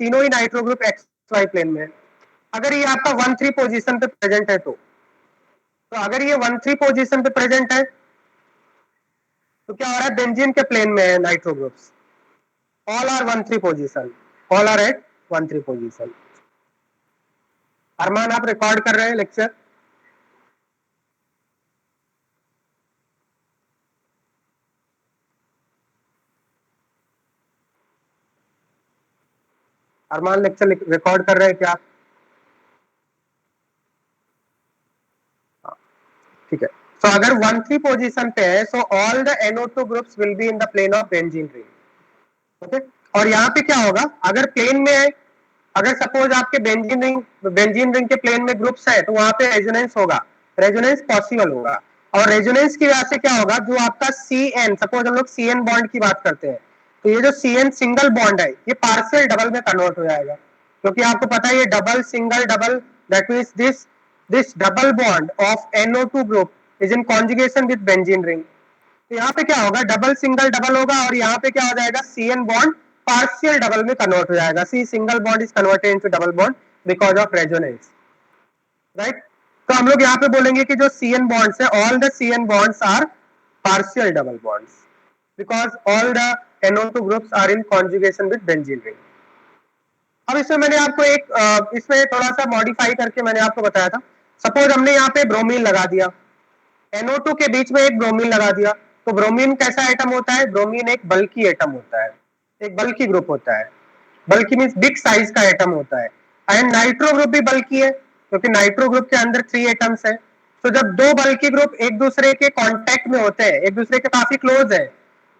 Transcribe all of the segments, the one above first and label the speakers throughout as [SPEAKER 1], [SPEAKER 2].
[SPEAKER 1] तीनों ही nitro group X Y plane में है। अगर ये आपका 1-3 पोजीशन पे प्रेजेंट है तो अगर ये 1-3 पोजीशन पे प्रेजेंट है तो क्या हो रहा है, बेंजीन के प्लेन में है nitro groups, all are 1-3 position, all are at 1-3 position. Arman आप रिकॉर्ड कर रहे हैं लेक्चर? अरमान लेक्चर रिकॉर्ड कर रहे हैं क्या? ठीक है। सो अगर 1-3 पोजीशन पे है, so all the NO2 groups will be in the plane of benzene ring. Okay, और यहाँ पे क्या होगा, अगर प्लेन में है, अगर सपोज आपके बेंजीन रिंग के प्लेन में ग्रुप्स है तो वहां पे रेजोनेंस होगा, रेजोनेंस पॉसिबल होगा। और रेजोनेंस की वजह से क्या होगा, जो आपका CN, सपोज हम लोग CN बॉन्ड की बात करते हैं, तो ये जो CN सिंगल बॉन्ड है ये पार्शियल डबल में कन्वर्ट हो जाएगा, क्योंकि आपको पता है ये double single double, that means this double bond of NO2 group is in conjugation with benzene ring. तो यहाँ पे क्या होगा, डबल सिंगल डबल होगा, और यहाँ पे क्या हो जाएगा, CN बॉन्ड पार्शियल डबल में कन्वर्ट हो जाएगा। C single bond is converted into double bond because of resonance, right. तो हम लोग यहाँ पे बोलेंगे कि जो CN बॉन्ड्स है, all the CN bonds are partial double bonds because all the NO2 groups are in conjugation with benzene ring. अब इसमें मैंने आपको इसमें थोड़ा सा मॉडिफाई करके मैंने आपको बताया था, सपोज हमने यहाँ पे ब्रोमीन लगा दिया, NO2 के बीच में एक ब्रोमीन लगा दिया, तो ब्रोमीन कैसा एटम होता है, ब्रोमीन एक बल्की एटम होता है, एक बल्की ग्रुप होता है। बल्कि मींस बिग साइज का एटम होता है। एंड नाइट्रो ग्रुप भी बल्की है, क्योंकि नाइट्रो ग्रुप के अंदर 3 एटम्स है। तो जब दो बल्की ग्रुप एक दूसरे के कांटेक्ट में होते हैं, एक दूसरे के काफी क्लोज है,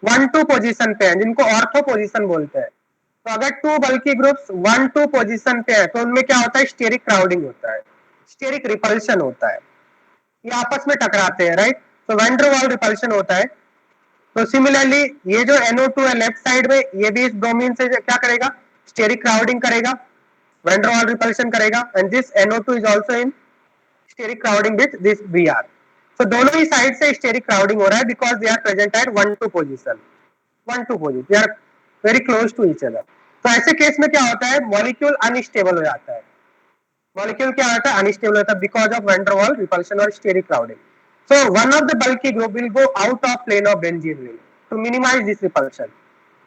[SPEAKER 1] 1-2 पोजीशन पे है, जिनको ऑर्थो पोजीशन बोलते हैं, तो अगर 2 बल्की ग्रुप्स 1-2 पोजीशन पे है तो उनमें क्या होता है, स्टेरिक क्राउडिंग होता है, स्टेरिक रिपल्शन होता है, ये आपस में टकराते हैं, राइट। तो वैन डर वाल रिपल्शन होता है। तो सिमिलरली ये जो NO2 है लेफ्ट साइड में, ये भी इस ब्रोमीन से क्या करेगा, स्टेरिक क्राउडिंग करेगा, वैन डर वाल रिपल्शन करेगा, and this NO2 is also in steric crowding with this Br। तो दोनों ही साइड से स्टेरिक क्राउडिंग हो रहा है because they are present at 1-2 position, 1-2 position, they are very close to each other. तो ऐसे केस में क्या होता है, मॉलिक्यूल अनस्टेबल हो जाता है, मॉलिक्यूल क्या होता है, अनस्टेबल होता है because of van der Waals repulsion और steric crowding. So one of the bulky group will go out of plane of benzene ring to minimize this repulsion,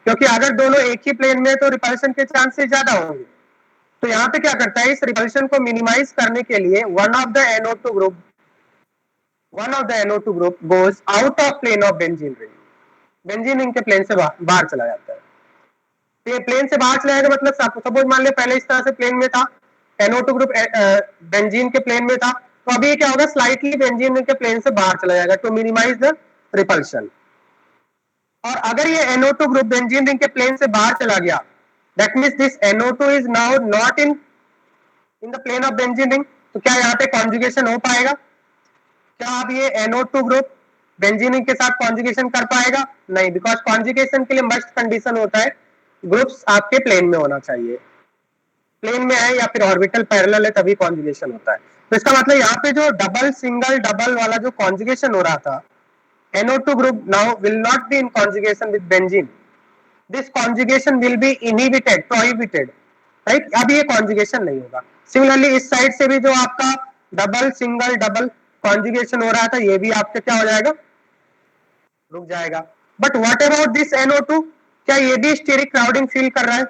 [SPEAKER 1] क्योंकि अगर दोनों एक ही प्लेन में तो रिपल्शन के चांसेस ज्यादा होंगे। तो यहाँ पे क्या करता है, इस रिपल्शन को मिनिमाइज करने के लिए one of the NO2 group goes out of plane of benzene ring, benzene ring के प्लेन से बाहर चला जाता है। तो ये प्लेन से बाहर चला जाएगा, मतलब सपोज मान लिया पहले इस तरह से प्लेन में था, NO2 ग्रुप बेंजीन के प्लेन में था, तो अभी ये क्या होगा, स्लाइटली बेंजीन रिंग के प्लेन से बाहर चला जाएगा टू मिनिमाइज द रिपल्शन। और अगर ये NO2 ग्रुप बेंजीन रिंग के प्लेन से बाहर चला गया, that means this NO2 is now not in the plane of benzene ring, तो क्या यहाँ पे कॉन्जुगेशन हो पाएगा, क्या अब ये NO2 ग्रुप बेंजीन रिंग के साथ कॉन्जुगेशन कर पाएगा? नहीं, बिकॉज कॉन्जुगेशन के लिए मस्ट कंडीशन होता है ग्रुप्स आपके प्लेन में होना चाहिए, प्लेन में है या फिर ऑर्बिटल पैरेलल है तभी कॉन्जुगेशन होता है। तो इसका मतलब यहाँ पे जो डबल सिंगल डबल वाला जो कॉन्जुगेशन हो रहा था, NO2 group now will not be in conjugation with benzene, this conjugation will be inhibited, prohibited, right। अब ये कॉन्जुगेशन नहीं होगा। सिमिलरली इस साइड से भी जो आपका डबल सिंगल डबल कॉन्जुगेशन हो रहा था, ये भी आपका क्या हो जाएगा, रुक जाएगा। But what about this NO2, क्या ये भी स्टेरिक क्राउडिंग फील कर रहा है?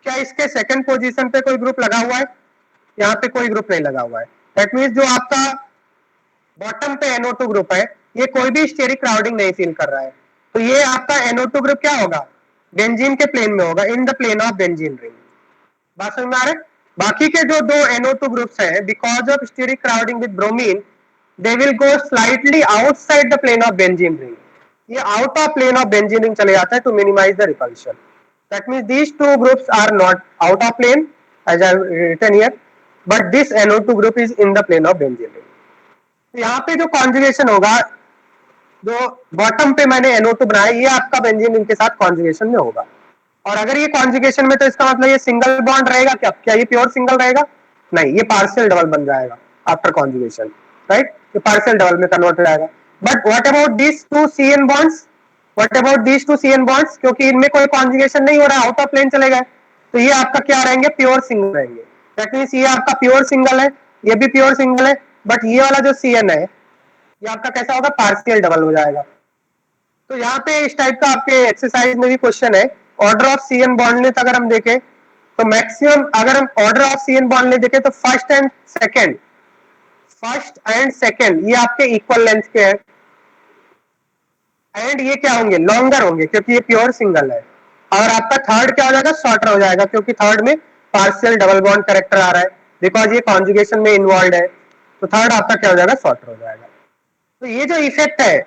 [SPEAKER 1] क्या इसके सेकंड पोजीशन पे कोई ग्रुप लगा हुआ है? यहाँ पे कोई ग्रुप नहीं लगा हुआ है। दैट मींस जो आपका बॉटम पे NO2 ग्रुप है, ये कोई भी स्टेरिक क्राउडिंग नहीं फील कर रहा है, तो ये आपका NO2 ग्रुप क्या होगा, बेंजीन के प्लेन में होगा, in the plane of benzene ring. बात समझ में आ रहा है? बाकी के जो दो NO2 ग्रुप्स हैं, because of steric crowding with bromine, they will go slightly outside the plane of benzene ring, ये out of plane of benzene ring चले जाता है to minimize the repulsion. That means these two groups are not out of plane as I have written here, but this NO2 group is in the plane of benzene ring। तो यहाँ पे जो conjugation होगा, जो bottom पे मैंने NO2 बनाया, ये आपका बेंजीन रिंग के साथ कॉन्जुगेशन में होगा। और अगर ये कॉन्जुगेशन में, तो इसका मतलब ये सिंगल बॉन्ड रहेगा क्या, क्या ये प्योर सिंगल रहेगा? नहीं, ये पार्शियल डबल बन जाएगा आफ्टर कॉन्जुगेशन, राइट। ये पार्शियल डबल में कन्वर्ट हो जाएगा। But what about this two CN bonds, what about this two CN bonds, क्योंकि इनमें कोई कॉन्जुगेशन नहीं हो रहा है, आउट ऑफ प्लेन चले गए, तो ये आपका क्या रहेंगे, प्योर सिंगल रहेंगे। दैट मींस ये आपका प्योर सिंगल है, ये भी प्योर सिंगल है, बट ये वाला जो CN है ये आपका कैसा होगा, पार्शियल डबल हो जाएगा। तो यहाँ पे इस टाइप का आपके एक्सरसाइज में भी क्वेश्चन है, order of CN bond length अगर हम देखें तो मैक्सिमम, अगर हम order of CN bond length देखें तो फर्स्ट एंड सेकंड ये आपके इक्वल लेंथ के हैं, एंड ये क्या होंगे, लॉन्गर होंगे क्योंकि ये प्योर सिंगल है। और आपका थर्ड क्या हो जाएगा, शॉर्टर हो जाएगा, क्योंकि थर्ड में पार्शियल डबल बॉन्ड करेक्टर आ रहा है, बिकॉज ये कॉन्जुगेशन में इन्वॉल्व है, तो थर्ड आपका क्या हो जाएगा, शॉर्टर हो जाएगा। तो ये जो इफेक्ट है,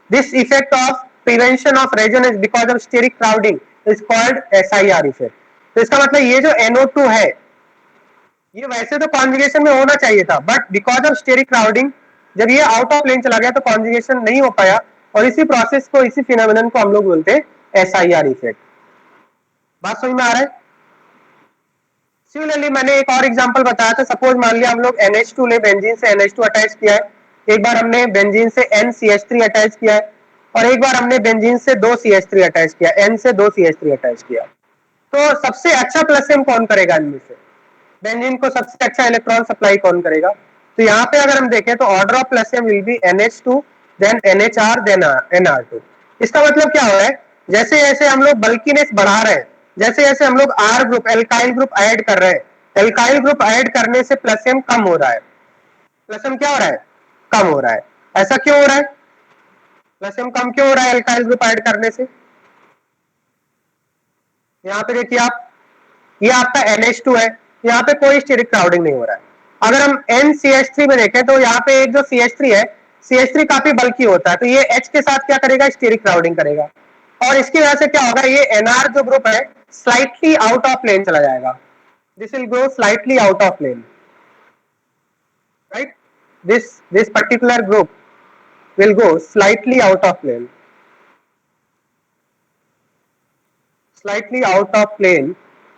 [SPEAKER 1] this effect of prevention of resonance because of steric crowding is called SIR effect. तो इसका मतलब ये जो NO2 है ये वैसे तो कॉन्जुगेशन में होना चाहिए था, but because of steric crowding जब ये आउट ऑफ लेन चला गया तो कॉन्जुगेशन नहीं हो पाया, और इसी प्रोसेस को, इसी फिनोमिनन को हम लोग बोलते हैं SIR इफेक्ट। बात समझ में आ रहा है? सिमिलरली मैंने एक और एग्जांपल बताया था, सपोज मान लिया हम लोग NH2 ले, बेंजीन से NH2 अटैच किया है, एक बार हमने बेंजीन से NCH3 अटैच किया है, और एक बार हमने बेंजीन से 2 CH3 अटैच किया, N से 2 CH3 अटैच किया। तो सबसे अच्छा प्लस कौन करेगा इनमें से, बेंजीन को सबसे अच्छा इलेक्ट्रॉन सप्लाई कौन करेगा? तो यहाँ पे अगर हम देखें तो order of plus will be NH2 then NHR then NR2। इसका मतलब क्या हो रहा है, जैसे जैसे हम लोग बल्कीनेस बढ़ा रहे हैं, जैसे जैसे हम लोग R group, alkyl group add कर रहे हैं, एल्काइल ग्रुप ऐड करने से प्लस कम हो रहा है, प्लस क्या हो रहा है, कम हो रहा है। ऐसा क्यों हो रहा है, प्लस कम क्यों हो रहा है एल्काइल ग्रुप ऐड करने से? यहाँ पे देखिए आप, ये आपका NH2 है, यहाँ पे कोई स्टेरिक क्राउडिंग नहीं हो रहा है। अगर हम NCH3 में देखें तो यहाँ पे एक जो CH3 है, CH3 काफी बल्कि होता है, तो ये H के साथ क्या करेगा, स्टेरिक क्राउडिंग करेगा, और इसकी वजह से क्या होगा, ये NR जो ग्रुप है स्लाइटली आउट ऑफ प्लेन चला जाएगा, this will go slightly out of plane, right, this particular group will go slightly out of plane,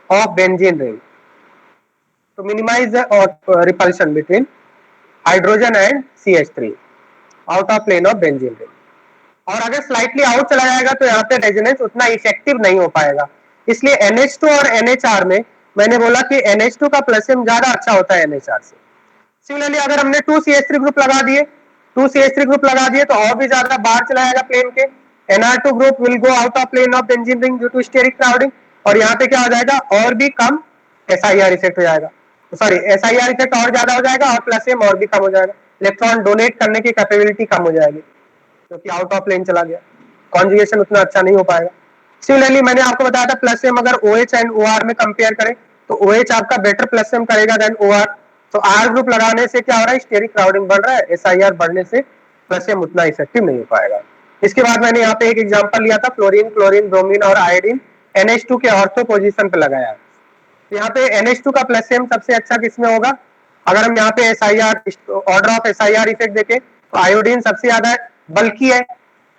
[SPEAKER 1] of benzene ring to minimize the repulsion between hydrogen and CH3 out of plane of benzene ring। और अगर slightly out चला जाएगा तो यहाँ पे resonance उतना effective नहीं हो पाएगा, इसलिए NH2 और NHR में मैंने बोला कि NH2 का प्लसियम ज्यादा अच्छा होता है NHR से। सिमिलरली अगर हमने 2CH3 ग्रुप लगा दिए, 2CH3 ग्रुप लगा दिए तो और भी ज्यादा बाहर चला जाएगा प्लेन के, NR2 group will go out of plane of benzene ring due to steric crowding, और यहाँ पे क्या हो जाएगा, और भी कम SIR इफेक्ट हो जाएगा, सॉरी SIR इफेक्ट और ज्यादा हो जाएगा, और प्लसियम और भी कम हो जाएगा, इलेक्ट्रॉन डोनेट करने की कैपेबिलिटी कम हो जाएगी क्योंकि आउट ऑफ प्लेन चला गया, कॉन्जुगेशन उतना अच्छा नहीं हो पाएगा। सिमिलरली मैंने आपको बताया था प्लसियम अगर OH एंड OR में कंपेयर करें तो OH आपका बेटर प्लसियम करेगा देन OR, तो R ग्रुप लगाने से क्या हो रहा है, स्टेरिक क्राउडिंग बढ़ रहा है, SIR बढ़ने से प्लसियम उतना इफेक्टिव नहीं हो पाएगा। इसके बाद मैंने यहाँ पे एक एग्जांपल लिया था, फ्लोरीन, क्लोरीन, ब्रोमीन और आयोडीन NH2 के ऑर्थो पोजीशन पे लगाया। यहाँ पे NH2 का प्लसियम सबसे अच्छा किसमें होगा, अगर हम यहाँ पे SIR, order of SIR effect देखें तो आयोडीन सबसे ज्यादा बल्कि है,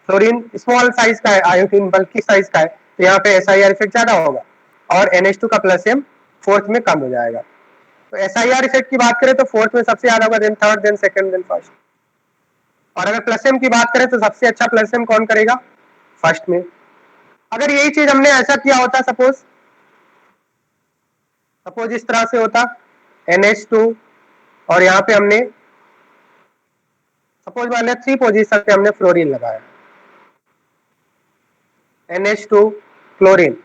[SPEAKER 1] फ्लोरीन स्मॉल साइज का है, आयोडीन बल्कि साइज का है, तो यहाँ पे SIR इफेक्ट ज्यादा होगा, और NH2 का प्लसियम फोर्थ में कम हो जाएगा। तो SIR इफेक्ट की बात करें तो फोर्थ में सबसे ज्यादा होगा, then third, then second, then first. और अगर प्लसियम की बात करें तो सबसे अच्छा प्लसियम कौन करेगा, फर्स्ट में। अगर यही चीज हमने ऐसा किया होता, सपोज इस तरह से होता NH2, और यहाँ पे हमने सपोज मान लिया 3 पोजीशन पे हमने फ्लोरीन लगाया, NH2 chlorine,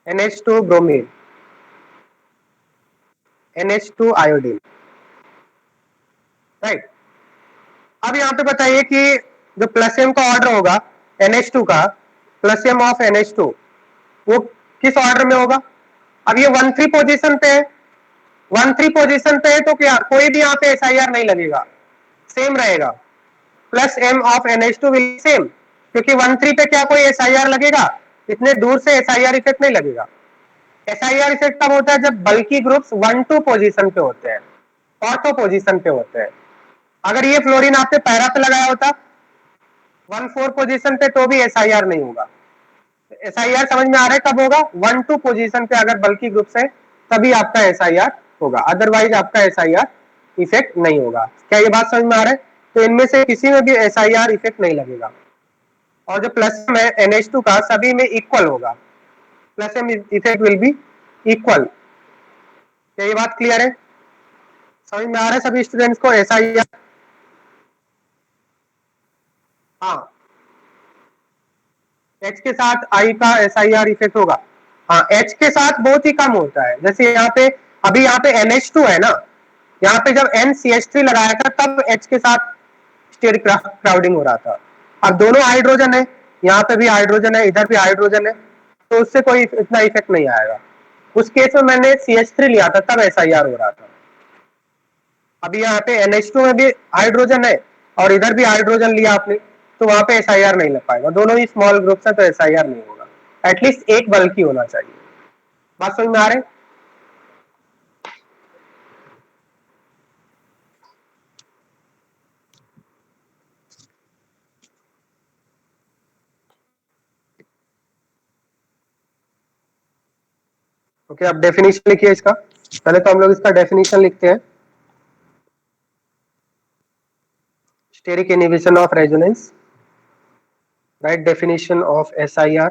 [SPEAKER 1] NH2 bromine, NH2 iodine, right. अब यहाँ पे बताइए कि जो प्लसियम का ऑर्डर होगा NH2 का, प्लसियम ऑफ NH2 वो किस ऑर्डर में होगा? अब ये 1-3 पोजीशन पे है, 1-3 पोजीशन पे है तो क्या कोई भी यहाँ पे SIR नहीं लगेगा, सेम रहेगा, plus M of NH2 will same, क्योंकि 1-3 पे क्या कोई SIR लगेगा, इतने दूर से SIR इफेक्ट नहीं लगेगा। SIR इफेक्ट तब होता है जब बल्कि ग्रुप्स 1-2 पोजीशन पे होते हैं, ऑर्थो पोजीशन पे होते हैं। अगर ये फ्लोरीन आपने पैरा पे लगाया होता 1-4 पोजीशन पे तो भी SIR नहीं होगा। SIR समझ में आ रहा है कब होगा, 1-2 पोजीशन पे अगर बल्कि ग्रुप्स है तभी आपका SIR होगा, अदरवाइज आपका SIR इफेक्ट नहीं होगा। क्या ये बात समझ में आ रहा है? तो इनमें से किसी में भी SIR इफेक्ट नहीं लगेगा, और जो प्लस है NH2 का सभी में इक्वल होगा, plus M effect will be equal. क्या ये बात क्लियर है? समझ में आ रहा है सभी स्टूडेंट्स को? SIR, हाँ, H के साथ I का SIR इफेक्ट होगा। हाँ, H के साथ बहुत ही कम होता है। जैसे यहाँ पे अभी यहाँ पे NH2 है ना, यहाँ पे जब NCH3 लगाया था तब H के साथ स्टेरिक क्राउडिंग हो रहा था। अब दोनों हाइड्रोजन है, यहाँ पे भी हाइड्रोजन है, इधर भी हाइड्रोजन है, तो उससे कोई इतना इफेक्ट नहीं आएगा। उस केस में मैंने CH3 लिया था तब SIR हो रहा था। अभी यहाँ पे NH2 में भी हाइड्रोजन है और इधर भी हाइड्रोजन लिया आपने, तो वहां पे SIR नहीं लग पाएगा। दोनों ही स्मॉल ग्रुप्स है तो SIR नहीं होगा। एटलीस्ट एक बल्कि होना चाहिए। बात समझ में आ रहे? ओके, अब डेफिनेशन लिखिए इसका। पहले तो हम लोग इसका डेफिनेशन लिखते हैं। Steric inhibition of resonance, right? Definition of SIR,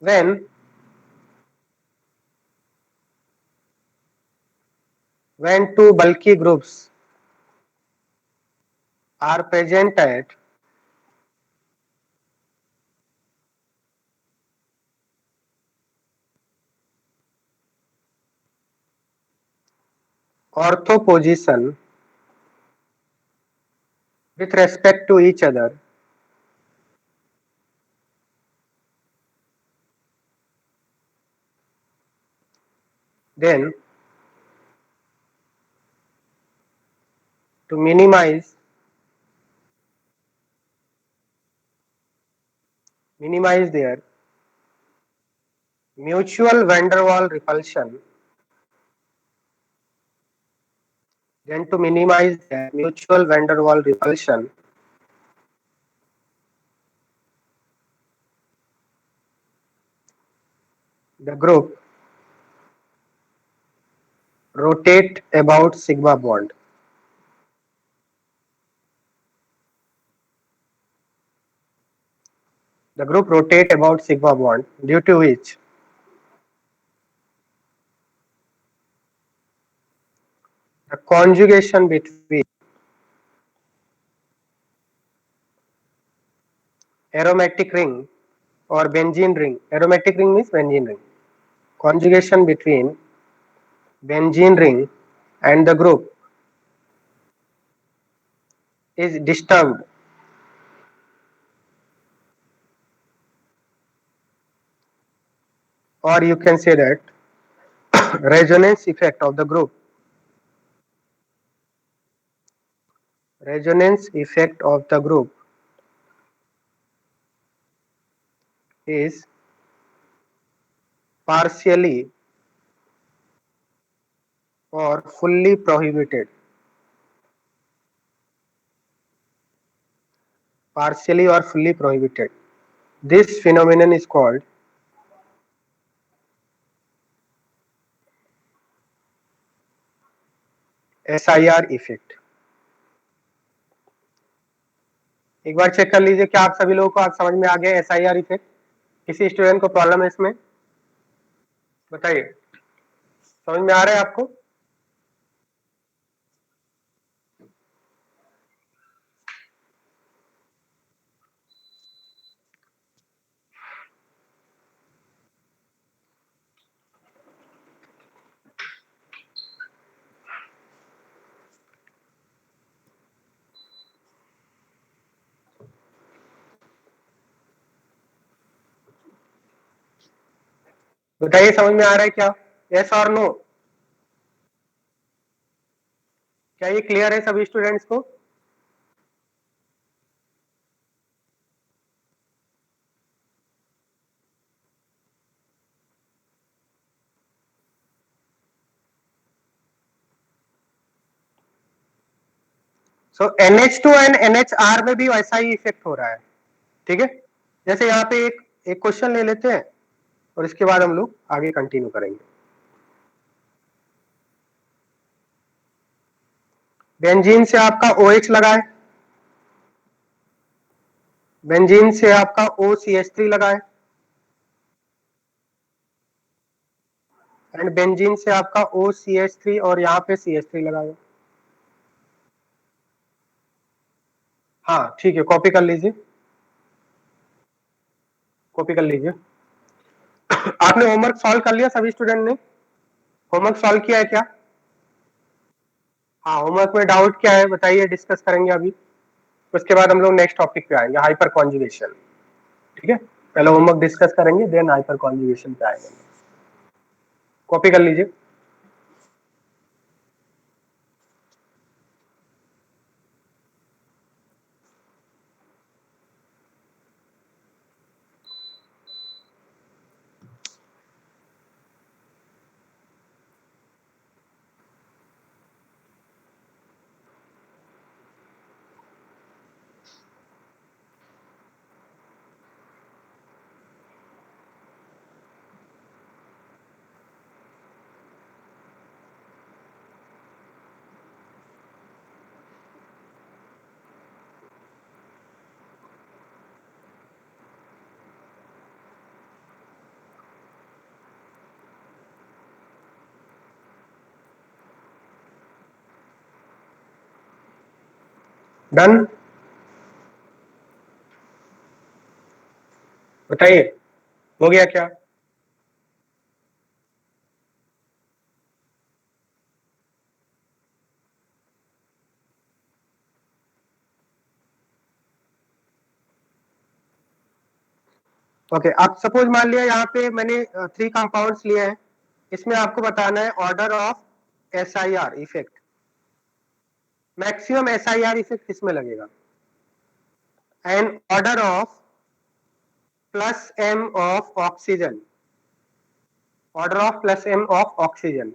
[SPEAKER 1] when two bulky groups are present at ortho position with respect to each other, then to minimize their mutual van der Waal repulsion, then to minimize their mutual van der Waal repulsion, the group rotate about sigma bond. The group rotate about sigma bond, due to which the conjugation between aromatic ring or benzene ring, aromatic ring means benzene ring, conjugation between benzene ring and the group is disturbed, or you can say that resonance effect of the group, resonance effect of the group is partially or fully prohibited. Partially or fully prohibited. This phenomenon is called SIR effect. एक बार check कर लीजिए क्या आप सभी लोगों को आज समझ में आ गया SIR इफेक्ट? किसी स्टूडेंट को प्रॉब्लम है इसमें? बताइए, समझ में आ रहा है आपको? बताइए, समझ में आ रहा है क्या? यस और नो? क्या ये क्लियर है सभी स्टूडेंट्स को? सो NH2 एंड NHR में भी वैसा ही इफेक्ट हो रहा है। ठीक है, जैसे यहाँ पे एक क्वेश्चन ले लेते हैं और इसके बाद हम लोग आगे कंटिन्यू करेंगे। बेंजीन से आपका OH लगा है, बेंजीन से आपका OCH3 लगा है, एंड बेंजीन से आपका OCH3 और यहाँ पे CH3 लगा है। हाँ ठीक है, कॉपी कर लीजिए, कॉपी कर लीजिए। आपने होमवर्क सॉल्व कर लिया सभी स्टूडेंट ने? होमवर्क सॉल्व किया है क्या? हाँ, होमवर्क में डाउट क्या है बताइए, डिस्कस करेंगे अभी। उसके बाद हम लोग नेक्स्ट टॉपिक पे आएंगे, हाइपर कॉन्जुगेशन। ठीक है, पहले होमवर्क डिस्कस करेंगे, देन हाइपर कॉन्जुगेशन पे आएंगे। कॉपी कर लीजिए। डन, बताइए हो गया क्या? ओके, अब सपोज मान लिया यहाँ पे मैंने 3 कंपाउंड्स लिए हैं, इसमें आपको बताना है order of SIR effect. Maximum SIR effect किसमें लगेगा, and order of plus M of oxygen, order of plus M of oxygen,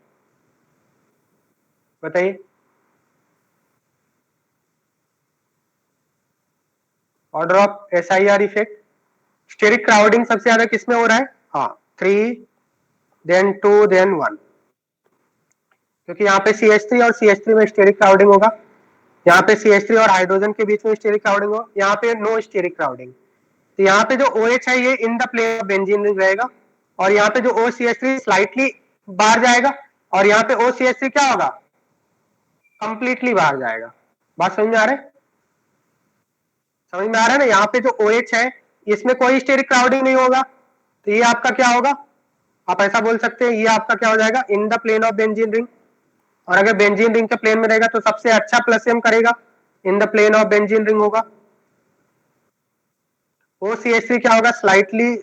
[SPEAKER 1] बताइए। Order of SIR effect, steric crowding सबसे ज्यादा किसमें हो रहा है? हाँ, 3 देन 2 देन 1, क्योंकि यहाँ पे CH3 और CH3 में स्टेरिक क्राउडिंग होगा, यहाँ पे CH3 और हाइड्रोजन के बीच में स्टेरिक क्राउडिंग हो, यहाँ पे नो स्टेरिक क्राउडिंग। तो यहाँ पे जो OH है ये in the plane of benzene ring रहेगा, और यहाँ पे जो OCH3 स्लाइटली बाहर जाएगा, और यहाँ पे OCH3 क्या होगा, कंप्लीटली बाहर जाएगा। बात समझ में आ रहा है? समझ में आ रहा है ना? यहाँ पे जो OH है इसमें कोई स्टेरिक क्राउडिंग नहीं होगा, तो ये आपका क्या होगा, आप ऐसा बोल सकते हैं ये आपका क्या हो जाएगा, in the plane of benzene ring. और अगर बेंजीन रिंग के प्लेन में रहेगा तो सबसे अच्छा प्लस एम करेगा, in the plane of benzene ring होगा। OCH3 क्या होगा, स्लाइटली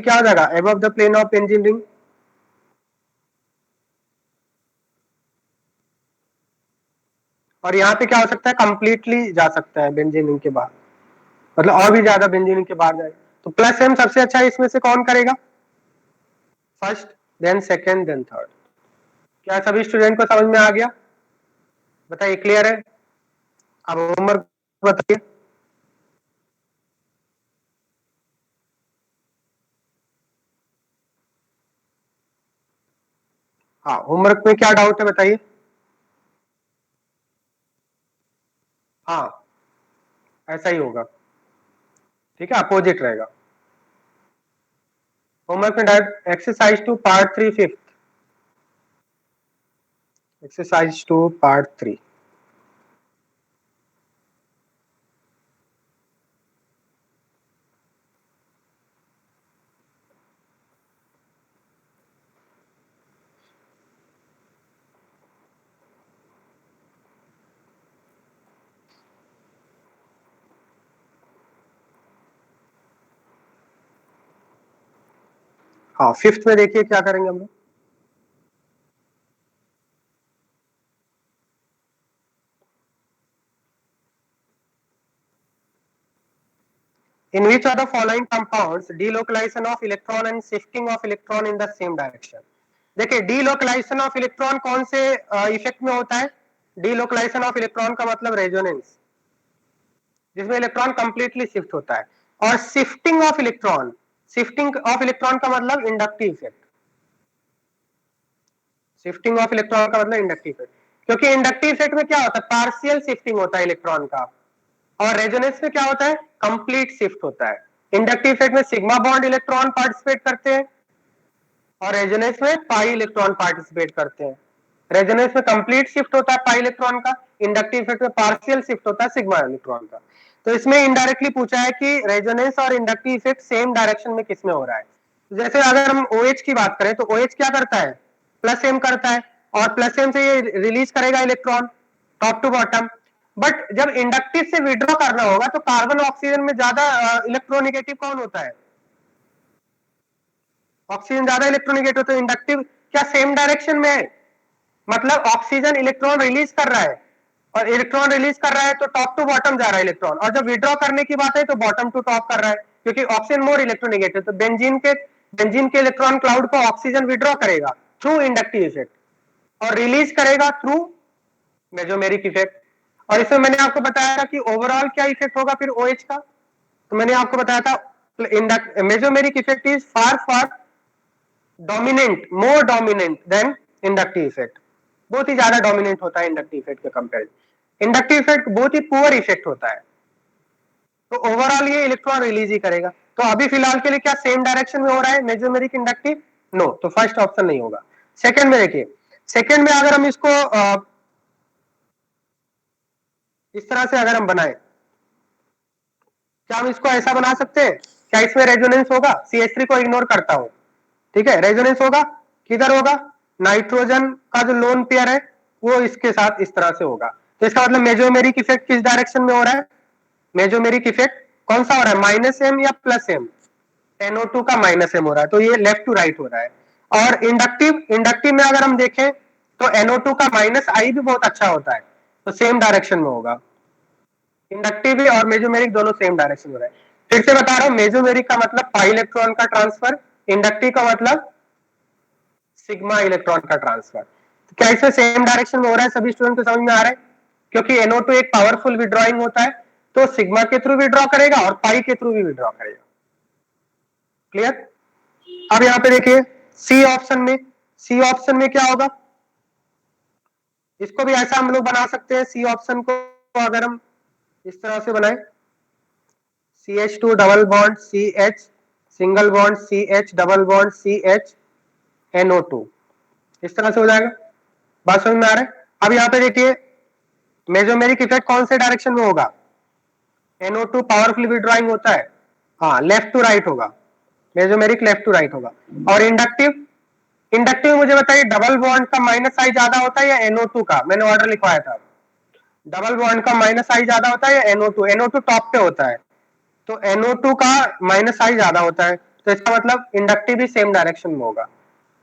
[SPEAKER 1] क्या हो जाएगा, above the plane of benzene ring. और यहाँ पे क्या हो सकता है, कंप्लीटली जा सकता है बेंजीन रिंग के बाहर, मतलब और भी ज्यादा बेंजीन रिंग के बाहर जाएगा। तो प्लस एम सबसे अच्छा इसमें से कौन करेगा, first then second then third. क्या सभी स्टूडेंट को समझ में आ गया? बताइए, क्लियर है? अब होमवर्क बताइए। हाँ, होमवर्क में क्या डाउट है बताइए। हाँ, ऐसा ही होगा, ठीक है, अपोजिट रहेगा। होमवर्क में direct exercise two part 3 fifth, exercise two part 3। हाँ, फिफ्थ में देखिए क्या करेंगे हम लोग। In which of the following compounds delocalization of electron and shifting of electron in the same direction? देखिए, delocalization of electron कौन से इफेक्ट में होता है? delocalization of electron का मतलब रेजोनेंस, जिसमें इलेक्ट्रॉन कंप्लीटली शिफ्ट होता है। और shifting of electron, shifting of electron का मतलब inductive effect, shifting of electron का मतलब इंडक्टिव इफेक्ट, क्योंकि इंडक्टिव इफेक्ट में क्या होता है, पार्शियल शिफ्टिंग होता है इलेक्ट्रॉन का, और रेजोनेंस में क्या होता है, कंप्लीट शिफ्ट होता है। इंडक्टिव इफेक्ट में सिग्मा बॉन्ड इलेक्ट्रॉन पार्टिसिपेट करते हैं और रेजोनेंस में पाई इलेक्ट्रॉन पार्टिसिपेट करते हैं। रेजोनेंस में कंप्लीट शिफ्ट होता है पाई इलेक्ट्रॉन का, इंडक्टिव इफेक्ट में पार्शियल शिफ्ट होता है सिग्मा इलेक्ट्रॉन का। तो इसमें इनडायरेक्टली पूछा है कि रेजोनेंस और इंडक्टिव इफेक्ट सेम डायरेक्शन में किसमें हो रहा है। जैसे अगर हम OH की बात करें तो OH क्या करता है, प्लस एम करता है और प्लस एम से ये रिलीज करेगा electron top to bottom. But जब इंडक्टिव से विड्रॉ करना होगा तो कार्बन ऑक्सीजन में ज्यादा इलेक्ट्रोनेगेटिव कौन होता है, ऑक्सीजन ज्यादा इलेक्ट्रोनेगेटिव। तो इंडक्टिव क्या सेम डायरेक्शन में है, मतलब ऑक्सीजन इलेक्ट्रॉन रिलीज कर रहा है और इलेक्ट्रॉन रिलीज कर रहा है तो टॉप टू बॉटम जा रहा है इलेक्ट्रॉन, और जब विड्रॉ करने की बात है तो बॉटम टू टॉप कर रहा है, क्योंकि ऑक्सीजन मोर इलेक्ट्रोनेगेटिव। तो बेंजीन के इलेक्ट्रॉन क्लाउड को ऑक्सीजन विड्रॉ करेगा थ्रू इंडक्टिव इफेक्ट और रिलीज करेगा थ्रू मेसोमेरिक इफेक्ट। और इसमें मैंने आपको बताया था कि ओवरऑल क्या इफेक्ट होगा फिर OH का, तो मैंने आपको बताया था mesomeric effect is far far dominant, more dominant than inductive effect, बहुत ही ज्यादा डोमिनेंट होता है इंडक्टिव इफेक्ट के कंपेरिजन। इंडक्टिव इफेक्ट बहुत ही पुअर इफेक्ट होता है, तो ओवरऑल ये इलेक्ट्रॉन रिलीज ही करेगा। तो अभी फिलहाल के लिए क्या सेम डायरेक्शन में हो रहा है मेसोमेरिक इंडक्टिव, नो, तो फर्स्ट ऑप्शन नहीं होगा। सेकंड में देखिए, सेकंड में अगर हम इसको इस तरह से अगर हम बनाए, क्या हम इसको ऐसा बना सकते हैं, क्या इसमें रेजोनेंस होगा, CH3 को इग्नोर करता हूं, ठीक है, रेजोनेंस होगा, किधर होगा, नाइट्रोजन का जो लोन पेयर है वो इसके साथ इस तरह से होगा। तो इसका मतलब मेसोमेरिक इफेक्ट किस डायरेक्शन में हो रहा है, मेसोमेरिक इफेक्ट कौन सा हो रहा है, -m या +m, NO2 का -m हो रहा है, तो ये लेफ्ट टू राइट हो रहा है। और इंडक्टिव में अगर हम देखें तो NO2 का -I भी बहुत अच्छा होता है, तो सेम डायरेक्शन में होगा। इंडक्टिव भी और मेसोमेरिक दोनों सेम डायरेक्शन में रहे। फिर से बता रहा हूं, मेसोमेरिक का मतलब पाई इलेक्ट्रॉन का ट्रांसफर, इंडक्टिव का मतलब सिग्मा इलेक्ट्रॉन का ट्रांसफर। तो क्या इसमें सेम डायरेक्शन में हो रहा है, सभी स्टूडेंट को समझ में आ रहा है, क्योंकि NO2 एक पावरफुल विड्रॉइंग होता है, तो सिग्मा के थ्रू विड्रॉ करेगा और पाई के थ्रू भी विड्रॉ करेगा। क्लियर। अब यहां पे देखिए सी ऑप्शन में, सी ऑप्शन में क्या होगा, इसको भी ऐसा हम लोग बना सकते हैं, सी ऑप्शन को अगर हम इस तरह से बनाए, CH2 double bond CH single bond CH double bond CH NO2, इस तरह से हो जाएगा। बात समझ में आ रहा है। अब यहाँ पे देखिए मेसोमेरिक इफेक्ट कौन से डायरेक्शन में होगा, NO2 पावरफुल विड्रॉइंग होता है, हाँ लेफ्ट टू राइट होगा, मेसोमेरिक लेफ्ट टू राइट होगा। और इंडक्टिव, इंडक्टिव मुझे बताइए डबल बॉन्ड का -I ज्यादा होता है या NO2 का, मैंने ऑर्डर लिखवाया था, डबल बॉन्ड का -I ज्यादा होता है या NO2, NO2 टॉप पे होता है, तो NO2 का -I ज्यादा होता है, तो इसका मतलब इंडक्टिव भी सेम डायरेक्शन में होगा,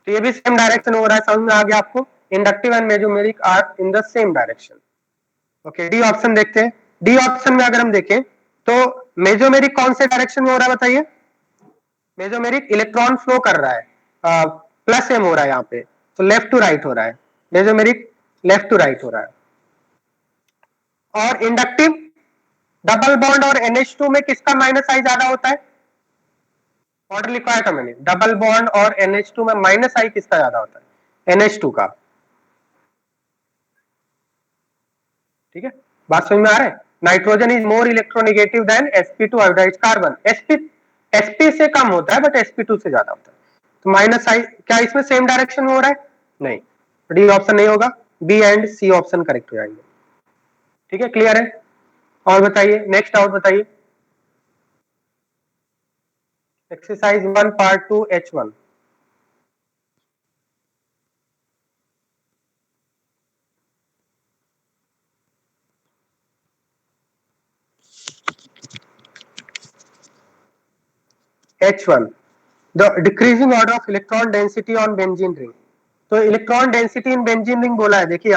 [SPEAKER 1] तो ये भी सेम डायरेक्शन हो रहा है, समझ में आ गया आपको, inductive and mesomeric are in the same direction. Okay, D option देखते हैं। डी ऑप्शन में अगर हम देखें तो मेसोमेरिक कौन से डायरेक्शन में हो रहा है बताइए, मेसोमेरिक इलेक्ट्रॉन फ्लो कर रहा है, +m हो रहा है यहाँ पे, तो लेफ्ट टू राइट हो रहा है, मेसोमेरिक लेफ्ट टू राइट हो रहा है। और इंडक्टिव डबल बॉन्ड और NH2 में किसका -I ज्यादा होता है, ऑर्डर लिखवाया था मैंने, डबल बॉन्ड और NH2 में -I किसका ज्यादा होता है, NH2 का। ठीक है, बात समझ में आ रहा है। Nitrogen is more electronegative than sp2 iodised carbon, sp से कम होता है बट sp2 से ज्यादा होता है, तो -I क्या इसमें सेम डायरेक्शन में हो रहा है, नहीं, डी ऑप्शन नहीं होगा, B and C option correct हो जाएंगे। ठीक है, क्लियर है। और बताइए नेक्स्ट डाउट बताइए, exercise 1 part 2 H1। H1, the decreasing order of electron density on benzene ring। तो electron density in benzene ring बोला है, देखिए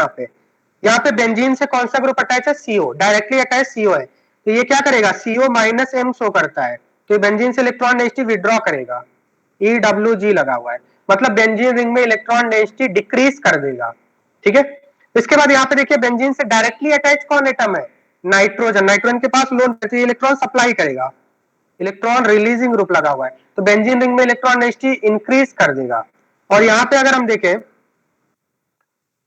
[SPEAKER 1] यहाँ पे बेंजीन से कौन सा ग्रुप अटैच है, CO, डायरेक्टली अटैच CO है, तो ये क्या करेगा, CO -M शो करता है, तो बेंजीन से इलेक्ट्रॉन डेंसिटी विड्रॉ करेगा, EWG लगा हुआ है, मतलब बेंजीन रिंग में इलेक्ट्रॉन डेंसिटी डिक्रीज कर देगा। ठीक है, इसके बाद यहाँ पे देखिए बेंजीन से डायरेक्टली अटैच कौन एटम है, नाइट्रोजन, नाइट्रोजन के पास लोन इलेक्ट्रॉन सप्लाई करेगा, इलेक्ट्रॉन रिलीजिंग ग्रुप लगा हुआ है, तो बेंजीन रिंग में इलेक्ट्रॉन डेंसिटी इंक्रीज कर देगा। और यहाँ पे अगर हम देखें,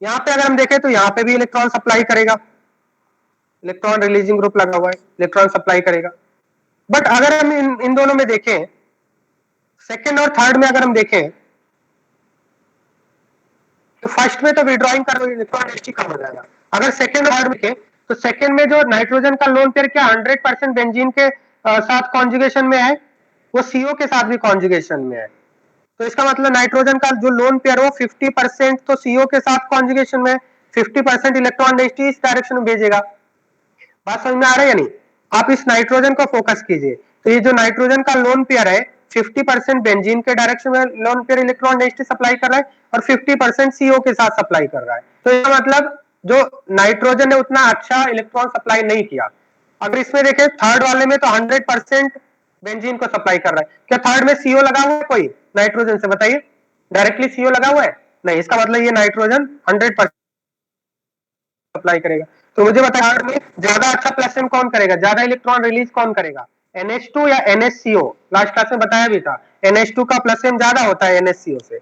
[SPEAKER 1] यहाँ पे अगर हम देखें तो यहाँ पे भी इलेक्ट्रॉन सप्लाई करेगा, इलेक्ट्रॉन रिलीजिंग ग्रुप लगा हुआ है, इलेक्ट्रॉन सप्लाई करेगा। बट अगर हम इन दोनों में देखें, सेकेंड और थर्ड में अगर हम देखें, तो फर्स्ट में तो विड्रॉइंग कर इलेक्ट्रॉन डेंसिटी कम हो जाएगा। अगर सेकेंड और थर्ड में देखें, तो सेकेंड में जो नाइट्रोजन का लोन पेयर क्या 100% बेंजीन के साथ कॉन्जुगेशन में है, वो सीओ के साथ भी कॉन्जुगेशन में है। तो इसका मतलब नाइट्रोजन का जो लोन पेयर हो 50% तो सीओ के साथ कॉन्जुगेशन में, 50% इलेक्ट्रॉन डेंसिटी इस डायरेक्शन में भेजेगा। बात समझ में आ रहा है या नहीं? आप इस नाइट्रोजन को फोकस कीजिए, तो ये जो नाइट्रोजन का लोन पेयर है 50% बेंजीन के डायरेक्शन में lone pair electron density supply कर रहा है और 50% सीओ के साथ सप्लाई कर रहा है। तो इसका मतलब जो नाइट्रोजन ने उतना अच्छा इलेक्ट्रॉन सप्लाई नहीं किया। अगर इसमें देखें थर्ड वाले में तो 100% बेंजीन को सप्लाई कर रहा है। क्या थर्ड में सीओ लगा हुआ है कोई नाइट्रोजन से? बताइए, डायरेक्टली सीओ लगा हुआ है? नहीं। इसका मतलब ये नाइट्रोजन 100% सप्लाई करेगा। तो मुझे बताया थर्ड में ज्यादा अच्छा प्लसम कौन करेगा, ज्यादा इलेक्ट्रॉन रिलीज कौन करेगा, NH2 या NHCO? लास्ट क्लास में बताया भी था NH2 का प्लसम ज्यादा होता है NHCO से।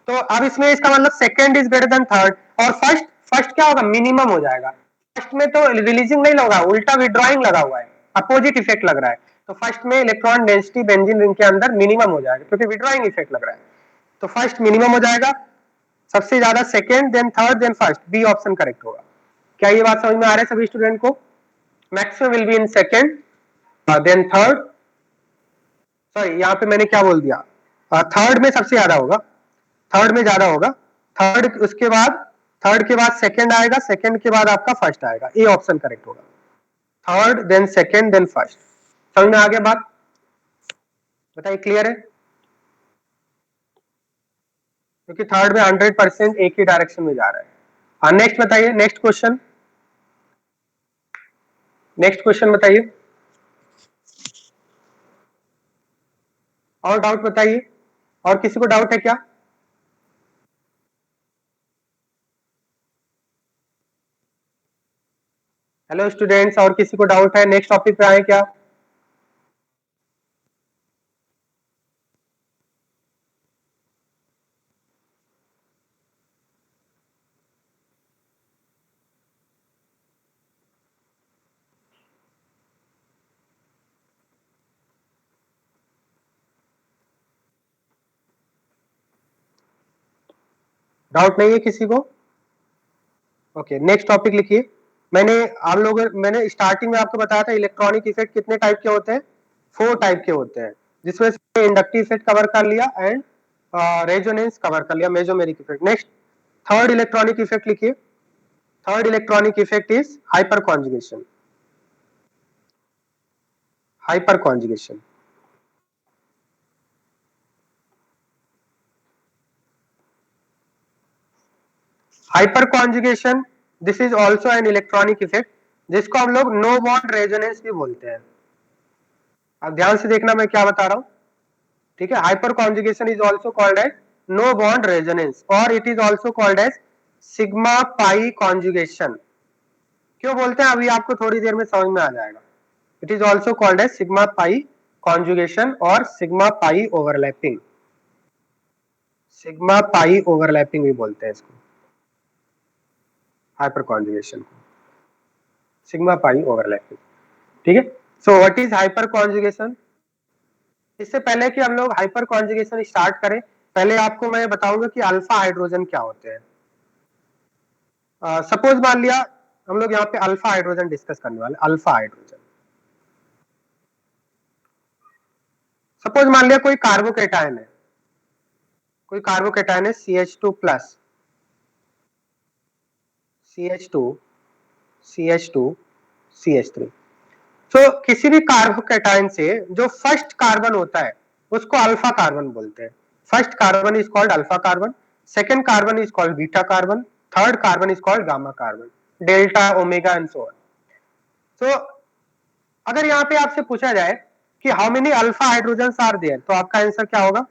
[SPEAKER 1] तो अब इसमें इसका मतलब second is greater than third. और फर्स्ट, फर्स्ट क्या होगा, मिनिमम हो जाएगा। फर्स्ट में तो रिलीजिंग नहीं लगा, उल्टा विड्रॉइंग लगा हुआ है, अपोजिट इफेक्ट लग रहा है। तो फर्स्ट में इलेक्ट्रॉन डेंसिटी बेंजीन रिंग के अंदर मिनिमम हो जाएगा क्योंकि विड्रॉइंग इफेक्ट लग रहा है। तो फर्स्ट मिनिमम हो जाएगा, सबसे ज्यादा second, then third, then first. B option correct होगा। क्या ये बात समझ में आ रहा है सभी स्टूडेंट को? Maximum will be in second, then third, sorry यहाँ पे मैंने क्या बोल दिया, थर्ड में सबसे ज्यादा होगा, थर्ड में ज्यादा होगा, थर्ड उसके बाद, थर्ड के बाद सेकंड आएगा, सेकंड के बाद आपका फर्स्ट आएगा। ए ऑप्शन करेक्ट होगा, third then second then first. समझ में आ गया बात? बताइए, क्लियर है? क्योंकि थर्ड में 100% एक ही डायरेक्शन में जा रहा है। हाँ, नेक्स्ट बताइए, नेक्स्ट क्वेश्चन, नेक्स्ट क्वेश्चन बताइए। और डाउट बताइए, और किसी को डाउट है क्या? हेलो स्टूडेंट्स, और किसी को डाउट है? नेक्स्ट टॉपिक पे आए क्या? डाउट नहीं है किसी को? ओके, नेक्स्ट टॉपिक लिखिए। मैंने आप लोग, मैंने स्टार्टिंग में आपको बताया था इलेक्ट्रॉनिक इफेक्ट कितने टाइप के होते हैं, 4 टाइप के होते हैं, जिसमें से इंडक्टिव इफेक्ट कवर कर लिया एंड रेजोनेंस कवर कर लिया, mesomeric effect. Next third electronic effect लिखिए। Third electronic effect is hyperconjugation. Hyperconjugation, hyperconjugation this is also an electronic effect, जिसको हम लोग नो बॉन्ड रेजोनेंस भी बोलते हैं। अब ध्यान से देखना मैं क्या बता रहा हूं, ठीक है? Hyperconjugation is also called as no bond resonance, और it is also called as sigma pi conjugation. क्यों बोलते हैं अभी आपको थोड़ी देर में समझ में आ जाएगा। It is also called as sigma pi conjugation और sigma pi overlapping. Sigma pi overlapping भी बोलते हैं इसको, हाइपर कॉन्जुगेशन को सिग्मा पाई ओवरलैपिंग, ठीक है? So what is hyperconjugation? इससे पहले कि हम लोग हाइपर कॉन्जुगेशन स्टार्ट करें, पहले आपको मैं बताऊंगा कि अल्फा हाइड्रोजन क्या होते हैं। सपोज मान लिया हम लोग यहाँ पे अल्फा हाइड्रोजन डिस्कस करने वाले, अल्फा हाइड्रोजन। सपोज मान लिया कोई कार्बोकेटायन है, कोई कार्बोकेटायन है CH2 plus, CH2, CH2, CH3। तो किसी भी कार्बोकेटायन से जो फर्स्ट कार्बन होता है उसको अल्फा कार्बन बोलते हैं। First carbon is called alpha carbon, second carbon is called beta carbon, third carbon is called gamma carbon, delta, omega and so on. तो अगर यहाँ पे आपसे पूछा जाए कि how many alpha hydrogen are there, तो आपका आंसर क्या होगा?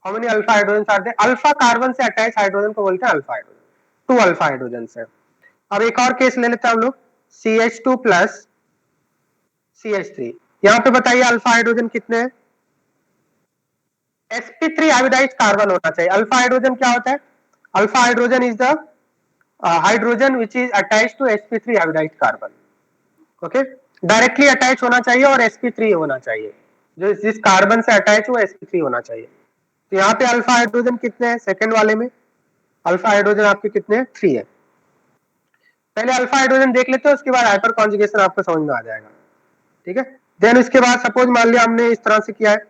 [SPEAKER 1] How many alpha hydrogen are there? Alpha carbon से अटैच हाइड्रोजन को बोलते हैं अल्फा हाइड्रोजन। 2 अल्फा हाइड्रोजन है। अब एक और केस ले लेते हैं हम लोग, CH2 प्लस CH3। यहाँ पे बताइए अल्फा हाइड्रोजन कितने हैं? sp3 हाइब्रिडाइज्ड कार्बन होना चाहिए। अल्फा हाइड्रोजन क्या होता है? Alpha hydrogen is the hydrogen which is attach to sp3 hybridized carbon. Okay, directly attach होना चाहिए और sp3 होना चाहिए, जो जिस कार्बन से अटैच हुआ sp3 होना चाहिए। तो यहाँ पे अल्फा हाइड्रोजन कितने हैं सेकंड वाले में? अल्फा हाइड्रोजन आपके कितने हैं? 3 है। पहले अल्फा हाइड्रोजन देख लेते हैं, उसके बाद हाइपर कॉन्जुगेशन आपको समझ में आ जाएगा। ठीक है, देन उसके बाद सपोज मान लिया हमने इस तरह से किया है,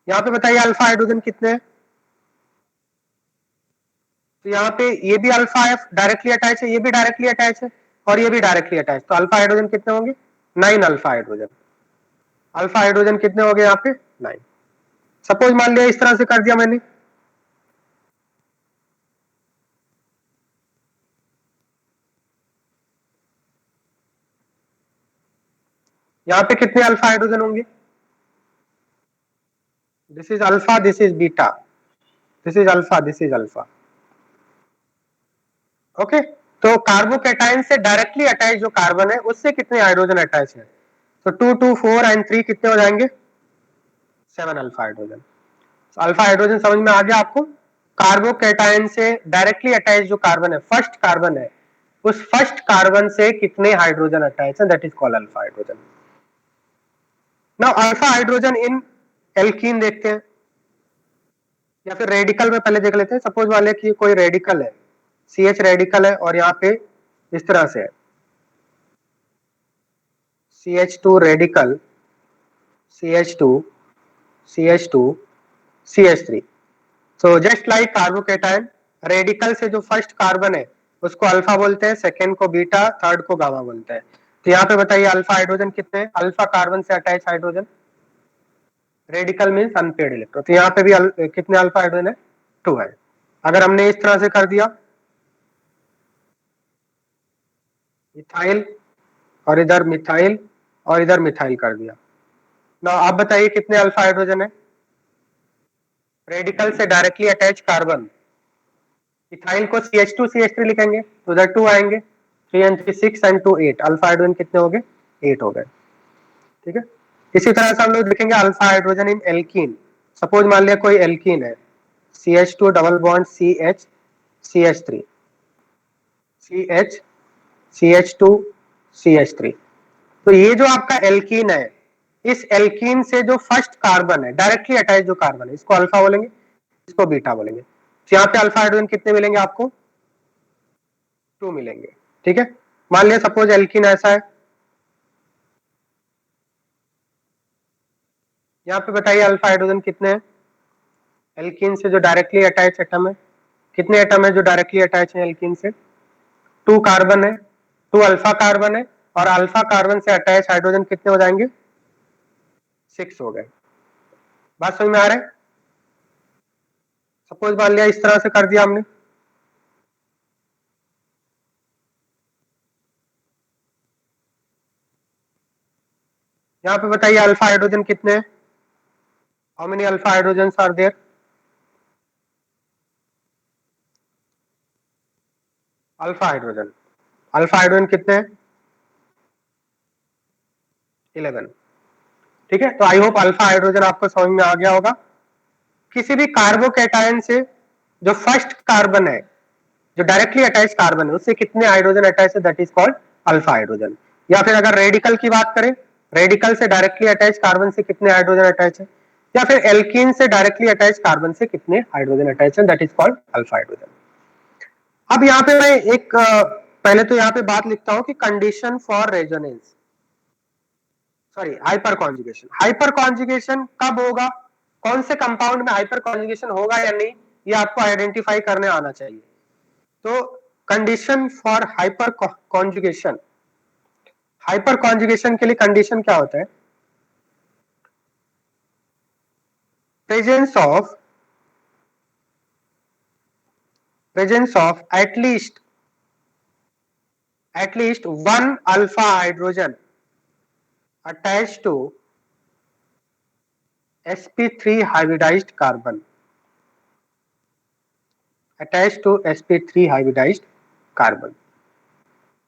[SPEAKER 1] यहाँ पे बताइए अल्फा हाइड्रोजन कितने हैं? तो यहाँ पे ये भी अल्फा है, डायरेक्टली अटैच है, ये भी डायरेक्टली अटैच है, और ये भी डायरेक्टली अटैच। तो अल्फा हाइड्रोजन कितने होंगे? 9 अल्फा हाइड्रोजन। अल्फा हाइड्रोजन कितने हो गए यहाँ पे? 9। सपोज मान लिया इस तरह से कर दिया मैंने, यहाँ पे कितने अल्फा हाइड्रोजन होंगे? This is alpha, this is beta, this is alpha, this is alpha. Okay, तो कार्बोकैटायन से डायरेक्टली अटैच जो कार्बन है उससे कितने हाइड्रोजन अटैच है? तो 2 2 4 एंड 3 कितने हो जाएंगे? 7 अल्फा हाइड्रोजन। अल्फा हाइड्रोजन समझ में आ गया आपको? कार्बोकैटायन से डायरेक्टली अटैच जो कार्बन है, फर्स्ट कार्बन है, उस फर्स्ट कार्बन से कितने हाइड्रोजन अटैच है, that is called alpha hydrogen. Now alpha hydrogen in alkene देखते हैं, या फिर रेडिकल में पहले देख लेते हैं। सपोज वाले कि कोई रेडिकल है, CH रेडिकल है, और यहाँ पे इस तरह से है CH2 radical, CH2, CH2, CH3। So just like carbocation, radical से जो फर्स्ट कार्बन है उसको अल्फा बोलते हैं, सेकेंड को बीटा, थर्ड को गामा बोलते हैं। तो यहाँ पे बताइए अल्फा हाइड्रोजन कितने हैं? अल्फा कार्बन से attach hydrogen, radical means unpaired electron, तो यहाँ पे भी कितने अल्फा हाइड्रोजन है? 2 है। अगर हमने इस तरह से कर दिया इथाइल, और इधर मिथाइल, और इधर मिथाइल कर दिया, ना आप बताइए कितने अल्फा हाइड्रोजन है? रेडिकल से डायरेक्टली अटैच कार्बन, इथाइल को CH2 CH3 लिखेंगे तो उधर 2 आएंगे, 3 एंड 3 6 एंड 2 8, अल्फा हाइड्रोजन कितने हो गए? 8 हो गए। ठीक है, इसी तरह से हम लोग देखेंगे alpha hydrogen in alkene. Suppose मान लिया कोई एल्कीन है, CH2 double bond CH, CH3, CH, CH2, CH3। तो ये जो आपका एल्कीन है, इस एल्कीन से जो फर्स्ट कार्बन है, डायरेक्टली अटैच जो कार्बन है, इसको अल्फा बोलेंगे, इसको बीटा बोलेंगे। तो यहाँ पे अल्फा हाइड्रोजन कितने मिलेंगे आपको? 2 मिलेंगे। ठीक है, मान लिया सपोज एल्कीन ऐसा है, यहाँ पे बताइए अल्फा हाइड्रोजन कितने हैं? एल्कीन से जो डायरेक्टली अटैच एटम है, कितने एटम है जो डायरेक्टली अटैच है एल्कीन से? 2 कार्बन है, 2 अल्फा कार्बन है, और अल्फा कार्बन से अटैच हाइड्रोजन कितने हो जाएंगे? 6 हो गए। बात समझ में आ रहा है? सपोज मान लिया इस तरह से कर दिया हमने, यहाँ पे बताइए अल्फा हाइड्रोजन कितने हैं? How many alpha hydrogen are there? Alpha hydrogen, alpha hydrogen कितने हैं? 11। ठीक है, तो आई होप अल्फा हाइड्रोजन आपको समझ में आ गया होगा। किसी भी कार्बोकैटायन से जो फर्स्ट कार्बन है, जो डायरेक्टली अटैच कार्बन है, उससे कितने हाइड्रोजन अटैच है, that is called alpha hydrogen. या फिर अगर रेडिकल की बात करें, रेडिकल से डायरेक्टली अटैच कार्बन से कितने हाइड्रोजन अटैच है, या फिर एल्कीन से डायरेक्टली अटैच कार्बन से कितने हाइड्रोजन अटैच है, that is called alpha hydrogen. अब यहाँ पे मैं एक पहले तो यहाँ पे बात लिखता हूं कि condition for resonance, sorry hyper conjugation. Hyperconjugation कब होगा, कौन से कंपाउंड में हाइपर कॉन्जुगेशन होगा या नहीं, ये आपको आइडेंटिफाई करने आना चाहिए। तो condition for hyper conjugation, hyper conjugation के लिए कंडीशन क्या होता है? Presence of, presence of at least one alpha hydrogen attached to sp3 hybridized carbon, attached to sp3 hybridized carbon।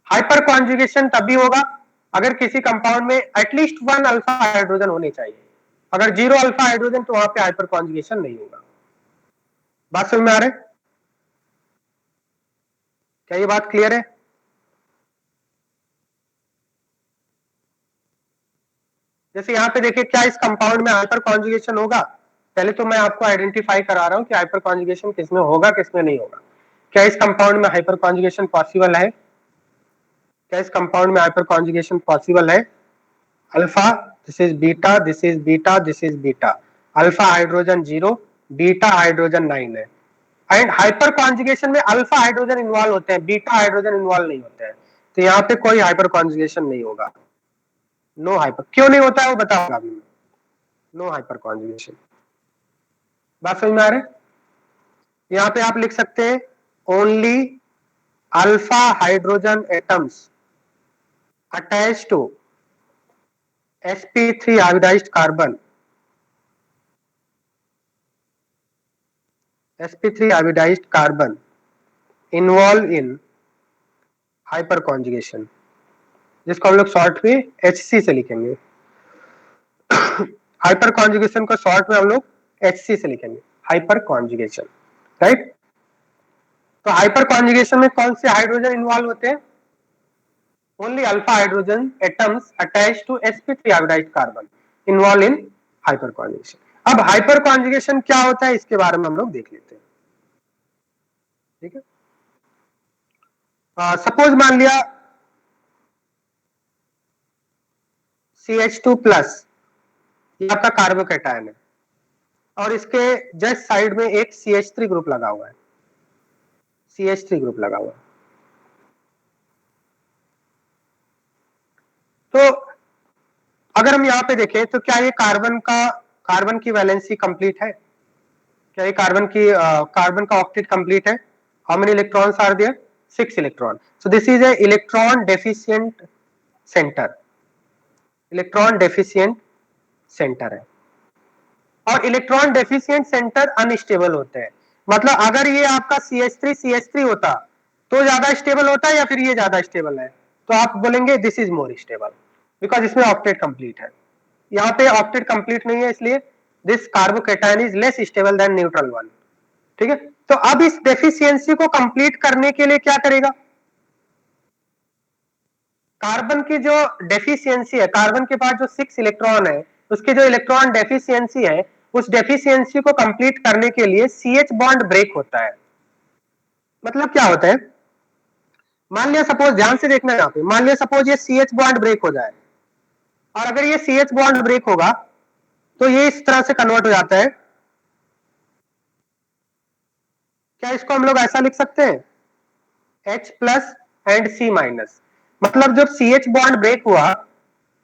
[SPEAKER 1] Hyper conjugation तभी होगा अगर किसी कंपाउंड में एटलीस्ट 1 अल्फा हाइड्रोजन होने चाहिए, अगर 0 अल्फा हाइड्रोजन तो वहां पे हाइपर कॉन्जुगेशन नहीं होगा। बात समझ में आ रहा है? क्या ये बात क्लियर है? जैसे यहाँ पे देखिए, क्या इस कंपाउंड में हाइपर कॉन्जुगेशन होगा? पहले तो मैं आपको आइडेंटिफाई करा रहा हूँ कि हाइपर कॉन्जुगेशन किसमें होगा, किसमें नहीं होगा। क्या इस कंपाउंड में हाइपर कॉन्जुगेशन पॉसिबल है? क्या इस कंपाउंड में हाइपर कॉन्जुगेशन पॉसिबल है? Alpha, this is beta, this is beta, this is beta, alpha hydrogen 0, beta hydrogen 9 है। एंड हाइपर कॉन्जुगेशन में अल्फा हाइड्रोजन इन्वॉल्व होते हैं, बीटा हाइड्रोजन इन्वॉल्व नहीं होते हैं, तो यहाँ पे कोई हाइपर कॉन्जुगेशन नहीं होगा। नो हाइपर, क्यों नहीं होता है वो बताऊंगा अभी मैं। No hyperconjugation. बात समझ में आ रहा है? यहाँ पे आप लिख सकते हैं only alpha hydrogen atoms attach to sp3 iodized carbon, sp3 iodized carbon involve in hyperconjugation, जिसको हम लोग शॉर्ट में HC से लिखेंगे। हाइपर कॉन्जुगेशन को शॉर्ट में हम लोग HC से लिखेंगे, हाइपर कॉन्जुगेशन, राइट। तो हाइपर कॉन्जुगेशन में कौन से हाइड्रोजन इन्वॉल्व होते हैं? Only alpha hydrogen atoms attach to sp3 iodized carbon involve in hyperconjugation. अब हाइपर कॉन्जुगेशन क्या होता है इसके बारे में हम लोग देख लेते हैं, ठीक है। सपोज मान लिया CH2 प्लस ये आपका कार्बोकैटायन है और इसके जस्ट साइड में एक CH3 ग्रुप लगा हुआ है, CH3 ग्रुप लगा हुआ है। तो अगर हम यहाँ पे देखें तो क्या ये कार्बन की वैलेंसी कंप्लीट है? क्या ये कार्बन का ऑक्टेट कंप्लीट है? How many electrons are there? 6 electron. So this is a electron deficient centre, electron deficient centre है। और इलेक्ट्रॉन डेफिशिएंट सेंटर अनस्टेबल होते हैं। मतलब अगर ये आपका CH3 होता तो ज्यादा स्टेबल होता है या फिर ये ज्यादा स्टेबल है? तो आप बोलेंगे this is more stable, because इसमें ऑक्टेट कंप्लीट है। यहाँ पे ऑक्टेट कंप्लीट नहीं है, इसलिए this carbocation is less stable then neutral one, ठीक है। तो अब इस डेफिशिएंसी को कंप्लीट करने के लिए क्या करेगा? कार्बन की जो डेफिशिएंसी है, कार्बन के पास जो 6 इलेक्ट्रॉन है, उसकी जो इलेक्ट्रॉन डेफिशिएंसी है, उस डेफिशिएंसी को कंप्लीट करने के लिए CH बॉन्ड ब्रेक होता है। मतलब क्या होता है? मान लिया सपोज, ध्यान से देखना यहाँ पे, मान लिया सपोज ये CH बॉन्ड ब्रेक हो जाए, और अगर ये CH बॉन्ड ब्रेक होगा तो ये इस तरह से कन्वर्ट हो जाता है। क्या इसको हम लोग ऐसा लिख सकते हैं, H plus and C minus? मतलब जब CH बॉन्ड ब्रेक हुआ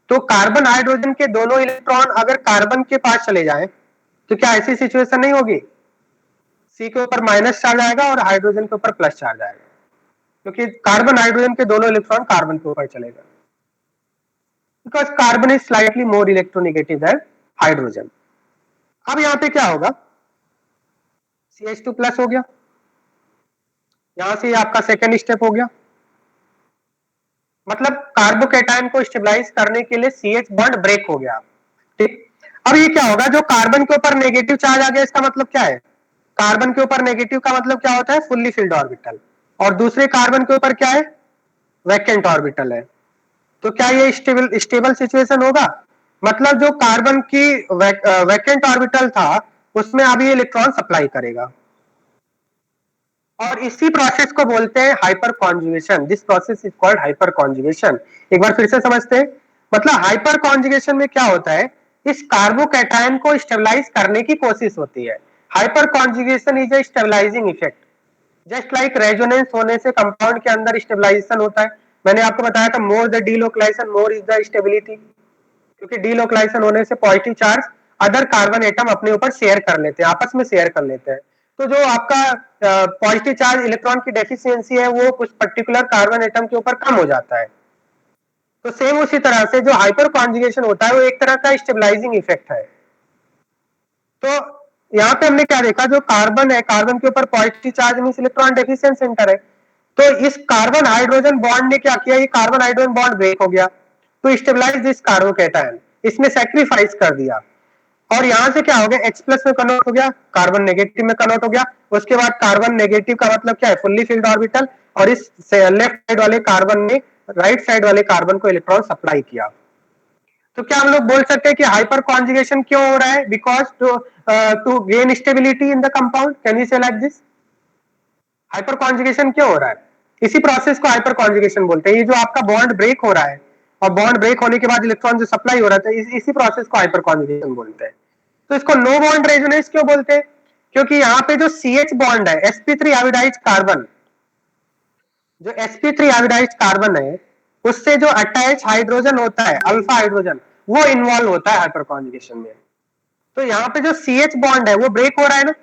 [SPEAKER 1] तो कार्बन हाइड्रोजन के दोनों इलेक्ट्रॉन अगर कार्बन के पास चले जाएं तो क्या ऐसी सिचुएशन नहीं होगी? C के ऊपर माइनस चार्ज आएगा और हाइड्रोजन के ऊपर प्लस चार्ज आएगा, क्योंकि कार्बन हाइड्रोजन के दोनों इलेक्ट्रॉन कार्बन के ऊपर चलेगा, because carbon is slightly more electronegative than hydrogen. अब यहाँ पे क्या होगा? CH2 प्लस हो गया, यहां से आपका सेकेंड स्टेप हो गया, मतलब कार्बोकैटायन को स्टेबलाइज करने के लिए CH बॉन्ड ब्रेक हो गया, ठीक। अब ये क्या होगा? जो कार्बन के ऊपर नेगेटिव चार्ज आ गया, इसका मतलब क्या है? कार्बन के ऊपर नेगेटिव का मतलब क्या होता है? Fully filled orbital. और दूसरे कार्बन के ऊपर क्या है? वैकेंट ऑर्बिटल है। तो क्या ये स्टेबल सिचुएशन होगा? मतलब जो कार्बन की वैकेंट ऑर्बिटल था उसमें अभी इलेक्ट्रॉन सप्लाई करेगा, और इसी प्रोसेस को बोलते हैं hyper conjugation. This process is called hyper conjugation. एक बार फिर से समझते हैं, मतलब हाइपर कॉन्जुगेशन में क्या होता है? इस कार्बोकैटायन को स्टेबलाइज करने की कोशिश होती है। Hyperconjugation is a stabilizing effect, just like resonance होने से कंपाउंड के अंदर स्टेबलाइजेशन होता है। मैंने आपको बताया था, more the delocalization more is the stability, क्योंकि डीलोकलाइजेशन होने से positive charge other carbon atom अपने ऊपर शेयर कर लेते हैं, आपस में शेयर कर लेते हैं। तो जो आपका पॉजिटिव चार्ज इलेक्ट्रॉन की डेफिशिएंसी है वो कुछ पर्टिकुलर कार्बन एटम के ऊपर कम हो जाता है। तो सेम उसी तरह से जो हाइपर कॉन्जुगेशन होता है वो एक तरह का स्टेबलाइजिंग इफेक्ट है। तो यहाँ पे हमने क्या देखा, जो कार्बन है, कार्बन के ऊपर positive charge means electron deficient centre है। तो इस कार्बन हाइड्रोजन बॉन्ड ने क्या किया? ये कार्बन हाइड्रोजन बॉन्ड ब्रेक हो गया, टू स्टेबलाइज दिस कार्बोकैटायन, इसमें सैक्रिफाइस कर दिया, और यहां से क्या हो गया, H प्लस में कन्वर्ट हो गया, कार्बन नेगेटिव में कन्वर्ट हो गया। उसके बाद कार्बन नेगेटिव का मतलब क्या है, फुल्ली फिल्ड ऑर्बिटल, और इस लेफ्ट साइड वाले कार्बन ने राइट साइड वाले कार्बन को इलेक्ट्रॉन सप्लाई किया। तो क्या हम लोग बोल सकते हैं कि हाइपर कॉन्जुगेशन क्यों हो रहा है, because to gain stability in the compound, can you say like this? Hyperconjugation क्यों हो रहा है? इसी प्रोसेस को हाइपर कॉन्जुगेशन बोलते हैं। ये जो आपका बॉन्ड ब्रेक हो रहा है, और बॉन्ड ब्रेक होने के बाद इलेक्ट्रॉन जो सप्लाई हो रहा है, इसी प्रोसेस को हाइपर कॉन्जुगेशन बोलते हैं। तो इसको नो बॉन्ड रेजोनेंस क्यों बोलते हैं? क्योंकि यहाँ पे जो CH बॉन्ड है, sp3 आयोडाइज्ड कार्बन, जो sp3 आयोडाइज्ड कार्बन है, उससे जो अटैच हाइड्रोजन होता है, अल्फा हाइड्रोजन, वो इन्वॉल्व होता है हाइपर कॉन्जुगेशन में। तो यहाँ पे जो CH बॉन्ड है वो ब्रेक हो रहा है ना,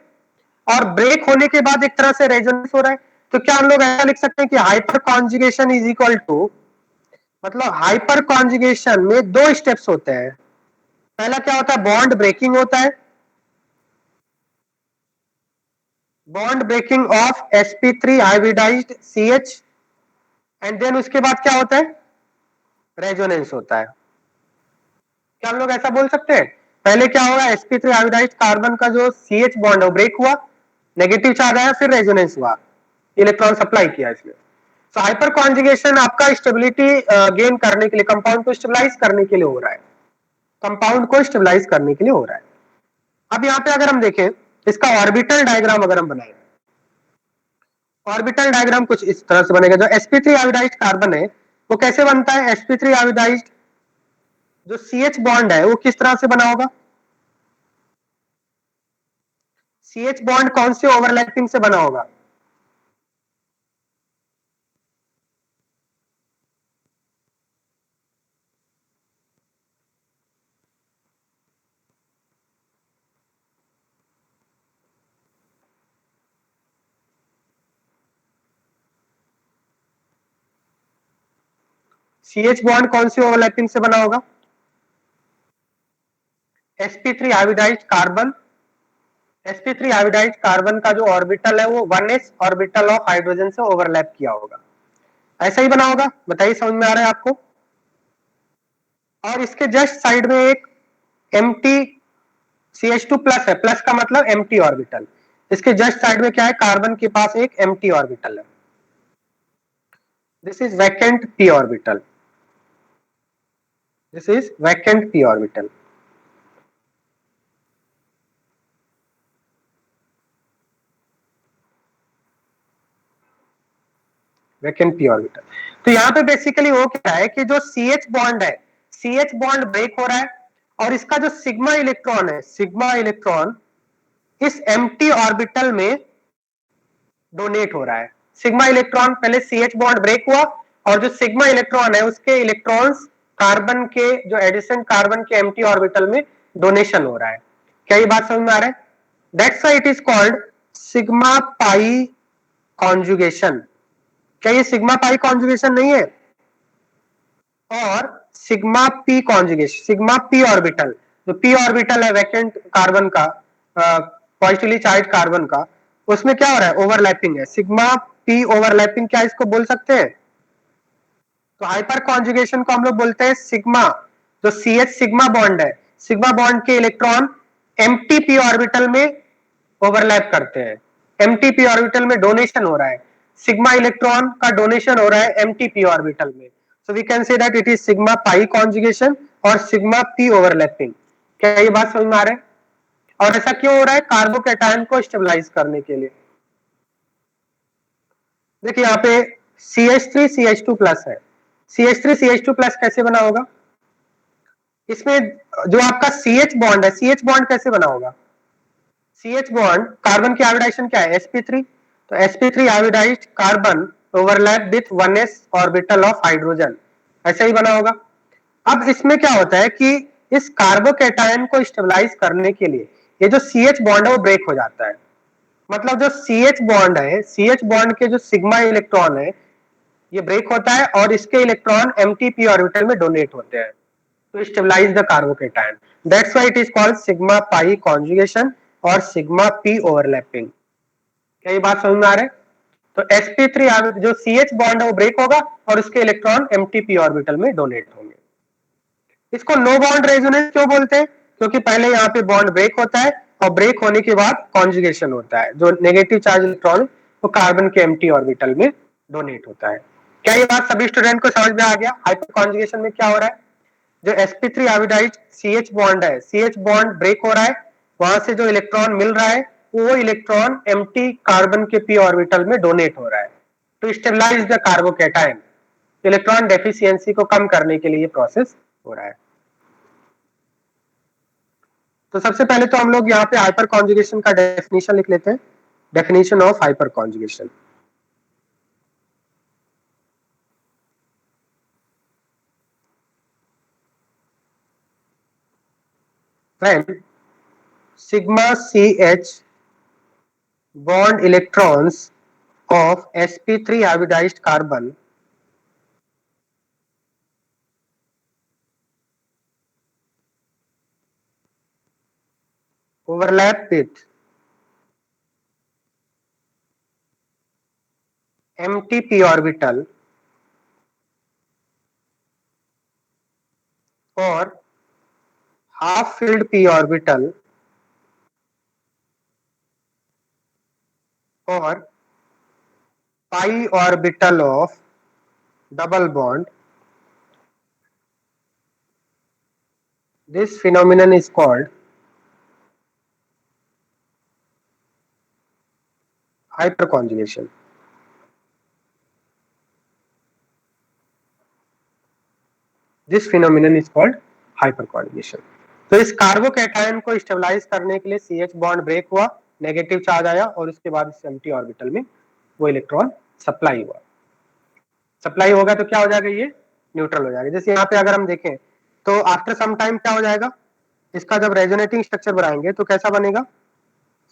[SPEAKER 1] और ब्रेक होने के बाद एक तरह से रेजोनेंस हो रहा है। तो क्या हम लोग ऐसा लिख सकते हैं कि hyperconjugation is equal to, मतलब हाइपर कॉन्जुगेशन में दो स्टेप्स होते हैं। पहला क्या होता है, बॉन्ड ब्रेकिंग होता है, bond breaking of sp3 hybridized CH, and then उसके बाद क्या होता है, रेजोनेंस होता है। क्या हम लोग ऐसा बोल सकते हैं? पहले क्या होगा, sp3 हाइब्रिडाइज्ड कार्बन का जो CH बॉन्ड है वो ब्रेक हुआ, नेगेटिव चार्ज आया, फिर रेजोनेंस हुआ, इलेक्ट्रॉन सप्लाई किया इसमें। तो हाइपर कॉन्जुगेशन आपका स्टेबिलिटी गेन करने के लिए, कंपाउंड को स्टेबलाइज करने के लिए हो रहा है, कंपाउंड को स्टेबलाइज करने के लिए हो रहा है। अब यहाँ पे अगर हम देखें, इसका ऑर्बिटल डायग्राम अगर हम बनाएं, ऑर्बिटल डायग्राम कुछ इस तरह से बनेगा। जो sp3 आयोडाइज्ड कार्बन है वो कैसे बनता है, sp3 आयोडाइज्ड जो CH बॉन्ड है वो किस तरह से बना होगा, CH बॉन्ड कौन से ओवरलैपिंग से बना होगा? CH बॉन्ड कौन सी ओवरलैपिंग से बना होगा? sp3 iodized carbon, sp3 iodized carbon का जो ऑर्बिटल है वो 1s ऑर्बिटल ऑफ हाइड्रोजन से ओवरलैप किया होगा। ऐसा ही बना होगा, बताइए समझ में आ रहा है आपको? और इसके जस्ट साइड में एक एम्प्टी CH2 प्लस है, प्लस का मतलब एम्प्टी ऑर्बिटल। इसके जस्ट साइड में क्या है, कार्बन के पास एक एम्प्टी ऑर्बिटल है, this is vacant p orbital, this is vacant p orbital. Vacant p orbital. तो यहाँ पे बेसिकली वो क्या है कि जो CH बॉन्ड है, CH बॉन्ड ब्रेक हो रहा है, और इसका जो सिग्मा इलेक्ट्रॉन है, सिग्मा इलेक्ट्रॉन इस एम्प्टी ऑर्बिटल में डोनेट हो रहा है। सिग्मा इलेक्ट्रॉन, पहले CH बॉन्ड ब्रेक हुआ, और जो सिग्मा इलेक्ट्रॉन है उसके इलेक्ट्रॉन्स कार्बन के, जो एडिशन कार्बन के एम्प्टी ऑर्बिटल में डोनेशन हो रहा है। क्या ये बात समझ में आ रहा है? That's why it is called sigma pi conjugation. क्या ये सिग्मा पाई कॉन्जुगेशन नहीं है? और sigma P conjugation, sigma P orbital, जो पी ऑर्बिटल है वैकेंट कार्बन का, पॉजिटिवली चार्ज कार्बन का, उसमें क्या हो रहा है, ओवरलैपिंग है, सिग्मा पी ओवरलैपिंग, क्या इसको बोल सकते हैं? तो हाइपर कॉन्जुगेशन को हम लोग बोलते हैं सिग्मा, जो CH सिग्मा बॉन्ड है, सिग्मा बॉन्ड के इलेक्ट्रॉन एम्प्टी पी ऑर्बिटल में ओवरलैप करते हैं, एम्प्टी पी ऑर्बिटल में डोनेशन हो रहा है, सिग्मा इलेक्ट्रॉन का डोनेशन हो रहा है एम्प्टी पी ऑर्बिटल में। So we can say that it is sigma pi conjugation और सिग्मा पी ओवरलैपिंग। क्या ये बात समझ में आ रहा है? और ऐसा क्यों हो रहा है, कार्बोकैटायन को स्टेबलाइज करने के लिए। देखिए यहाँ पे CH3 CH2 प्लस है, CH3 CH2 प्लस कैसे बना होगा? इसमें जो आपका CH बॉन्ड है, CH बॉन्ड कैसे बना होगा? CH बॉन्ड, कार्बन की आयोडाइजेशन क्या है, sp3, तो sp3 iodized carbon overlap with 1s orbital of hydrogen, ऐसा ही बना होगा। अब इसमें क्या होता है कि इस कार्बोकैटायन को स्टेबलाइज करने के लिए ये जो CH बॉन्ड है वो ब्रेक हो जाता है। मतलब जो CH बॉन्ड है, CH बॉन्ड के जो सिग्मा इलेक्ट्रॉन है ये ब्रेक होता है, और इसके इलेक्ट्रॉन एमटीपी ऑर्बिटल में डोनेट होते हैं to stabilize the carbocation. That's why it is called sigma pi conjugation और sigma p overlapping. क्या ये बात समझ में आ रहा है? तो sp3 जो CH बॉन्ड है वो ब्रेक होगा और उसके इलेक्ट्रॉन mtp ऑर्बिटल में डोनेट होंगे। इसको नो बॉन्ड रेजोनेंस क्यों बोलते हैं? क्योंकि पहले यहाँ पे बॉन्ड ब्रेक होता है और ब्रेक होने के बाद कॉन्जुगेशन होता है, जो नेगेटिव चार्ज इलेक्ट्रॉन वो कार्बन के एम्प्टी ऑर्बिटल में डोनेट होता है। क्या ये बात सभी स्टूडेंट को समझ में आ गया? हाइपर कॉन्जुगेशन में क्या हो रहा है, जो sp3 आयोडाइज्ड CH बॉन्ड है, CH बॉन्ड ब्रेक हो रहा है, वहां से जो इलेक्ट्रॉन मिल रहा है वो इलेक्ट्रॉन एम्प्टी कार्बन के p ऑर्बिटल में डोनेट हो रहा है to stabilize the carbocation. Electron deficiency को कम करने के लिए ये प्रोसेस हो रहा है। तो सबसे पहले तो हम लोग यहाँ पे हाइपर कॉन्जुगेशन का डेफिनेशन लिख लेते हैं। Definition of hyper conjugation, when sigma CH bond electrons of sp3 hybridized carbon overlap with empty p orbital or half filled p orbital or pi orbital of double bond, this phenomenon is called hyperconjugation. This phenomenon is called hyperconjugation. तो इस carbocation को stabilise करने के लिए CH bond break हुआ, negative charge आया और उसके बाद इस एम्प्टी ऑर्बिटल में वो इलेक्ट्रॉन सप्लाई हुआ। सप्लाई होगा तो क्या हो जाएगा, ये न्यूट्रल हो जाएगा। जैसे यहाँ पे अगर हम देखें तो आफ्टर सम टाइम क्या हो जाएगा, इसका जब रेजोनेटिंग स्ट्रक्चर बनाएंगे तो कैसा बनेगा,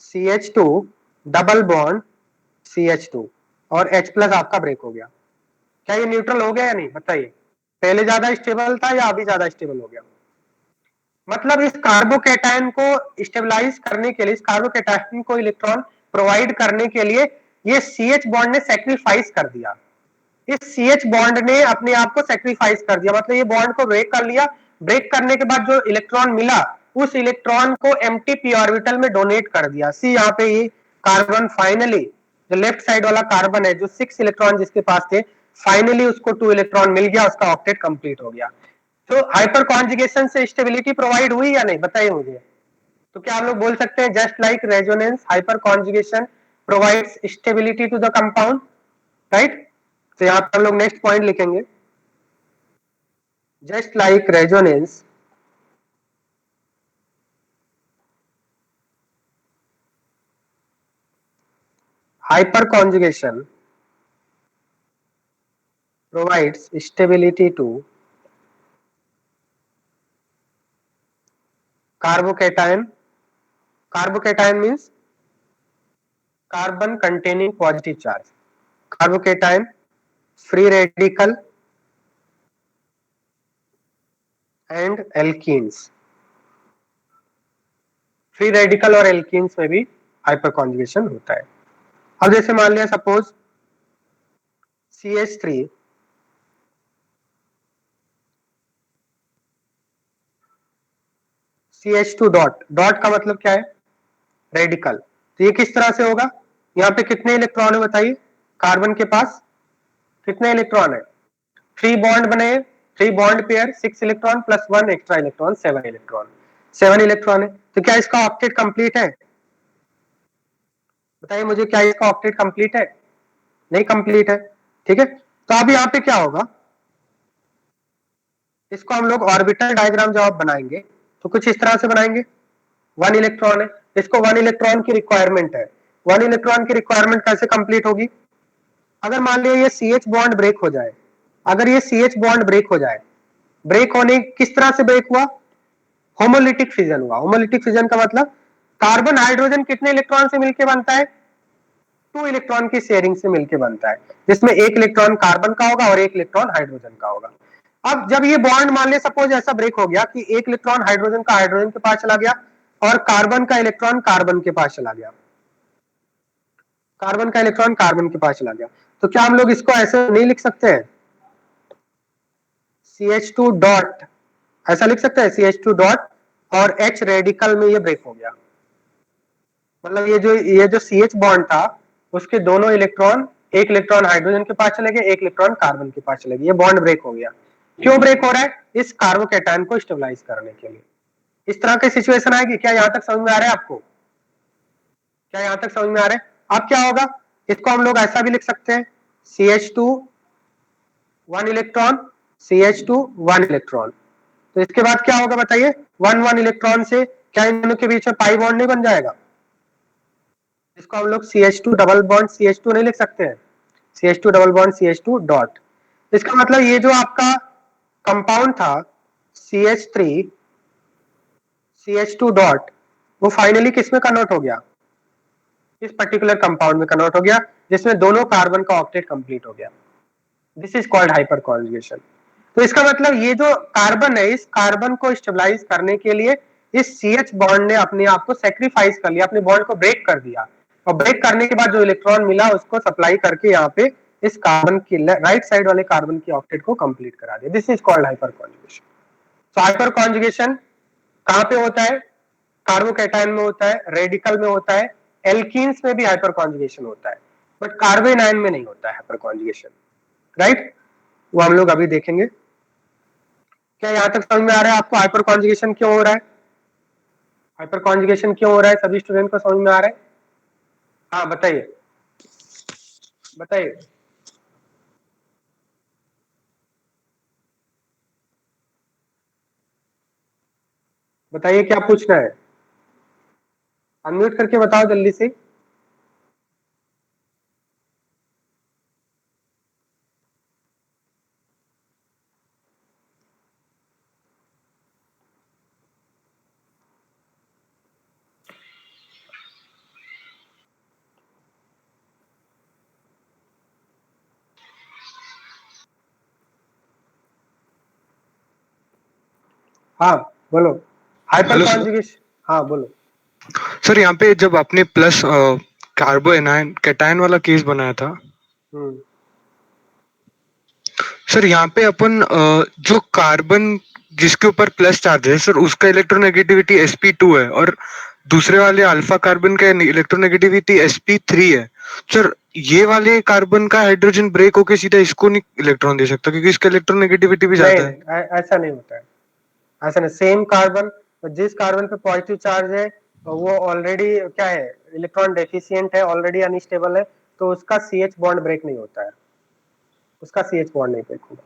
[SPEAKER 1] CH2 डबल बॉन्ड CH2 और H प्लस आपका ब्रेक हो गया। क्या ये न्यूट्रल हो गया या नहीं, बताइए? पहले ज्यादा स्टेबल था या अभी ज्यादा स्टेबल हो गया? मतलब इस कार्बोकैटायन को स्टेबलाइज करने के लिए, इस कार्बोकैटायन को इलेक्ट्रॉन प्रोवाइड करने के लिए ये CH बॉन्ड ने सेक्रीफाइस कर दिया। इस CH बॉन्ड ने अपने आप को सेक्रीफाइस कर दिया, मतलब ये बॉन्ड को ब्रेक कर लिया। ब्रेक करने के बाद जो इलेक्ट्रॉन मिला उस इलेक्ट्रॉन को एम्प्टी p ऑर्बिटल में डोनेट कर दिया। सी यहाँ पे ये कार्बन फाइनली, जो लेफ्ट साइड वाला कार्बन है, जो 6 इलेक्ट्रॉन जिसके पास थे, फाइनली उसको 2 इलेक्ट्रॉन मिल गया, उसका ऑक्टेट कंप्लीट हो गया। तो हाइपर कॉन्जुगेशन से स्टेबिलिटी प्रोवाइड हुई या नहीं, बताइए मुझे। तो क्या हम लोग बोल सकते हैं just like resonance hyperconjugation provides stability to the compound, right? तो यहाँ पर हम लोग नेक्स्ट पॉइंट लिखेंगे, just like resonance hyperconjugation provides stability to carbocation. Carbocation means carbon containing positive charge. Carbocation, free radical and alkenes. Free radical और alkenes में भी hyper conjugation होता है। अब जैसे मान लिया suppose CH3 CH2 dot, dot का मतलब क्या है, रेडिकल। तो ये किस तरह से होगा, यहाँ पे कितने इलेक्ट्रॉन है बताइए, कार्बन के पास कितने इलेक्ट्रॉन है, 3 बॉन्ड बने, 3 bond pair, 6 electron plus 1 extra electron, 7 electron, 7 electron है। तो क्या इसका ऑक्टेट कंप्लीट है, बताइए मुझे, क्या इसका ऑक्टेट कंप्लीट है? नहीं कंप्लीट है, ठीक है। तो अब यहाँ पे क्या होगा, इसको हम लोग ऑर्बिटल डायग्राम जब आप बनाएंगे तो कुछ इस तरह से बनाएंगे। 1 इलेक्ट्रॉन है, इसको 1 इलेक्ट्रॉन की रिक्वायरमेंट है। 1 इलेक्ट्रॉन की रिक्वायरमेंट कैसे कंप्लीट होगी, अगर मान लिया ये CH बॉन्ड ब्रेक हो जाए, अगर ये CH बॉन्ड ब्रेक हो जाए, ब्रेक होने किस तरह से ब्रेक हुआ, होमोलिटिक फिजन हुआ। होमोलिटिक फिजन का मतलब कार्बन हाइड्रोजन कितने इलेक्ट्रॉन से मिलकर बनता है, 2 इलेक्ट्रॉन की शेयरिंग से मिलकर बनता है, जिसमें 1 इलेक्ट्रॉन कार्बन का होगा और 1 इलेक्ट्रॉन हाइड्रोजन का होगा। अब जब ये बॉन्ड मान लिया सपोज ऐसा ब्रेक हो गया कि 1 इलेक्ट्रॉन हाइड्रोजन का हाइड्रोजन के पास चला गया और कार्बन का इलेक्ट्रॉन कार्बन के पास चला गया, कार्बन का इलेक्ट्रॉन कार्बन के पास चला गया, तो क्या हम लोग इसको ऐसे नहीं लिख सकते हैं, CH2 डॉट ऐसा लिख सकते हैं CH2 डॉट और H रेडिकल में ये ब्रेक हो गया, मतलब ये जो CH बॉन्ड था उसके दोनों इलेक्ट्रॉन, एक इलेक्ट्रॉन हाइड्रोजन के पास चले गए, एक इलेक्ट्रॉन कार्बन के पास चले गए, ये बॉन्ड ब्रेक हो गया। क्यों ब्रेक हो रहा है? इस कार्बोकैटायन को स्टेबलाइज करने के लिए। इस तरह की सिचुएशन आएगी। क्या यहां तक समझ में आ रहा है आपको? क्या यहां तक समझ में आ रहा है? अब क्या होगा, इसको हम लोग ऐसा भी लिख सकते हैं CH2 1 इलेक्ट्रॉन, CH2 1 इलेक्ट्रॉन। तो इसके बाद क्या होगा बताइए? 1 इलेक्ट्रॉन से क्या इन दोनों के बीच में पाई बॉन्ड नहीं बन जाएगा? इसको हम लोग CH2 डबल बॉन्ड CH2 नहीं लिख सकते हैं, CH2 double bond CH2 dot. इसका मतलब ये जो आपका कंपाउंड था CH3 CH2 डॉट, वो फाइनली किस में कन्वर्ट हो गया? इस पर्टिकुलर कंपाउंड में कन्वर्ट हो गया, जिसमें दोनों कार्बन का ऑक्टेट कंप्लीट हो गया। This is called hyper conjugation. तो इसका मतलब ये जो कार्बन है, इस कार्बन को स्टेबलाइज करने के लिए इस CH बॉन्ड ने अपने आप को सेक्रीफाइस कर लिया, अपने बॉन्ड को ब्रेक कर दिया, और ब्रेक करने के बाद जो इलेक्ट्रॉन मिला उसको सप्लाई करके यहाँ पे इस कार्बन की राइट साइड वाले कार्बन की ऑक्टेट को कंप्लीट करा दिया। This is called hyper conjugation. तो हाइपर कॉन्जुगेशन कहाँ पे होता है? कार्बोकैटायन में होता है, रेडिकल में होता है, एल्कीन्स में भी हाइपर कॉन्जुगेशन होता है, बट कार्बन आयन में नहीं होता है हाइपर कॉन्जुगेशन, राइट? वो हम लोग अभी देखेंगे। क्या यहां तक समझ में आ रहा है आपको हाइपर कॉन्जुगेशन क्यों हो रहा है? हाइपर कॉन्जुगेशन क्यों हो रहा है? सभी स्टूडेंट को समझ में आ रहा है? हाँ बताइए, बताइए। बताइए क्या पूछना है, अनम्यूट करके बताओ जल्दी से। हाँ बोलो, हाइपर
[SPEAKER 2] हेलो सर।
[SPEAKER 1] कॉन्जुगेशन। हाँ बोलो।
[SPEAKER 2] सर यहाँ पे जब आपने प्लस कार्बो एनायन कैटायन वाला केस बनाया था,
[SPEAKER 1] हम्म,
[SPEAKER 2] सर यहाँ पे अपन जो कार्बन जिसके ऊपर प्लस चार्ज है सर, उसका इलेक्ट्रोनेगेटिविटी sp2 है, और दूसरे वाले अल्फा कार्बन का इलेक्ट्रोनेगेटिविटी sp3 है। सर ये वाले कार्बन का हाइड्रोजन ब्रेक होके सीधा इसको नहीं इलेक्ट्रॉन दे सकता, क्योंकि इसका इलेक्ट्रोनेगेटिविटी भी
[SPEAKER 1] नहीं
[SPEAKER 2] ज्यादा है।
[SPEAKER 1] नहीं, ऐसा नहीं होता है, ऐसा नहीं। सेम कार्बन, जिस कार्बन पे पॉजिटिव चार्ज है वो ऑलरेडी क्या है, इलेक्ट्रॉन डेफिशिएंट है, ऑलरेडी अनस्टेबल है, तो उसका CH बॉन्ड ब्रेक नहीं होता है, उसका CH बॉन्ड नहीं ब्रेक होगा।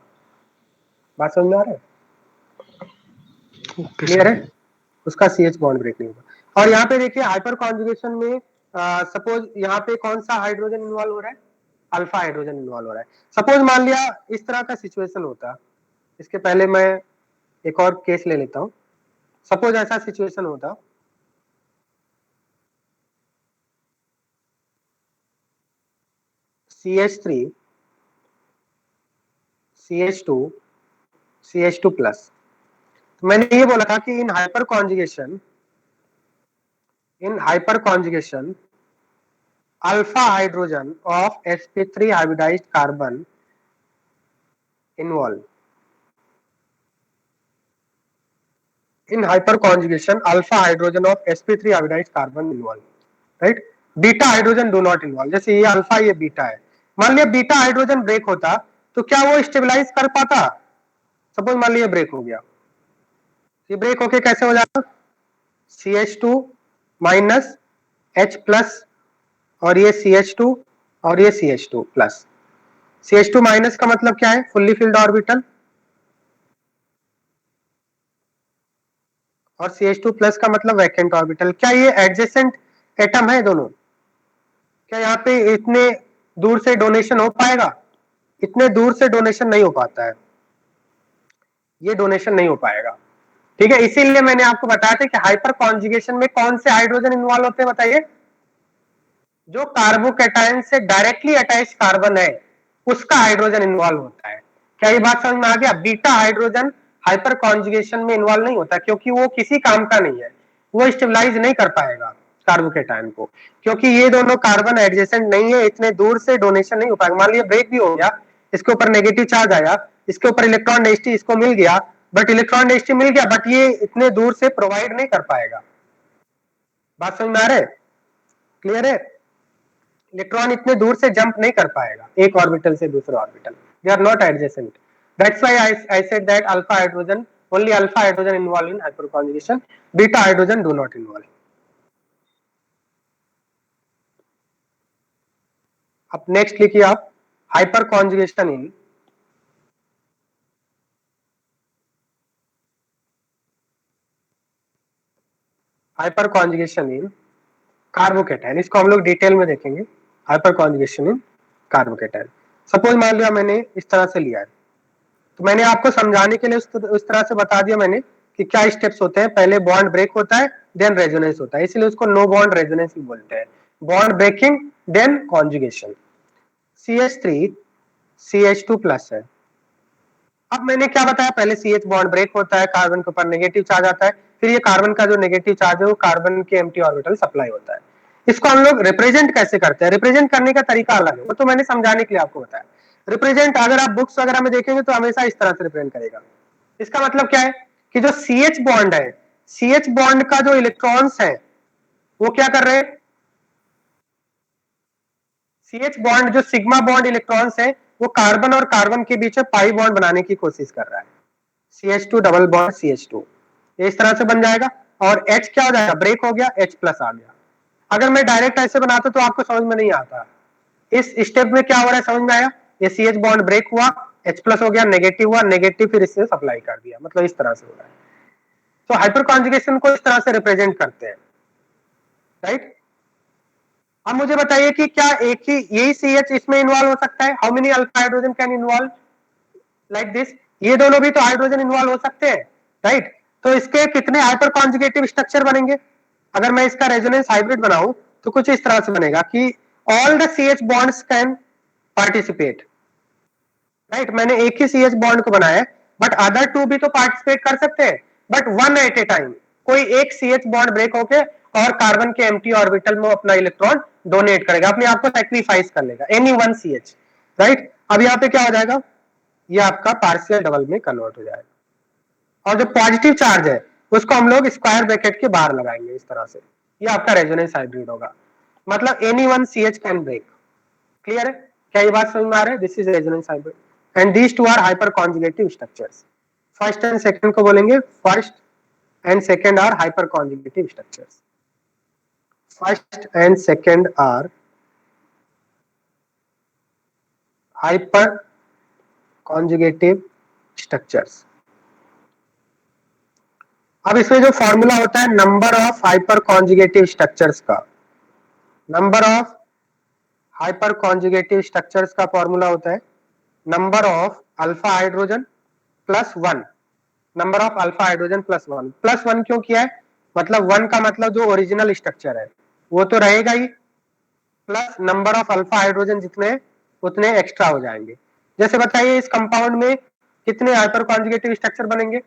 [SPEAKER 1] बात समझ में आ रहा है?
[SPEAKER 2] Okay
[SPEAKER 1] clear
[SPEAKER 2] sir.
[SPEAKER 1] है? उसका CH बॉन्ड ब्रेक नहीं होगा। और यहाँ पे देखिए हाइपर कॉन्जुगेशन में सपोज यहाँ पे कौन सा हाइड्रोजन इन्वॉल्व हो रहा है? अल्फा हाइड्रोजन इन्वॉल्व हो रहा है। सपोज मान लिया इस तरह का सिचुएशन होता, इसके पहले मैं एक और केस ले लेता हूँ। सपोज ऐसा सिचुएशन होता, CH3 CH2 CH2 प्लस। तो मैंने ये बोला था कि in hyperconjugation alpha hydrogen of sp3 hybridized carbon involve. In hyperconjugation alpha hydrogen of sp3 hybridized carbon involve, right? Beta hydrogen do not involve. जैसे ये alpha ये beta है, मान लिया बीटा हाइड्रोजन ब्रेक होता तो क्या वो स्टेबलाइज कर पाता? सपोज मान लिया ब्रेक हो गया, ये ब्रेक होके कैसे हो जाता? CH2 माइनस H प्लस, और ये CH2 और ये CH2 प्लस। CH2 माइनस का मतलब क्या है? फुल्ली फिल्ड ऑर्बिटल, और CH2 प्लस का मतलब वैकेंट ऑर्बिटल। क्या ये एडजेसेंट एटम है दोनों? क्या यहाँ पे इतने दूर से डोनेशन हो पाएगा? इतने दूर से डोनेशन नहीं हो पाता है, ये डोनेशन नहीं हो पाएगा, ठीक है? इसीलिए मैंने आपको बताया था कि हाइपर कॉन्जुगेशन में कौन से हाइड्रोजन इन्वॉल्व होते हैं बताइए? जो कार्बोकैटायन से डायरेक्टली अटैच कार्बन है उसका हाइड्रोजन इन्वॉल्व होता है। क्या ये बात समझ में आ गया? बीटा हाइड्रोजन हाइपर कॉन्जुगेशन में इन्वॉल्व नहीं होता, क्योंकि वो किसी काम का नहीं है, वो स्टेबलाइज नहीं कर पाएगा कार्बोकैटायन को, क्योंकि ये दोनों कार्बन एडजेसेंट नहीं है, इतने दूर से डोनेशन नहीं हो पाएगा। मान लिया ब्रेक भी हो गया, इसके ऊपर नेगेटिव चार्ज आया, इसके ऊपर इलेक्ट्रॉन डेंसिटी इसको मिल गया, बट इलेक्ट्रॉन डेंसिटी मिल गया, बट ये इतने दूर से प्रोवाइड नहीं कर पाएगा। बात समझ में आ रहा है? क्लियर है? इलेक्ट्रॉन इतने दूर से जंप नहीं कर पाएगा एक ऑर्बिटल से दूसरे orbital, they are not adjacent. That's why I said that alpha hydrogen, only alpha hydrogen involve in hyperconjugation, beta hydrogen do not involve. अब नेक्स्ट लिखिए आप, hyperconjugation in hyperconjugation in carbocation. इसको हम लोग detail में देखेंगे, hyperconjugation in carbocation. Suppose मान लिया मैंने इस तरह से लिया है, तो मैंने आपको समझाने के लिए उस तरह से बता दिया मैंने कि क्या स्टेप्स होते हैं। पहले बॉन्ड ब्रेक होता है, देन रेजोनेंस होता है, इसलिए उसको नो बॉन्ड रेजोनेंस भी बोलते हैं। Bond breaking then conjugation. CH3 CH2 plus है। अब मैंने क्या बताया, पहले CH बॉन्ड ब्रेक होता है, कार्बन के ऊपर नेगेटिव चार्ज आता है, फिर ये कार्बन का जो नेगेटिव चार्ज है वो कार्बन के एम्प्टी ऑर्बिटल सप्लाई होता है। इसको हम लोग रिप्रेजेंट कैसे करते हैं, रिप्रेजेंट करने का तरीका अलग है, वो तो मैंने समझाने के लिए आपको बताया। रिप्रेजेंट अगर आप बुक्स वगैरह में देखेंगे तो हमेशा इस तरह से रिप्रेजेंट करेगा। इसका मतलब क्या है कि जो CH बॉन्ड है, CH बॉन्ड का जो इलेक्ट्रॉन्स है वो क्या कर रहे हैं, CH बॉन्ड जो सिग्मा बॉन्ड इलेक्ट्रॉन्स है वो कार्बन और कार्बन के बीच में पाई बॉन्ड बनाने की कोशिश कर रहा है। CH2 डबल बॉन्ड CH2 इस तरह से बन जाएगा, और H क्या हो जाएगा, ब्रेक हो गया, H प्लस आ गया। अगर मैं डायरेक्ट ऐसे बनाता तो आपको समझ में नहीं आता। इस स्टेप में क्या हो रहा है समझ में आया, ये CH बॉन्ड ब्रेक हुआ, H प्लस हो गया, नेगेटिव हुआ, नेगेटिव फिर इससे सप्लाई कर दिया, मतलब इस तरह से हो रहा है। तो हाइपर कॉन्जुगेशन को इस तरह से रिप्रेजेंट करते हैं, राइट। अब मुझे बताइए कि क्या एक ही यही CH इसमें इन्वॉल्व हो सकता है, how many alpha hydrogen can involve like this, ये दोनों भी तो हाइड्रोजन इन्वॉल्व हो सकते हैं, राइट। तो इसके कितने हाइपर कॉन्जुगेटिव स्ट्रक्चर बनेंगे। अगर मैं इसका रेजोनेंस हाइब्रिड बनाऊं तो कुछ इस तरह से बनेगा कि all the CH bonds can participate, right. मैंने एक ही CH बॉन्ड को बनाया है, बट अदर टू भी तो पार्टिसिपेट कर सकते हैं, but one at a time. कोई एक CH बॉन्ड ब्रेक होके और कार्बन के एम्प्टी ऑर्बिटल में अपना इलेक्ट्रॉन डोनेट करेगा, अपने आप को सैक्रिफाइस कर लेगा, एनी वन CH, राइट। अब यहाँ पे क्या हो जाएगा, ये आपका पार्शियल डबल में कन्वर्ट हो जाएगा, और जो पॉजिटिव चार्ज है उसको हम लोग स्क्वायर ब्रैकेट के बाहर लगाएंगे इस तरह से, ये आपका रेजोनेंस हाइब्रिड होगा, मतलब any one CH can break. Clear है, क्या ये बात समझ में आ रहा है, this is resonance hybrid and these two are hyperconjugative structures. First and second को बोलेंगे, first and second are hyperconjugative structures. First and second are hyperconjugative structures. अब इसमें जो फॉर्मूला होता है number of hyperconjugative structures का, number of hyperconjugative structures का formula होता है number of alpha hydrogen plus one, number of alpha hydrogen plus one क्यों किया है, मतलब वन का मतलब जो ओरिजिनल स्ट्रक्चर है वो तो रहेगा ही, plus number of alpha hydrogen जितने उतने एक्स्ट्रा हो जाएंगे। जैसे बताइए इस कंपाउंड में कितने हाइपर कॉन्जुगेटिव स्ट्रक्चर बनेंगे,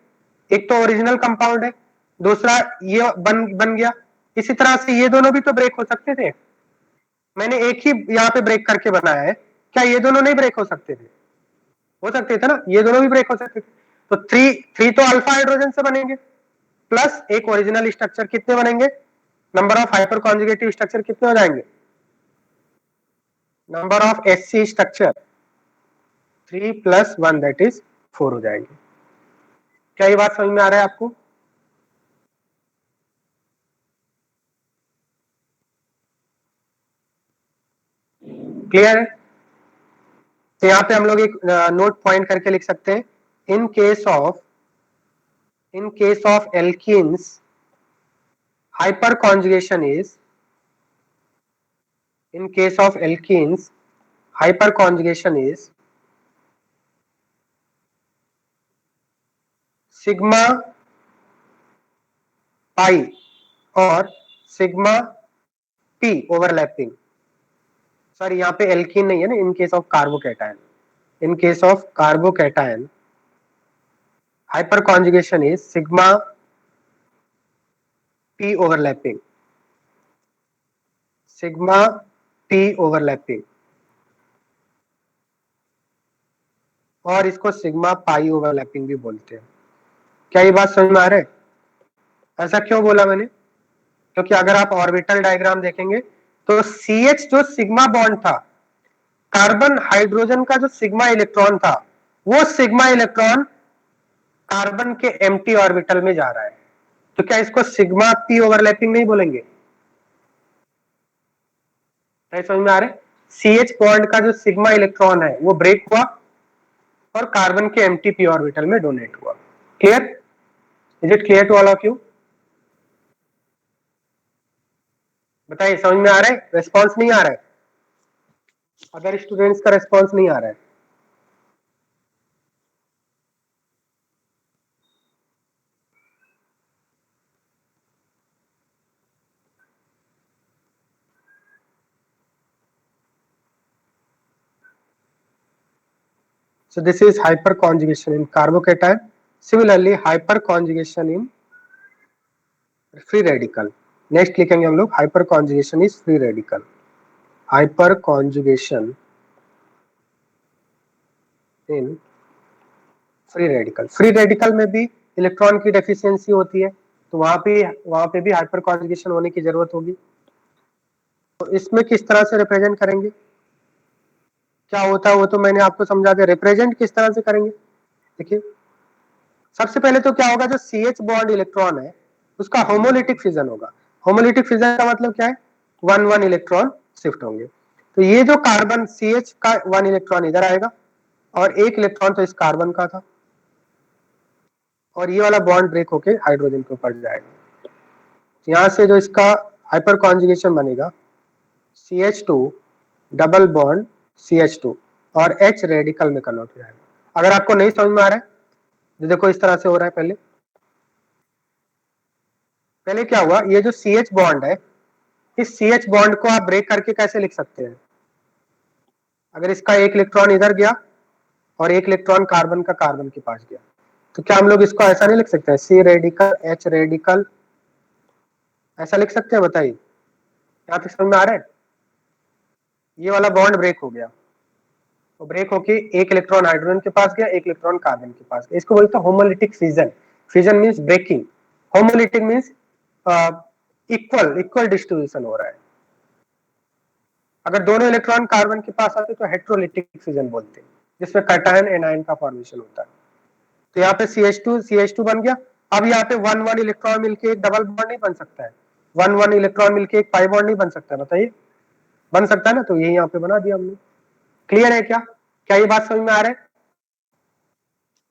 [SPEAKER 1] एक तो ओरिजिनल कंपाउंड है, दूसरा ये बन गया, इसी तरह से ये दोनों भी तो ब्रेक हो सकते थे, मैंने एक ही यहाँ पे ब्रेक करके बनाया है, क्या ये दोनों नहीं ब्रेक हो सकते थे, हो सकते थे ना, ये दोनों भी ब्रेक हो सकते थे। तो थ्री थ्री तो अल्फा हाइड्रोजन से बनेंगे, प्लस एक ओरिजिनल स्ट्रक्चर, कितने बनेंगे, number of hyper conjugative structure कितने हो जाएंगे, number of SC structure 3 plus 1 that is 4 हो जाएंगे। क्या ये बात समझ में आ रहा है आपको? क्लियर है? तो यहाँ पे हम लोग एक नोट पॉइंट करके लिख सकते हैं, in case of alkenes hyper conjugation is, in case of alkenes hyperconjugation is sigma pi और sigma p ओवरलैपिंग। सर यहाँ पे एल्कीन नहीं है ना, in case of carbocation, in case of carbocation hyper conjugation is sigma p overlapping, sigma p overlapping, और इसको sigma pi overlapping भी बोलते हैं। क्या ये बात समझ में आ रहा है? ऐसा क्यों बोला मैंने? क्योंकि अगर आप ऑर्बिटल डायग्राम देखेंगे तो CH जो सिग्मा बॉन्ड था, कार्बन हाइड्रोजन का जो सिग्मा इलेक्ट्रॉन था, वो सिग्मा इलेक्ट्रॉन कार्बन के एम्प्टी ऑर्बिटल में जा रहा है। तो क्या इसको सिग्मा पी ओवरलैपिंग नहीं बोलेंगे? समझ में आ रहा है? CH बॉन्ड का जो सिग्मा इलेक्ट्रॉन है वो ब्रेक हुआ और कार्बन के एम्प्टी पी ऑर्बिटल में डोनेट हुआ। Clear? Is it clear to all of you? बताइए, समझ में आ रहा है? रेस्पॉन्स नहीं आ रहा है? अगर स्टूडेंट्स का रेस्पॉन्स नहीं आ रहा है so this is hyperconjugation in carbocation. Similarly hyperconjugation in free radical. Next लिखेंगे हम लोग hyperconjugation is free radical. Hyperconjugation in free radical. Free radical में भी इलेक्ट्रॉन की डेफिशिएंसी होती है, तो वहां पे भी हाइपर कॉन्जुगेशन होने की जरूरत होगी। तो इसमें किस तरह से रिप्रेजेंट करेंगे, क्या होता है वो तो मैंने आपको समझा दिया। रिप्रेजेंट किस तरह से करेंगे, देखिए सबसे पहले तो क्या होगा, जो CH बॉन्ड इलेक्ट्रॉन है उसका होमोलिटिक फिजन होगा। होमोलिटिक फिजन का मतलब क्या है, 1 इलेक्ट्रॉन शिफ्ट होंगे। तो ये जो कार्बन CH का 1 इलेक्ट्रॉन इधर आएगा और 1 इलेक्ट्रॉन तो इस कार्बन का था, और ये वाला बॉन्ड ब्रेक होके हाइड्रोजन के ऊपर जाएगा। यहां से जो इसका हाइपर कॉन्जुगेशन बनेगा CH2 डबल बॉन्ड CH2 और H रेडिकल में कन्वर्ट हो जाएगा। अगर आपको नहीं समझ में आ रहा है तो देखो इस तरह से हो रहा है। पहले क्या हुआ, ये जो CH बॉन्ड है, इस CH बॉन्ड को आप ब्रेक करके कैसे लिख सकते हैं, अगर इसका 1 इलेक्ट्रॉन इधर गया और 1 इलेक्ट्रॉन कार्बन का कार्बन के पास गया, तो क्या हम लोग इसको ऐसा नहीं लिख सकते हैं, C रेडिकल H रेडिकल, ऐसा लिख सकते हैं? बताइए, यहाँ तक समझ में आ रहा है? ये वाला बॉन्ड ब्रेक हो गया, तो ब्रेक होके 1 इलेक्ट्रॉन हाइड्रोजन के पास गया, 1 इलेक्ट्रॉन कार्बन के पास गया। इसको बोलते हैं homolytic fission. Fission means breaking, homolytic means equal distribution हो रहा है। अगर दोनों इलेक्ट्रॉन कार्बन के पास आते तो हेट्रोलिटिक फिजन बोलते हैं, जिसमें कैटायन एनायन का फॉर्मेशन होता है। तो यहाँ पे CH2 बन गया। अब यहाँ पे 1 इलेक्ट्रॉन मिलके एक डबल बॉन्ड नहीं बन सकता है, 1 इलेक्ट्रॉन मिलके एक पाई बॉन्ड नहीं बन सकता है, बताइए बन सकता है ना? तो यही यहाँ पे बना दिया हमने। क्लियर है क्या? क्या ये बात समझ में आ रहा है?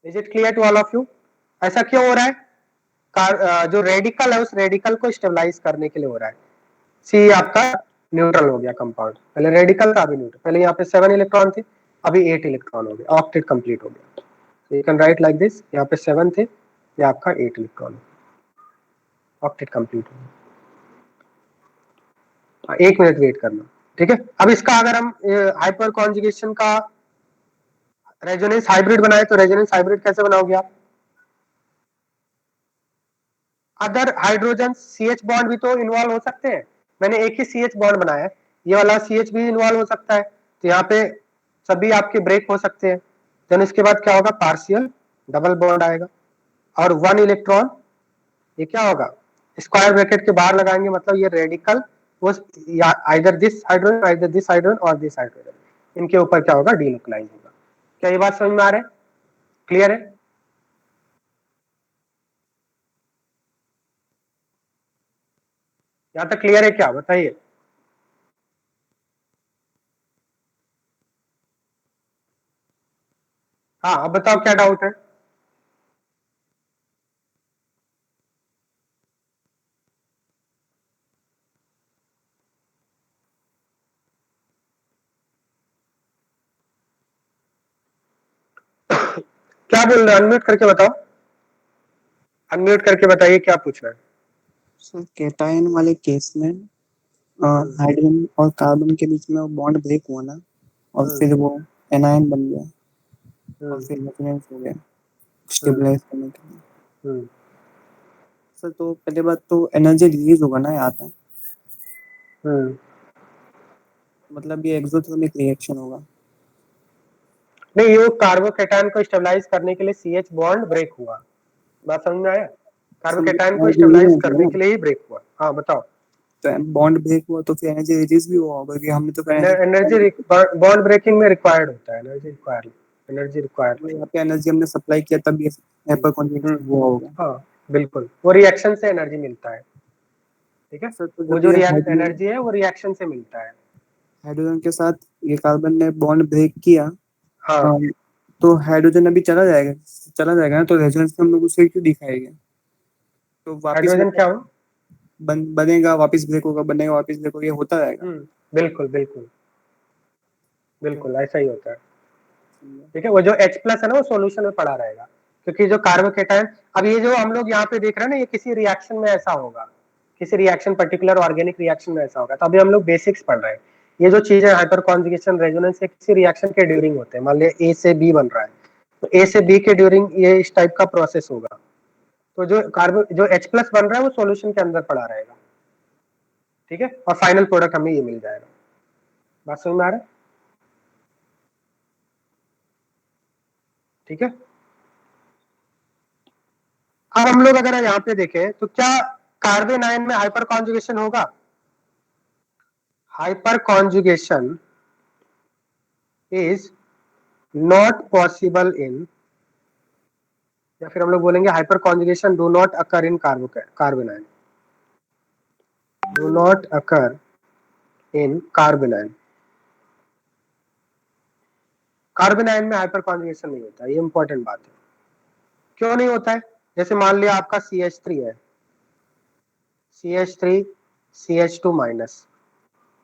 [SPEAKER 1] Is it clear to all of you? ऐसा क्यों हो रहा है? जो रेडिकल है उस रेडिकल को स्टेबलाइज करने के लिए हो रहा है। सी आपका न्यूट्रल हो गया कंपाउंड, पहले रेडिकल था अभी न्यूट्रल। पहले यहाँ पे 7 इलेक्ट्रॉन थे, अभी 8 इलेक्ट्रॉन हो गया, ऑक्टेट कंप्लीट हो गया। You can write like this, यहाँ पे 7 थे, ये आपका 8 इलेक्ट्रॉन, ऑक्टेट कंप्लीट हो गया। 1 मिनट वेट करना, ठीक है। अब इसका अगर हम हाइपर कॉन्जुगेशन का रेजोनेंस हाइब्रिड बनाए तो रेजोनेंस हाइब्रिड कैसे बनाओगे आप? अदर हाइड्रोजन CH बॉन्ड भी तो इन्वॉल्व हो सकते हैं। मैंने एक ही CH बॉन्ड बनाया है, ये वाला CH भी इन्वॉल्व हो सकता है, तो यहाँ पे सभी आपके ब्रेक हो सकते हैं। देन इसके बाद क्या होगा, पार्शियल डबल बॉन्ड आएगा और 1 इलेक्ट्रॉन, ये क्या होगा, स्क्वायर ब्रैकेट के बाहर लगाएंगे, मतलब ये रेडिकल वो either this hydrogen, either this hydrogen और दिस हाइड्रोजन, इनके ऊपर क्या होगा, डीलोकलाइज होगा। क्या ये बात समझ में आ रहा है? क्लियर है? यहाँ तक क्लियर है क्या, बताइए। हाँ अब बताओ क्या डाउट है। क्या बोल रहे हैं, अनम्यूट करके बताओ, अनम्यूट करके बताइए क्या पूछ रहे हैं।
[SPEAKER 3] सर कैटायन वाले केस में हाइड्रोजन और कार्बन के बीच में वो बॉन्ड ब्रेक हुआ ना, और फिर वो एनायन बन गया और फिर रेजोनेंस हो गया स्टेबलाइज करने के लिए। सर तो पहले बात तो एनर्जी रिलीज होगा ना यहाँ पे, मतलब ये एक्सोथर्मिक रिएक्शन होगा।
[SPEAKER 1] नहीं, ये कार्बोकेटायन को स्टेबलाइज करने के लिए CH बॉन्ड ब्रेक हुआ, बात समझ में आया?
[SPEAKER 3] समझ
[SPEAKER 1] कार्बोकेटायन
[SPEAKER 3] में
[SPEAKER 1] को
[SPEAKER 3] आया,
[SPEAKER 1] स्टेबलाइज
[SPEAKER 3] ये
[SPEAKER 1] करने
[SPEAKER 3] ना
[SPEAKER 1] के लिए ही ब्रेक हुआ। हाँ बताओ।
[SPEAKER 3] तो बॉन्ड ब्रेक हुआ तो फिर एनर्जी रिलीज भी हुआ होगा कि हमने तो फिर
[SPEAKER 1] एनर्जी बॉन्ड ब्रेकिंग में रिक्वायर्ड होता है, एनर्जी रिक्वायर्ड।
[SPEAKER 3] यहाँ पे एनर्जी हमने सप्लाई किया तब ये हाइपर कॉन्जुगेशन हुआ होगा।
[SPEAKER 1] हाँ बिल्कुल, वो रिएक्शन से एनर्जी मिलता है। ठीक है,
[SPEAKER 3] सर तो
[SPEAKER 1] वो
[SPEAKER 3] जब
[SPEAKER 1] जो
[SPEAKER 3] ये
[SPEAKER 1] एनर्जी है वो रिएक्शन से मिलता है।
[SPEAKER 3] हाइड्रोजन के साथ ये कार्बन ने बॉन्ड ब्रेक किया,
[SPEAKER 1] हाँ
[SPEAKER 3] तो हाइड्रोजन अभी चला जाएगा ना, तो रेजोनेंस में हम लोग उसे क्यों दिखाएंगे? तो वापस
[SPEAKER 1] हाइड्रोजन क्या हो?
[SPEAKER 3] बनेगा, वापस ब्रेक होगा, बनेगा वापस ब्रेक होगा, ये होता रहेगा।
[SPEAKER 1] बिल्कुल बिल्कुल बिल्कुल ऐसा ही होता है। ठीक है, वो जो H प्लस है ना वो सॉल्यूशन में पड़ा रहेगा, क्योंकि जो कार्बोकेटायन, अब ये जो हम लोग यहाँ पे देख रहे हैं ना, ये किसी रिएक्शन में ऐसा होगा, किसी रिएक्शन पर्टिकुलर ऑर्गेनिक रिएक्शन में ऐसा होगा। तो अभी हम लोग बेसिक्स पढ़ रहे हैं। ये जो चीज है हाइपर कॉन्जुगेशन, रेजोनेंस, किसी रिएक्शन के ड्यूरिंग होते हैं। मान लिया A से B बन रहा है, तो A से B के ड्यूरिंग ये इस टाइप का प्रोसेस होगा। तो जो H प्लस बन रहा है वो सॉल्यूशन के अंदर पड़ा रहेगा। ठीक है, और फाइनल प्रोडक्ट हमें ये मिल जाएगा। बात समझ में आ रहा है? ठीक है, अब हम लोग अगर यहाँ पे देखें तो क्या कार्बन आयन में हाइपर कॉन्जुगेशन होगा? Hyper conjugation is not possible in, या फिर हम लोग बोलेंगे hyper conjugation do not occur in carbon ion, do not occur in carbon ion. Carbon ion में हाइपर कॉन्जुगेशन नहीं होता, ये इंपॉर्टेंट बात है। क्यों नहीं होता है? जैसे मान लिया आपका CH3 है, CH3 CH2 माइनस,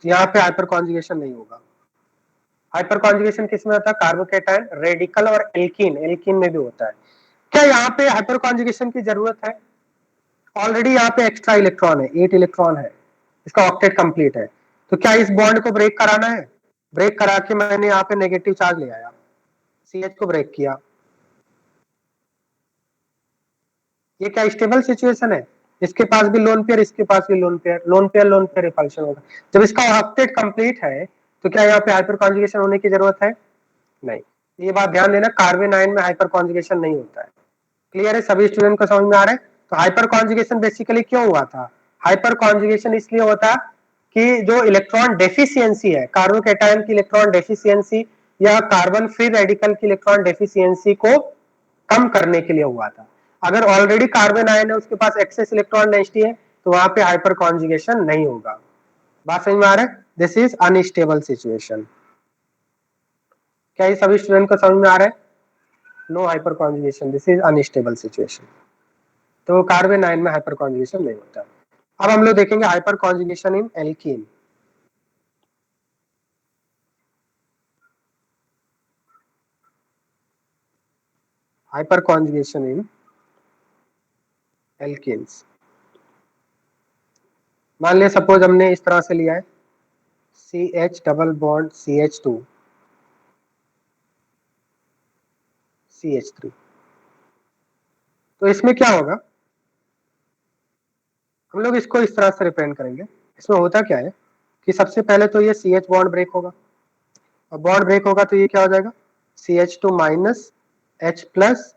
[SPEAKER 1] यहाँ पे हाइपर कॉन्जुगेशन नहीं होगा। हाइपर कॉन्जुगेशन किस में होता है? कार्बोकेटायन, रेडिकल और एल्कीन, एल्कीन में भी होता है। क्या यहाँ पे हाइपर कॉन्जुगेशन की जरूरत है? ऑलरेडी यहाँ पे एक्स्ट्रा इलेक्ट्रॉन है, 8 इलेक्ट्रॉन है, इसका ऑक्टेट कंप्लीट है। तो क्या इस बॉन्ड को ब्रेक कराना है? ब्रेक करा के मैंने यहाँ पे नेगेटिव चार्ज ले आया, CH को ब्रेक किया, ये क्या स्टेबल सिचुएशन है? इसके पास भी लोन पेयर, इसके पास भी lone pair, lone pair repulsion होगा। जब इसका ऑक्टेट कंप्लीट है तो क्या यहाँ पे हाइपर कॉन्जुगेशन होने की जरूरत है? नहीं। ये बात ध्यान देना, कार्बन आयन में हाइपर कॉन्जुगेशन नहीं होता है। क्लियर है? सभी स्टूडेंट को समझ में आ रहा है? तो हाइपर कॉन्जुगेशन बेसिकली क्यों हुआ था? हाइपर कॉन्जुगेशन इसलिए होता कि जो इलेक्ट्रॉन डेफिशिएंसी है, कार्बोकेटायन की इलेक्ट्रॉन डेफिशिएंसी या कार्बन फ्री रेडिकल की इलेक्ट्रॉन डेफिशिएंसी को कम करने के लिए हुआ था। अगर ऑलरेडी कार्बन आयन है, उसके पास एक्सेस इलेक्ट्रॉन डेंसिटी है, तो वहां पे हाइपर कॉन्जुगेशन नहीं होगा। बात समझ में आ रहा है? This is unstable situation. क्या ये सभी स्टूडेंट को समझ में आ रहा है? No hyperconjugation, this is unstable situation. तो कार्बन आयन में हाइपर कॉन्जुगेशन नहीं होता। अब हम लोग देखेंगे hyperconjugation in alkene. Hyperconjugation in alkenes. मान लिया सपोज हमने इस तरह से लिया है, CH double bond CH2 CH3। तो इसमें क्या होगा, हम लोग इसको इस तरह से रिप्रेजेंट करेंगे। इसमें होता क्या है कि सबसे पहले तो ये CH बॉन्ड ब्रेक होगा, और बॉन्ड ब्रेक होगा तो ये क्या हो जाएगा, CH2 minus H plus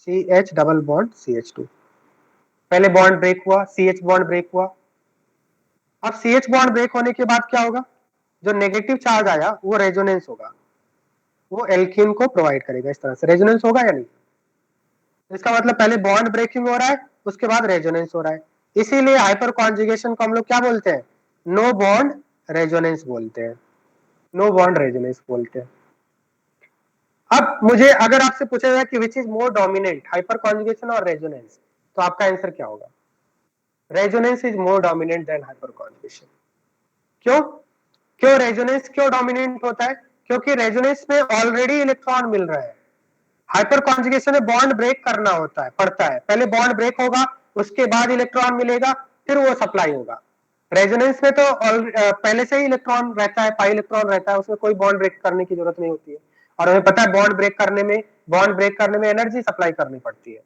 [SPEAKER 1] CH double bond CH2। पहले बॉन्ड ब्रेक हुआ, CH बॉन्ड ब्रेक हुआ। अब CH बॉन्ड ब्रेक होने के बाद क्या होगा, जो नेगेटिव चार्ज आया वो रेजोनेंस होगा, वो एल्कीन को प्रोवाइड करेगा। इस तरह से रेजोनेंस होगा या नहीं? इसका मतलब पहले बॉन्ड ब्रेकिंग हो रहा है, उसके बाद रेजोनेंस हो रहा है। इसीलिए हाइपर कॉन्जुगेशन को हम लोग क्या बोलते हैं? नो बॉन्ड रेजोनेंस बोलते हैं, नो बॉन्ड रेजोनेंस बोलते हैं। अब मुझे अगर आपसे पूछा जाए कि which is more dominant, hyperconjugation और रेजोनेंस, तो आपका आंसर क्या होगा? Resonance is more dominant than hyperconjugation. क्यों? क्यों रेजोनेंस क्यों डोमिनेंट होता है? क्योंकि रेजोनेंस में ऑलरेडी इलेक्ट्रॉन मिल रहा है। हाइपर कॉन्जुगेशन में बॉन्ड ब्रेक करना होता है, पड़ता है। पहले बॉन्ड ब्रेक होगा, उसके बाद इलेक्ट्रॉन मिलेगा, फिर वो सप्लाई होगा। रेजोनेंस में तो पहले से ही इलेक्ट्रॉन रहता है, पाई इलेक्ट्रॉन रहता है, उसमें कोई बॉन्ड ब्रेक करने की जरूरत नहीं होती है। और हमें पता है बॉन्ड ब्रेक करने में एनर्जी सप्लाई करनी पड़ती है।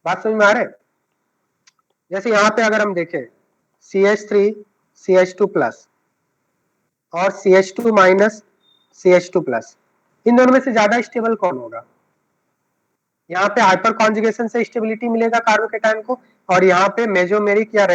[SPEAKER 1] बात समझ में आ रहा है? जैसे यहाँ पे अगर हम देखें CH3 CH2 प्लस और CH2 माइनस CH2 प्लस, इन दोनों में से ज्यादा स्टेबल कौन होगा? यहाँ पे हाइपर कॉन्जुगेशन से स्टेबिलिटी मिलेगा कार्बोकेटायन को, और यहाँ पे मेसोमेरिक या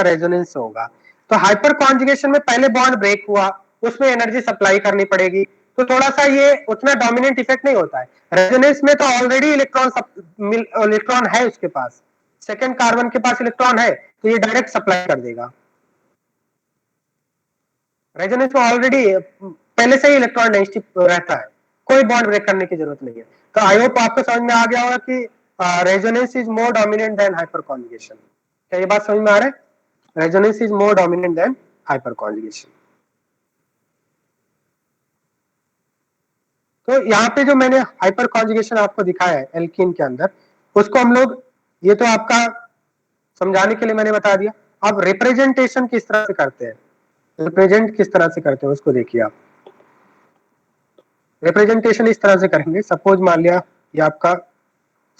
[SPEAKER 1] रेजोनेंस होगा। तो हाइपर कॉन्जुगेशन में पहले बॉन्ड ब्रेक हुआ, उसमें एनर्जी सप्लाई करनी पड़ेगी, तो थोड़ा सा ये उतना डोमिनेंट इफेक्ट नहीं होता है। रेजोनेंस में तो ऑलरेडी इलेक्ट्रॉन है उसके पास, सेकेंड कार्बन के पास इलेक्ट्रॉन है, तो ये डायरेक्ट सप्लाई कर देगा। रेजोनेंस में ऑलरेडी पहले से ही इलेक्ट्रॉन रहता है, कोई बॉन्ड ब्रेक करने की जरूरत नहीं है। तो आई होप आपको समझ में आ गया होगा कि resonance is more dominant than hyperconjugation. क्या ये बात समझ में आ रहा है? Resonance is more dominant than hyperconjugation. तो यहाँ पे जो मैंने हाइपर कॉन्जुगेशन आपको दिखाया है एल्कीन के अंदर, उसको हम लोग, ये तो आपका समझाने के लिए मैंने बता दिया। अब रिप्रेजेंटेशन किस तरह से करते हैं, रिप्रेजेंट किस तरह से करते हैं उसको देखिए आप। रिप्रेजेंटेशन इस तरह से करेंगे, सपोज मान लिया ये आपका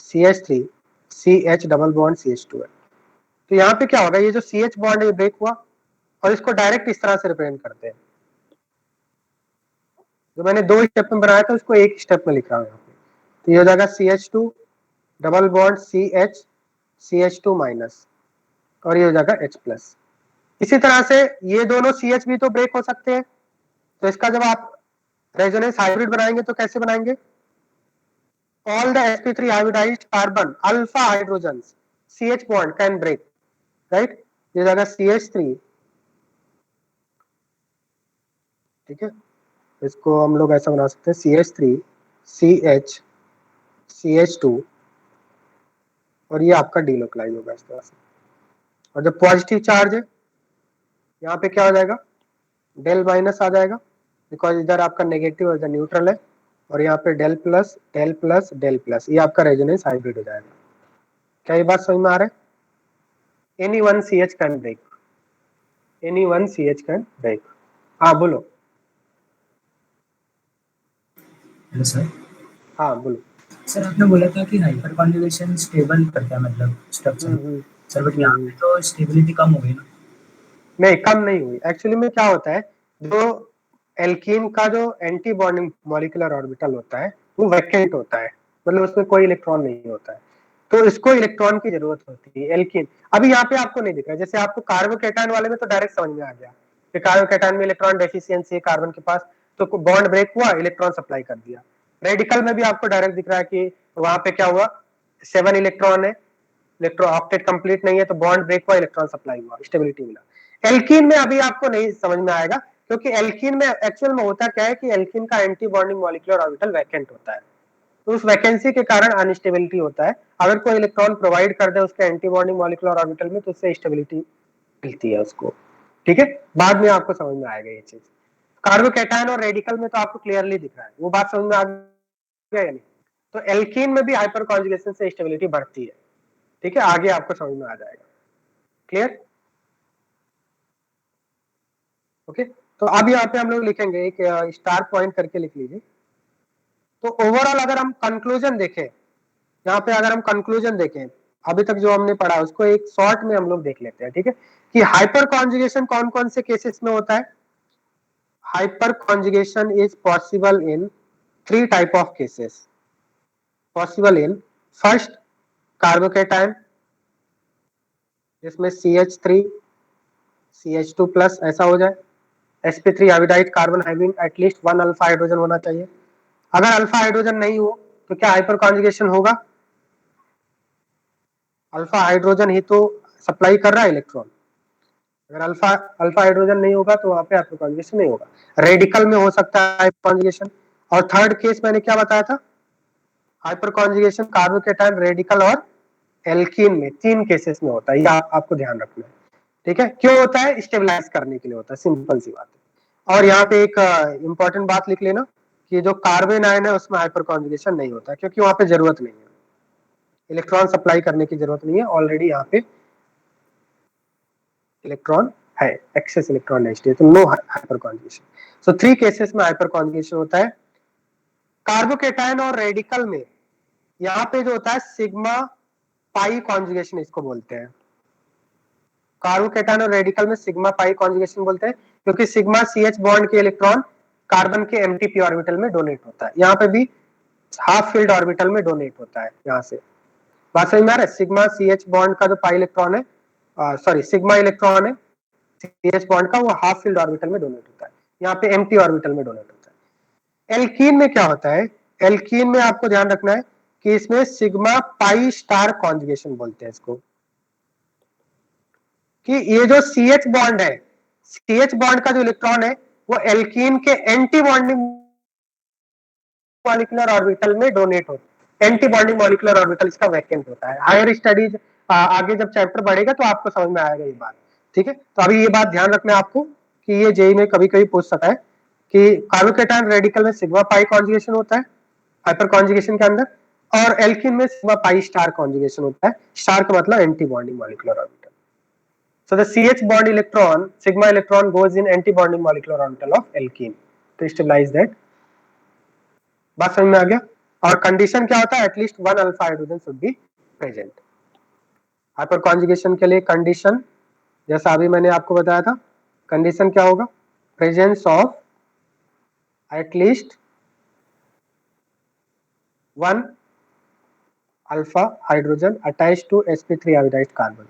[SPEAKER 1] CH3 CH double bond CH2 है, तो यहाँ पे क्या होगा, ये जो CH बॉन्ड है ब्रेक हुआ, और इसको डायरेक्ट इस तरह से रिप्रेजेंट करते हैं। जो मैंने 2 स्टेप में बनाया था उसको एक स्टेप में लिख रहा हूँ यहाँ पे। तो ये हो जाएगा CH2 double bond CH CH2 minus, और ये हो जाएगा H प्लस। इसी तरह से ये दोनों CH भी तो ब्रेक हो सकते हैं, तो इसका जब आप रेजोनेंस हाइब्रिड बनाएंगे तो कैसे बनाएंगे? All the sp3 hybridized carbon alpha hydrogens CH bond can break, right? ये हो जाएगा CH3, ठीक है, इसको हम लोग ऐसा बना सकते हैं CH3 CH CH2, और ये आपका डीलोकलाइज होगा इस तरह से। और जब पॉजिटिव चार्ज है यहाँ पे क्या हो जाएगा, डेल माइनस आ जाएगा, बिकॉज इधर आपका नेगेटिव और इधर न्यूट्रल है, और यहाँ पे del plus del plus del plus, ये आपका रेजोनेंस हाइब्रिड हो जाएगा। क्या ये बात समझ में आ रहा है? Any one CH can break, any one CH can break. हाँ बोलो।
[SPEAKER 4] Hello sir.
[SPEAKER 1] हाँ बोलो।
[SPEAKER 4] सर आपने बोला था कि हाइपर कॉन्जुगेशन स्टेबल करता है मतलब स्ट्रक्चर। सर बट यहाँ पे तो स्टेबिलिटी कम हो गई ना?
[SPEAKER 1] नहीं, कम नहीं हुई। एक्चुअली में क्या होता है, जो एल्कीन का जो एंटी बॉन्डिंग मॉलिक्यूलर ऑर्बिटल होता है वो वैकेंट होता है, मतलब उसमें कोई इलेक्ट्रॉन नहीं होता है, तो इसको इलेक्ट्रॉन की जरूरत होती है एल्कीन। अभी यहाँ पे आपको नहीं दिख रहा, जैसे आपको कार्बोकेटायन वाले में तो डायरेक्ट समझ में आ गया कि कार्बोकेटायन में इलेक्ट्रॉन डेफिशिएंसी है कार्बन के पास, तो बॉन्ड ब्रेक हुआ, इलेक्ट्रॉन सप्लाई कर दिया। रेडिकल में भी आपको डायरेक्ट दिख रहा है कि वहां पे क्या हुआ, 7 इलेक्ट्रॉन है, इलेक्ट्रॉन ऑक्टेट कंप्लीट नहीं है, तो बॉन्ड ब्रेक हुआ, इलेक्ट्रॉन सप्लाई हुआ, स्टेबिलिटी मिला। एल्कीन में अभी आपको नहीं समझ में आएगा, क्योंकि एल्कीन में एक्चुअल में होता क्या है कि एल्कीन का anti bonding molecular orbital vacant होता है, तो उस वैकेंसी के कारण अनस्टेबिलिटी होता है। अगर कोई इलेक्ट्रॉन प्रोवाइड कर दे उसके एंटी बॉन्डिंग मॉलिक्यूलर ऑर्बिटल में, तो उससे स्टेबिलिटी मिलती है उसको, ठीक है। बाद में आपको समझ में आएगा ये चीज। कार्बोकैटायन और रेडिकल में तो आपको क्लियरली दिख रहा है, वो बात समझ में आ गया या नहीं? तो एल्कीन में भी हाइपर कॉन्जुगेशन से स्टेबिलिटी बढ़ती है, ठीक है, आगे आपको समझ में आ जाएगा। क्लियर? ओके, तो अब यहाँ पे हम लोग लिखेंगे एक स्टार पॉइंट करके लिख लीजिए। तो ओवरऑल अगर हम कंक्लूजन देखें, यहाँ पे अगर हम कंक्लूजन देखें अभी तक जो हमने पढ़ा उसको एक शॉर्ट में हम लोग देख लेते हैं, ठीक है, कि हाइपर कॉन्जुगेशन कौन कौन से केसेस में होता है। Hyperconjugation is possible in 3 type of cases. Possible in first carbocation, जिसमें CH3 CH2 प्लस ऐसा हो जाए, sp3 hybridized carbon having at least 1 alpha hydrogen होना चाहिए। अगर अल्फा हाइड्रोजन नहीं हो तो क्या हाइपर कॉन्जुगेशन होगा? अल्फा हाइड्रोजन ही तो सप्लाई कर रहा है इलेक्ट्रॉन, अगर अल्फा हाइड्रोजन नहीं होगा तो वहां पे हाइपर कॉन्जुगेशन नहीं होगा। रेडिकल में हो सकता है हाइपर कॉन्जुगेशन। और थर्ड केस मैंने क्या बताया था, हाइपर कॉन्जुगेशन कार्बोकेटायन, रेडिकल और एल्कीन में 3 केसेस में होता है, ये आपको ध्यान रखना है, ठीक है। क्यों होता है? स्टेबलाइज करने के लिए होता है, सिंपल सी बात है। और यहाँ पे एक इंपॉर्टेंट बात लिख लेना कि जो कार्बन आयन है उसमें हाइपर कॉन्जुगेशन नहीं होता, क्योंकि वहां पे जरूरत नहीं है, इलेक्ट्रॉन सप्लाई करने की जरूरत नहीं है, ऑलरेडी यहाँ पे इलेक्ट्रॉन है, एक्सेस इलेक्ट्रॉन डेंसिटी है, तो नो हाइपर कॉन्जुगेशन। सो 3 केसेस में हाइपर कॉन्जुगेशन होता है। कार्बोकेटायन और रेडिकल में यहाँ पे जो होता है सिग्मा पाई कॉन्जुगेशन इसको बोलते हैं। कार्बोकेटायन और रेडिकल में सिग्मा पाई कॉन्जुगेशन बोलते हैं, क्योंकि सिग्मा CH बॉन्ड के इलेक्ट्रॉन कार्बन के एमटी पी ऑर्बिटल में डोनेट होता है। यहाँ पे भी हाफ फील्ड ऑर्बिटल में डोनेट होता है यहाँ से। बात समझ में आ रहा है? सिग्मा CH बॉन्ड का जो पाई इलेक्ट्रॉन है, सॉरी सिग्मा इलेक्ट्रॉन है CH बॉन्ड का, वो हाफ फील्ड ऑर्बिटल में डोनेट होता है, यहाँ पे एम्प्टी ऑर्बिटल में डोनेट होता है। एल्कीन में क्या होता है? एल्कीन में आपको ध्यान रखना है कि इसमें सिग्मा पाई स्टार कॉन्जुगेशन बोलते हैं इसको, कि ये जो CH बॉन्ड है, CH बॉन्ड का जो इलेक्ट्रॉन है वो एल्कीन के एंटी बॉन्डिंग मॉलिक्यूलर ऑर्बिटल में डोनेट होता है। एंटी बॉन्डिंग मॉलिक्यूलर ऑर्बिटल इसका वैकेंट होता है। हायर स्टडीज आगे जब चैप्टर बढ़ेगा तो आपको समझ में आएगा ये बात, ठीक है। तो अभी ये बात ध्यान रखना है आपको कि ये जेई में कभी कभी पूछ सकता है कि कार्बोकेटायन रेडिकल में सिग्मा पाई कॉन्जुगेशन होता है हाइपर कॉन्जुगेशन के अंदर, और एल्कीन में सिग्मा पाई स्टार कॉन्जुगेशन होता है। स्टार का मतलब anti bonding molecular orbital. So the CH bond electron, sigma electron goes in anti-bonding molecular orbital of alkene to stabilize that. बात समझ में आ गया? और कंडीशन क्या होता है? At least 1 alpha hydrogen should be present. Hyper conjugation के लिए कंडीशन, जैसा अभी मैंने आपको बताया था, कंडीशन क्या होगा? Presence of at least 1 alpha hydrogen attached to sp3 hybridized carbon.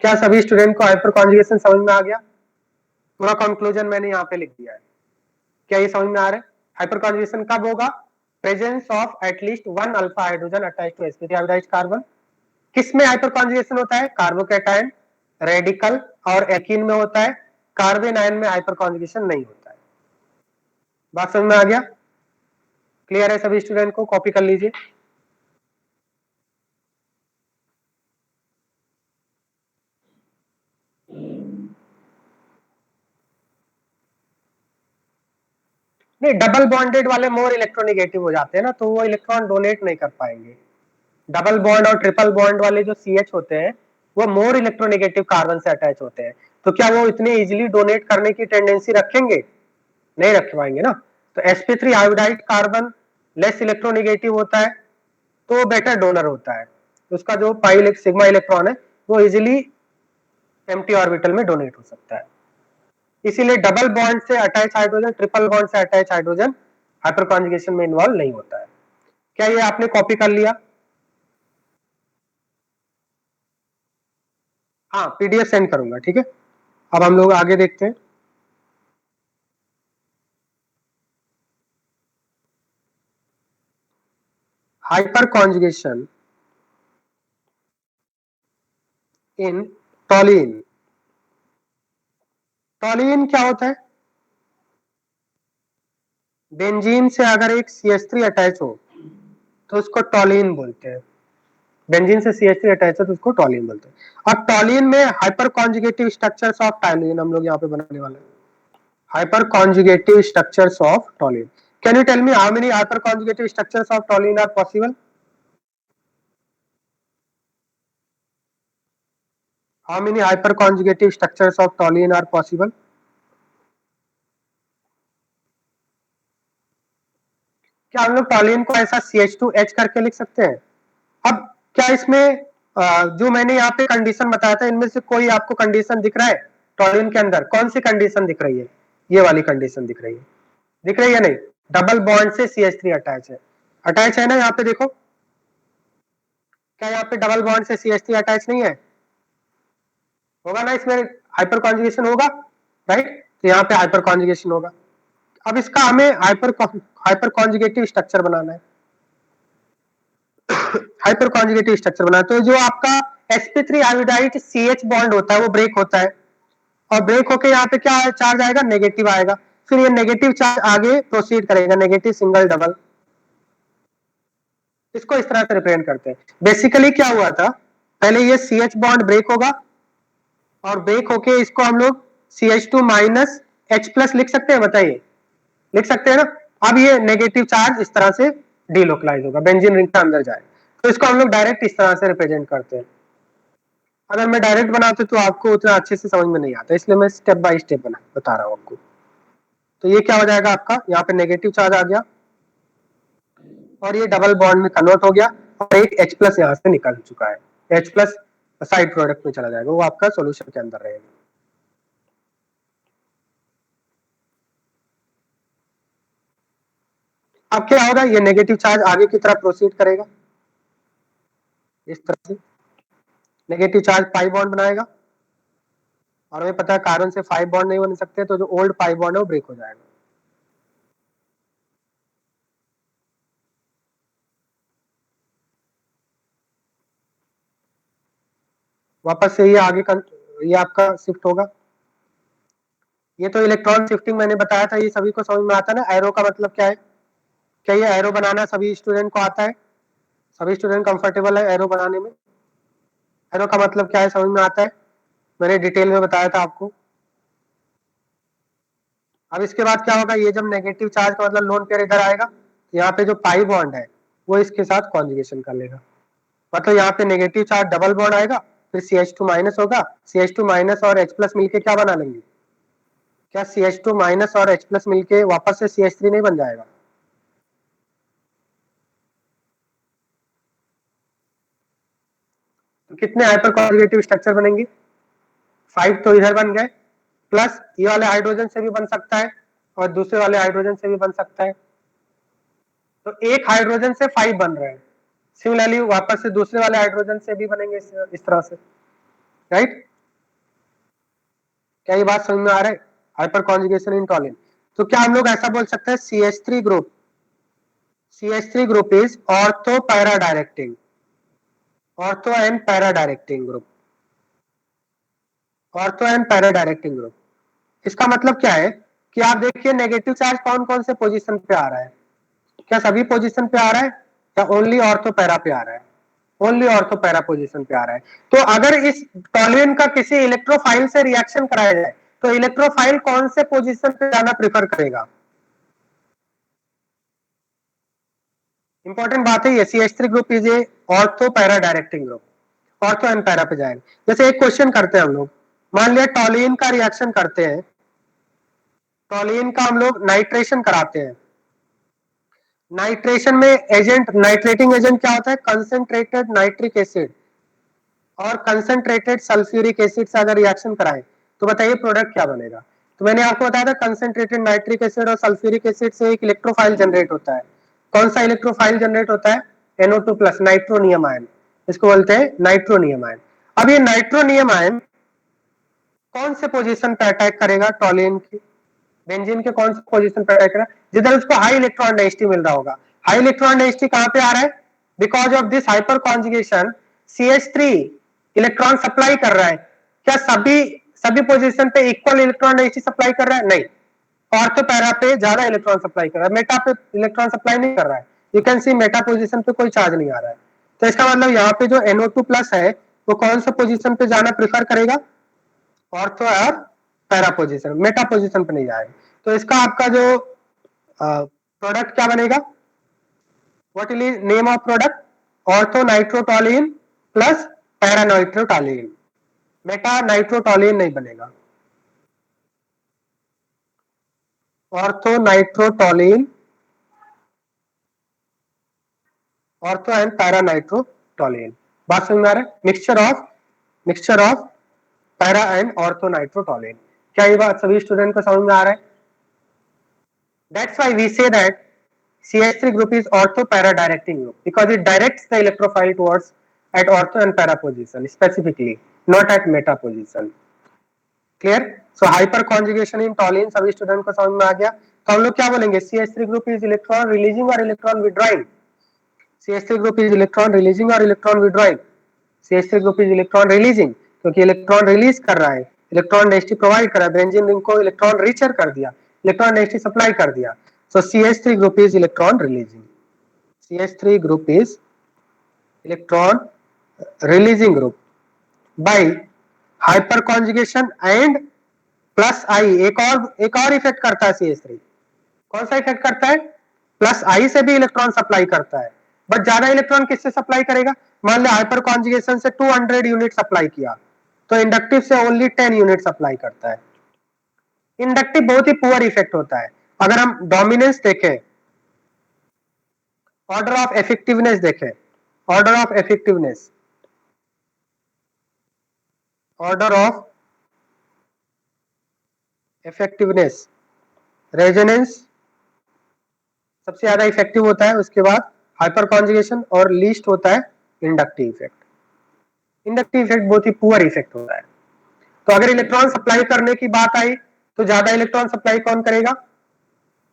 [SPEAKER 1] क्या सभी स्टूडेंट को हाइपर कॉन्जुगेशन समझ में आ गया? पूरा कंक्लूजन मैंने यहाँ पे लिख दिया है। क्या ये समझ में आ रहा है? हाइपर कॉन्जुगेशन कब होगा? Presence of at least 1 alpha hydrogen attached to sp3 hybridized carbon. किस में हाइपर कॉन्जुगेशन होता है? कार्बोकैटायन रेडिकल और एल्कीन में होता है। कार्बन आयन में हाइपर कॉन्जुगेशन नहीं होता है। बात समझ में आ गया? क्लियर है सभी स्टूडेंट को? कॉपी कर लीजिए। नहीं, डबल बॉन्डेड वाले मोर इलेक्ट्रोनेगेटिव हो जाते हैं ना, तो वो इलेक्ट्रॉन डोनेट नहीं कर पाएंगे। डबल बॉन्ड और ट्रिपल बॉन्ड वाले जो CH होते हैं वो मोर इलेक्ट्रोनेगेटिव कार्बन से अटैच होते हैं, तो क्या वो इतने इजीली डोनेट करने की टेंडेंसी रखेंगे? नहीं रख पाएंगे ना। तो sp3 hybridized carbon less electronegative होता है, तो वो बेटर डोनर होता है। तो उसका जो पाई सिग्मा इलेक्ट्रॉन है वो इजीली एम्प्टी ऑर्बिटल में डोनेट हो सकता है। इसीलिए डबल बॉन्ड से अटैच हाइड्रोजन, ट्रिपल बॉन्ड से अटैच हाइड्रोजन हाइपर कॉन्जुगेशन में इन्वॉल्व नहीं होता है। क्या ये आपने कॉपी कर लिया? हाँ, PDF सेंड करूंगा, ठीक है। अब हम लोग आगे देखते हैं। हाइपर कॉन्जुगेशन इन टॉलिन। टॉलिन क्या होता है? बेंजीन से अगर एक CH3 अटैच हो तो उसको टॉलिन बोलते हैं। बेंजीन से CH3 अटैच है तो उसको टॉलिन बोलते हैं। अब टॉलिन में hyperconjugative structures of toluene हम लोग यहाँ पे बनाने वाले हैं। Hyperconjugative structures of toluene. Can you tell me how many hyperconjugative structures of toluene are possible? How many hyperconjugative structures of toluene are possible? क्या हम लोग टॉलिन को ऐसा CH2H करके लिख सकते हैं? अब क्या इसमें जो मैंने यहाँ पे कंडीशन बताया था, इनमें से कोई आपको कंडीशन दिख रहा है टॉलिन के अंदर? कौन सी कंडीशन दिख रही है? ये वाली कंडीशन दिख रही है, दिख रही है नहीं? डबल बॉन्ड से CH3 अटैच है, अटैच है ना यहाँ पे देखो। क्या यहाँ पे डबल बॉन्ड से CH3 अटैच नहीं है? होगा ना, इसमें हाइपर कॉन्जुगेशन होगा, राइट? तो यहाँ पे हाइपर कॉन्जुगेशन होगा। अब इसका हमें हाइपर कॉन्जुगेटिव स्ट्रक्चर बनाना है। हाइपर कॉन्जुगेटिव स्ट्रक्चर बनाना, तो जो आपका sp3 हाइब्रिडाइड CH बॉन्ड होता है वो ब्रेक होता है, और ब्रेक होके यहाँ पे क्या चार्ज आएगा? नेगेटिव आएगा। फिर ये नेगेटिव चार्ज आगे प्रोसीड करेगा, नेगेटिव सिंगल डबल। इसको इस तरह से रिप्रेजेंट करते हैं। बेसिकली क्या हुआ था, पहले ये CH बॉन्ड ब्रेक होगा, और ब्रेक होके इसको हम लोग CH2 माइनस H प्लस लिख सकते हैं, बताइए? लिख सकते हैं ना। अब ये नेगेटिव चार्ज इस तरह से डीलोकलाइज होगा, बेंजीन रिंग के अंदर जाए, तो इसको हम लोग डायरेक्ट इस तरह से रिप्रेजेंट करते हैं। अगर मैं डायरेक्ट बनाता तो आपको उतना अच्छे से समझ में नहीं आता, इसलिए मैं स्टेप बाय स्टेप बता रहा हूँ आपको। तो ये क्या हो जाएगा आपका, यहाँ पे नेगेटिव चार्ज आ गया और ये डबल बॉन्ड में कन्वर्ट हो गया, और एक H प्लस यहाँ से निकल चुका है। H प्लस साइड प्रोडक्ट में चला जाएगा, वो आपका सोल्यूशन के अंदर रहेगा। अब क्या होगा, ये नेगेटिव चार्ज आगे की तरफ प्रोसीड करेगा इस तरह से, नेगेटिव चार्ज पाई बॉन्ड बनाएगा, और हमें पता है कार्बन से 5 बॉन्ड नहीं बन सकते, तो जो ओल्ड पाई बॉन्ड है वो ब्रेक हो जाएगा। वापस से ये आगे ये आपका शिफ्ट होगा। ये तो इलेक्ट्रॉन शिफ्टिंग मैंने बताया था, ये सभी को समझ में आता है ना। एरो का मतलब क्या है, क्या ये एरो बनाना सभी स्टूडेंट को आता है? सभी स्टूडेंट कंफर्टेबल है एरो बनाने में? एरो का मतलब क्या है, समझ में आता है? मैंने डिटेल में बताया था आपको। अब इसके बाद क्या होगा, ये जब नेगेटिव चार्ज का मतलब लोन पेयर इधर आएगा, यहाँ पे जो पाई बॉन्ड है वो इसके साथ कॉन्जुगेशन कर लेगा, मतलब यहाँ पे नेगेटिव चार्ज डबल बॉन्ड आएगा, फिर CH2 माइनस होगा, CH2 माइनस और H प्लस मिलके क्या बना लेंगे? क्या CH2 माइनस और H प्लस मिलके वापस से CH3 नहीं बन जाएगा? तो कितने हाइपर कॉन्जुगेटिव स्ट्रक्चर बनेंगे? 5 तो इधर बन गए, प्लस ये वाले हाइड्रोजन से भी बन सकता है और दूसरे वाले हाइड्रोजन से भी बन सकता है, तो एक हाइड्रोजन से 5 बन रहे हैं। सिमिलरली वापस से दूसरे वाले हाइड्रोजन से भी बनेंगे इस तरह से, राइट? क्या ये बात समझ में आ रहा है? हाइपर कॉन्जुगेशन इन टॉलिन। तो क्या हम लोग ऐसा बोल सकते हैं, CH3 group is ortho para directing, ortho and para directing group, ortho and para directing group. इसका मतलब क्या है कि आप देखिए नेगेटिव चार्ज कौन कौन से पोजीशन पे आ रहा है, क्या सभी पोजीशन पे आ रहा है या ओनली ऑर्थो पैरा पे आ रहा है? ओनली ऑर्थो पैरा पोजीशन पे आ रहा है। तो अगर इस टॉल्यूइन का किसी इलेक्ट्रोफाइल से रिएक्शन कराया जाए तो इलेक्ट्रोफाइल कौन से पोजीशन पे जाना प्रेफर करेगा? इंपॉर्टेंट बात है ये, CH3 group is a ortho para directing group, ortho and para पे जाएगा। जैसे एक क्वेश्चन करते हैं हम लोग, मान लिया टॉल्यूइन का रिएक्शन करते हैं, टॉल्यूइन का हम लोग नाइट्रेशन कराते हैं। नाइट्रेशन में एजेंट, नाइट्रेटिंग एजेंट क्या होता है? कंसेंट्रेटेड नाइट्रिक एसिड और कंसेंट्रेटेड सल्फ्यूरिक एसिड से अगर रिएक्शन कराएं तो बताइए प्रोडक्ट क्या बनेगा? तो मैंने आपको बताया था कंसेंट्रेटेड नाइट्रिक एसिड और सल्फ्यूरिक एसिड से एक इलेक्ट्रोफाइल जनरेट होता है। कौन सा इलेक्ट्रोफाइल जनरेट होता है? NO2 प्लस, नाइट्रोनियम आयन, इसको बोलते हैं नाइट्रोनियम आयन। अब ये नाइट्रोनियम आयन कौन से पोजीशन पे अटैक करेगा? टॉल्यूइन की, बेंजीन के कौन से पोजीशन पे अटैक करेगा? जिधर उसको हाई इलेक्ट्रॉन डेंसिटी मिल रहा होगा। हाई इलेक्ट्रॉन डेंसिटी कहां पे आ रहा है? Because of this hyper conjugation CH3 electron supply कर रहा है। क्या सभी सभी पोजीशन पे इक्वल इलेक्ट्रॉन डेंसिटी सप्लाई कर रहा है? नहीं, ऑर्थो पैरा पे ज्यादा इलेक्ट्रॉन सप्लाई कर रहा है, मेटा पे इलेक्ट्रॉन सप्लाई नहीं कर रहा है। You can see Meta position पे कोई चार्ज नहीं आ रहा है। तो इसका मतलब यहाँ पे जो NO2 प्लस है वो कौन सा पोजीशन पे जाना प्रेफर करेगा? ऑर्थो और पैरा पोजीशन, मेटा पोजीशन पे नहीं जाएगा। तो इसका आपका जो प्रोडक्ट क्या बनेगा? What is name of product? Ortho nitrotoluene plus para nitrotoluene, meta nitrotoluene नहीं बनेगा। Ortho nitrotoluene, ortho and para nitrotoluene. बात समझ में आ रहा है? Mixture of para and ortho nitrotoluene. क्या ये बात सभी स्टूडेंट को समझ में आ रहा है? That's why we say that CH3 group is ortho para directing group because it directs the electrophile towards at ortho and para position specifically, not at meta position. Clear? So hyper conjugation in toluene सभी student को समझ में आ गया। तो हम लोग क्या बोलेंगे? CH3 group is electron releasing or electron withdrawing? CH3 group is electron releasing or electron withdrawing? CH3 group is electron releasing, क्योंकि इलेक्ट्रॉन रिलीज कर रहा है, इलेक्ट्रॉन डेंसिटी प्रोवाइड कर रहा है, बेंजीन रिंग को इलेक्ट्रॉन रिचर कर दिया, इलेक्ट्रॉन डेंसिटी सप्लाई कर दिया। So CH3 group is electron releasing. CH3 group is electron releasing group by hyperconjugation and plus I. एक और इफेक्ट करता है CH3। कौन सा इफेक्ट करता है? प्लस आई से भी इलेक्ट्रॉन सप्लाई करता है, बट ज्यादा इलेक्ट्रॉन किससे सप्लाई करेगा? मान लिया हाइपर कॉन्जुगेशन से 200 यूनिट सप्लाई किया तो इंडक्टिव से ओनली 10 यूनिट सप्लाई करता है। इंडक्टिव बहुत ही पुअर इफेक्ट होता है। अगर हम डोमिनेंस देखें, ऑर्डर ऑफ इफेक्टिवनेस देखें, order of effectiveness, order of effectiveness, resonance, सबसे ज्यादा इफेक्टिव होता है, उसके बाद हाइपर कॉन्जुगेशन, और लीस्ट होता है इंडक्टिव इफेक्ट। इंडक्टिव इफेक्ट बहुत ही पुअर इफेक्ट होता है। तो अगर इलेक्ट्रॉन सप्लाई करने की बात आई तो ज्यादा इलेक्ट्रॉन सप्लाई कौन करेगा?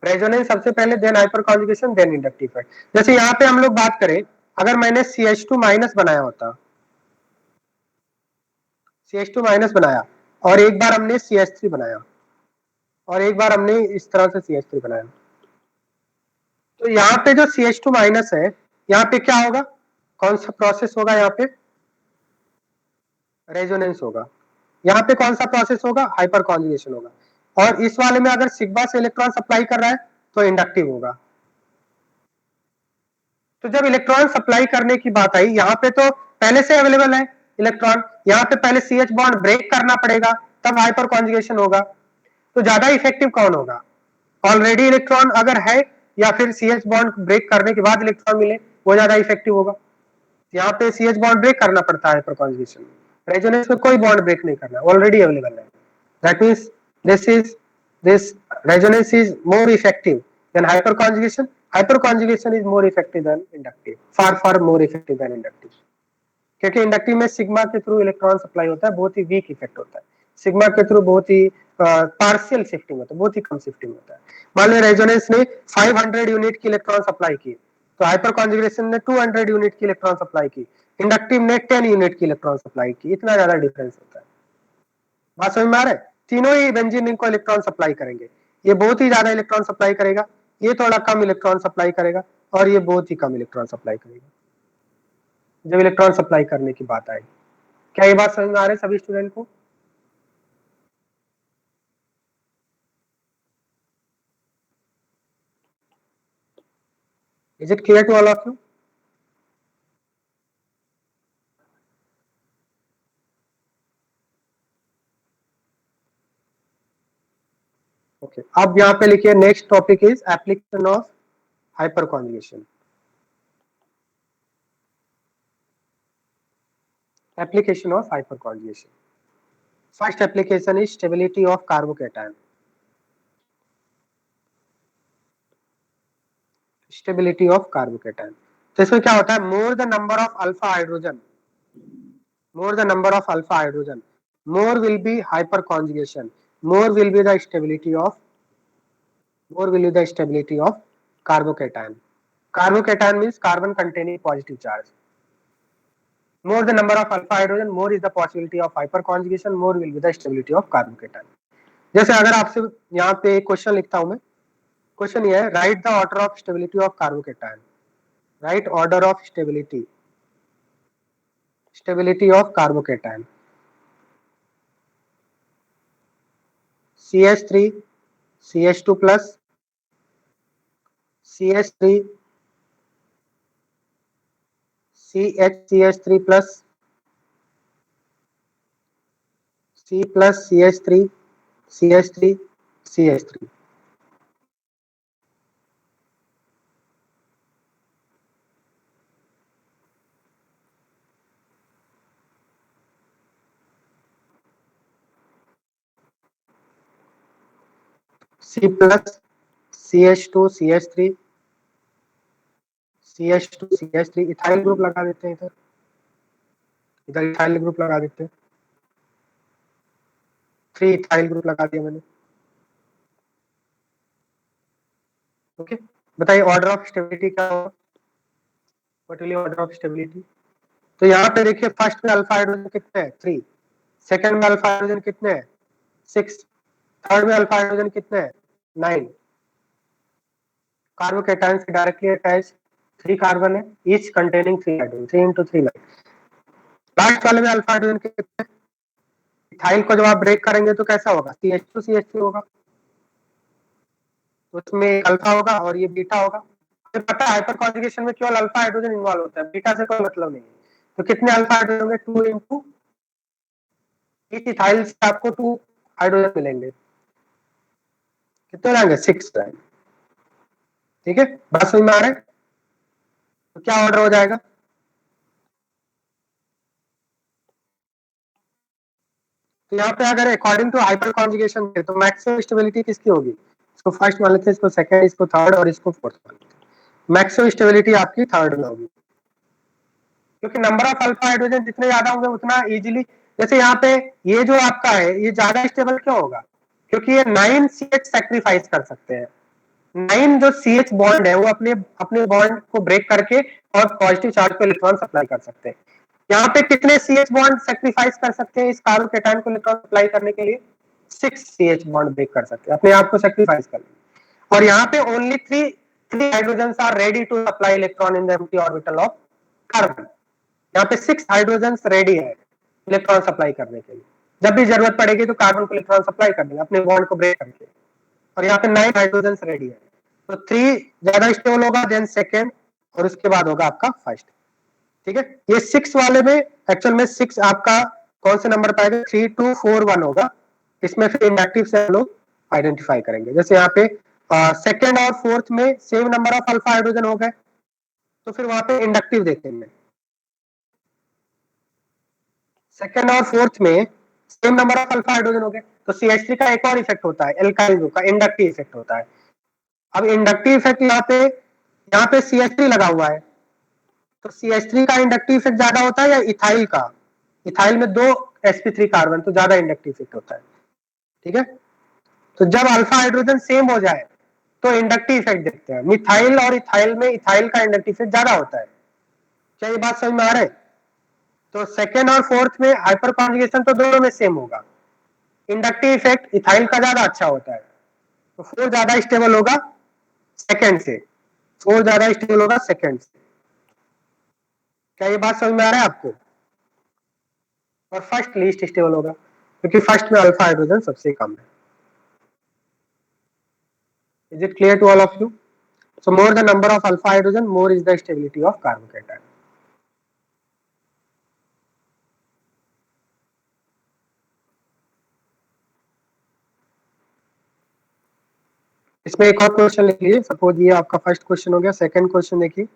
[SPEAKER 1] रेजोनेंस सबसे पहले, then hyperconjugation, then inductive effect. जैसे यहाँ पे हम लोग बात करें, अगर मैंने CH2 माइनस बनाया होता, CH2 माइनस बनाया, और एक बार हमने CH3 बनाया, और एक बार हमने इस तरह से CH3 बनाया, तो यहाँ पे जो CH2 माइनस है, यहाँ पे क्या होगा? कौन सा प्रोसेस होगा? यहाँ पे रेजोनेंस होगा। यहाँ पे कौन सा प्रोसेस होगा? हाइपर कॉन्जुगेशन होगा। और इस वाले में अगर सिग्मा से इलेक्ट्रॉन सप्लाई कर रहा है तो इंडक्टिव होगा। तो जब इलेक्ट्रॉन सप्लाई करने की बात आई, यहाँ पे तो पहले से अवेलेबल है इलेक्ट्रॉन, यहाँ पे पहले CH बॉन्ड ब्रेक करना पड़ेगा, तब हाइपर कॉन्जुगेशन होगा। तो ज्यादा इफेक्टिव कौन होगा? ऑलरेडी इलेक्ट्रॉन अगर है, या फिर CH बॉन्ड ब्रेक करने के बाद इलेक्ट्रॉन मिले, वो ज्यादा इफेक्टिव होगा। यहाँ पे CH बॉन्ड ब्रेक करना पड़ता है हाइपर कॉन्जुगेशन में, रेजोनेंस में कोई बॉन्ड ब्रेक नहीं करना, ऑलरेडी अवेलेबल है। That means this resonance is more effective than hyperconjugation. Hyperconjugation is more effective than inductive, far more effective than inductive, क्योंकि इंडक्टिव में सिग्मा के थ्रू इलेक्ट्रॉन सप्लाई होता है, बहुत ही वीक इफेक्ट होता है। सिग्मा के थ्रू बहुत ही पार्शियल शिफ्टिंग होता है, बहुत ही कम शिफ्टिंग होता है। मान लो रेजोनेंस ने 500 यूनिट की इलेक्ट्रॉन सप्लाई की, तो हाइपर कॉन्जुगेशन ने 200 यूनिट की इलेक्ट्रॉन सप्लाई की, इंडक्टिव ने 10 यूनिट की इलेक्ट्रॉन सप्लाई की, इतना ज्यादा डिफरेंस होता है। बात समझ में आ रहा है? तीनों ही बेंजीन रिंग को इलेक्ट्रॉन सप्लाई करेंगे, ये बहुत ही ज्यादा इलेक्ट्रॉन सप्लाई करेगा, ये थोड़ा कम इलेक्ट्रॉन सप्लाई करेगा, और ये बहुत ही कम इलेक्ट्रॉन सप्लाई करेगा जब इलेक्ट्रॉन सप्लाई करने की बात आएगी। क्या ये बात समझ में आ रही है सभी स्टूडेंट को? Is it clear to all of you? Okay, अब यहाँ पे लिखिए, next topic is application of hyperconjugation. Application of hyperconjugation. First application is stability of carbocation. Stability of carbocation, तो इसमें क्या होता है? More the number of alpha hydrogen, more the number of alpha hydrogen, more will be hyper conjugation, more will be the stability of carbocation. Carbocation means carbon containing positive charge. More the number of alpha hydrogen, more is the possibility of hyper conjugation, more will be the stability of carbocation. जैसे अगर आपसे यहाँ पे question लिखता हूं मैं, question ये है, right the order of stability of carbocation. Right order of stability of carbocation. CH3 CH2 plus CH3 CH3 plus C plus CH3 CH3 CH3। C plus CH2 CH3 CH2 CH3, ethyl group लगा देते हैं, इधर ethyl group लगा देते हैं, 3 ethyl group लगा दिया मैंने। ओके, बताइए ऑर्डर ऑफ स्टेबिलिटी क्या होगा? What will order of stability? तो यहाँ पे देखिए, फर्स्ट में अल्फा हाइड्रोजन कितने हैं? 3। सेकंड में अल्फा हाइड्रोजन कितने हैं? 6। थर्ड में अल्फा हाइड्रोजन कितने हैं? 9। कार्बोकेटायन से डायरेक्टली अटैच 3 कार्बन है, each containing 3 hydrogen, 3 into 3 9। Last वाले में अल्फा हाइड्रोजन कितने? इथाइल को जब आप ब्रेक करेंगे तो कैसा होगा? CH2 CH3 होगा, तो उसमें एक अल्फा होगा और ये बीटा होगा। तो पता है हाइपर कॉन्जुगेशन में केवल अल्फा हाइड्रोजन इन्वॉल्व होता है, बीटा से कोई मतलब नहीं है। तो कितने अल्फा हाइड्रोजन होंगे? 2 into इस इथाइल से आपको 2 हाइड्रोजन मिलेंगे, कितने रहेंगे? 6 रहेंगे। ठीक है, बात समझ में आ रहा है? तो क्या ऑर्डर हो जाएगा? तो यहाँ पे अगर अकॉर्डिंग टू हाइपर कॉन्जुगेशन तो मैक्सिमम स्टेबिलिटी किसकी होगी? इसको फर्स्ट मान लेते हैं, इसको सेकंड, इसको थर्ड और इसको फोर्थ मान लेते हैं। मैक्सिमम स्टेबिलिटी आपकी थर्ड में होगी, क्योंकि नंबर ऑफ अल्फा हाइड्रोजन जितने ज्यादा होंगे उतना इजीली, जैसे यहाँ पे ये जो आपका है ये ज्यादा स्टेबल क्यों होगा, क्योंकि ये 9 CH सेक्रीफाइस कर सकते हैं। 9 जो CH बॉन्ड है वो अपने अपने बॉन्ड को ब्रेक करके और पॉजिटिव चार्ज पे इलेक्ट्रॉन सप्लाई कर सकते हैं। यहाँ पे कितने CH बॉन्ड सेक्रीफाइस कर सकते हैं इस कार्बोकेटायन को इलेक्ट्रॉन सप्लाई करने के लिए? 6 CH बॉन्ड ब्रेक कर सकते हैं, अपने आप को सेक्रीफाइस कर लेंगे। और यहाँ पे only 3 hydrogen are ready to supply electron in the empty orbital of carbon. यहाँ पे 6 हाइड्रोजन रेडी है इलेक्ट्रॉन सप्लाई करने के लिए, जब भी जरूरत पड़ेगी तो कार्बन को इलेक्ट्रॉन सप्लाई कर देंगे अपने बॉन्ड को ब्रेक करके। और यहाँ पे 9 हाइड्रोजन रेडी है, तो 3 ज्यादा स्टेबल होगा, देन सेकेंड, और उसके बाद होगा आपका फर्स्ट। ठीक है, ये 6 वाले में एक्चुअल में 6 आपका कौन से नंबर पाएगा? 3, 2, 4, 1 होगा। इसमें फिर इंडक्टिव से हम लोग आइडेंटिफाई करेंगे। जैसे यहाँ पे सेकेंड और फोर्थ में same number of alpha hydrogen हो गए, तो फिर वहां पे इंडक्टिव देखेंगे। सेकेंड और फोर्थ में same number of alpha hydrogen हो गए, तो CH3 का एक और इफेक्ट होता है, एल्काइल ग्रुप का इंडक्टिव इफेक्ट होता है। अब इंडक्टिव इफेक्ट यहाँ पे CH3 लगा हुआ है, तो CH3 का इंडक्टिव इफेक्ट ज्यादा होता है या इथाइल का? इथाइल में 2 sp3 कार्बन, तो ज्यादा इंडक्टिव इफेक्ट होता है। ठीक है, तो जब अल्फा हाइड्रोजन सेम हो जाए तो इंडक्टिव इफेक्ट देखते हैं। मिथाइल और इथाइल में इथाइल का इंडक्टिव इफेक्ट ज्यादा होता है। क्या ये बात समझ में आ रहा है? तो सेकेंड और फोर्थ में हाइपर कॉन्जुगेशन तो दोनों में सेम होगा, इंडक्टिव इफेक्ट इथाइल का ज्यादा अच्छा होता है, तो 4 ज्यादा स्टेबल होगा सेकेंड से, 4 ज्यादा स्टेबल होगा सेकेंड से। क्या ये बात समझ में आ रहा है आपको? और फर्स्ट लीस्ट स्टेबल होगा, क्योंकि फर्स्ट में अल्फा हाइड्रोजन सबसे कम है। Is it clear to all of you? So more the number of alpha hydrogen, more is the stability of carbocation. इसमें एक और क्वेश्चन लिख लीजिए। सपोज ये आपका फर्स्ट क्वेश्चन हो गया, सेकंड क्वेश्चन देखिए।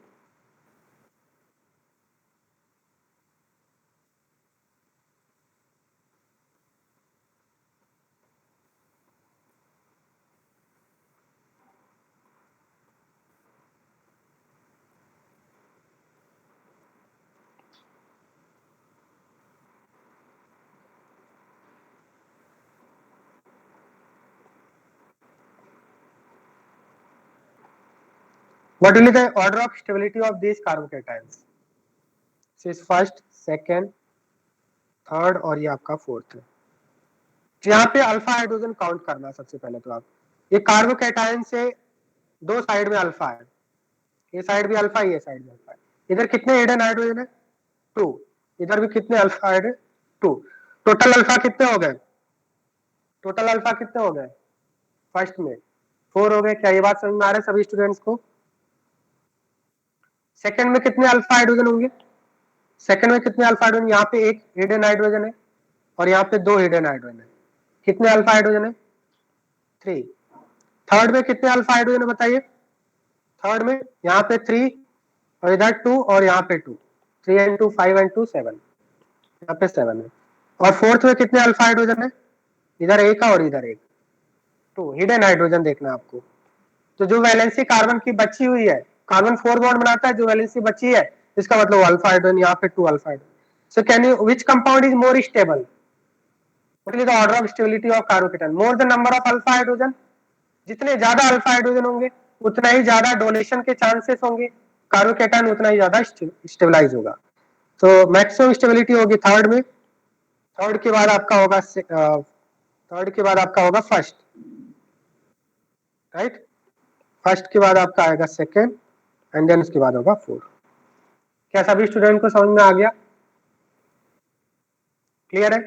[SPEAKER 1] What will be the order of stability of these carbocations? This is first, second, third और ये आपका फोर्थ है। तो यहाँ पे अल्फा हाइड्रोजन काउंट करना सबसे पहले। तो आप ये कार्बोकेटायन से दो साइड में अल्फा है, ये साइड भी अल्फा, ये साइड भी अल्फा है। इधर कितने हिडन हाइड्रोजन है? 2। इधर भी कितने अल्फा है? 2। टोटल अल्फा कितने हो गए? टोटल अल्फा कितने हो गए? फर्स्ट में 4 हो गए। क्या ये बात समझ में आ रहा है सभी स्टूडेंट्स को? सेकंड में कितने अल्फा हाइड्रोजन होंगे? सेकंड में कितने अल्फा हाइड्रोजन? यहाँ पे एक हिडन हाइड्रोजन है और यहाँ पे 2 हिडन हाइड्रोजन है। कितने अल्फा हाइड्रोजन है? 3। थर्ड में कितने अल्फा हाइड्रोजन है बताइए? थर्ड में यहाँ पे 3 और इधर 2 और यहाँ पे 2, 3 and 2 5 and 2 7, यहाँ पे 7 है। और फोर्थ में कितने अल्फा हाइड्रोजन है? इधर एक और इधर एक, 2 हिडन हाइड्रोजन देखना आपको। तो जो वैलेंसी कार्बन की बची हुई है, कार्बन 4 बॉन्ड बनाता है, जो वैलेंसी बची है इसका मतलब अल्फा हाइड्रोजन, यहाँ पे 2 alpha hydrogen. So can you which compound is more stable? What is the order of stability of carbocation? More the number of alpha hydrogen, जितने ज्यादा अल्फा हाइड्रोजन होंगे उतना ही ज्यादा डोनेशन के चांसेस होंगे, कार्बोकेटायन उतना ही ज्यादा स्टेबलाइज होगा। तो मैक्सिमम स्टेबिलिटी होगी थर्ड में, थर्ड के बाद आपका होगा फर्स्ट, राइट? फर्स्ट के बाद आपका आएगा सेकेंड एंड देन उसके बाद होगा फोर्थ। क्या सभी स्टूडेंट को समझ में आ गया? क्लियर है?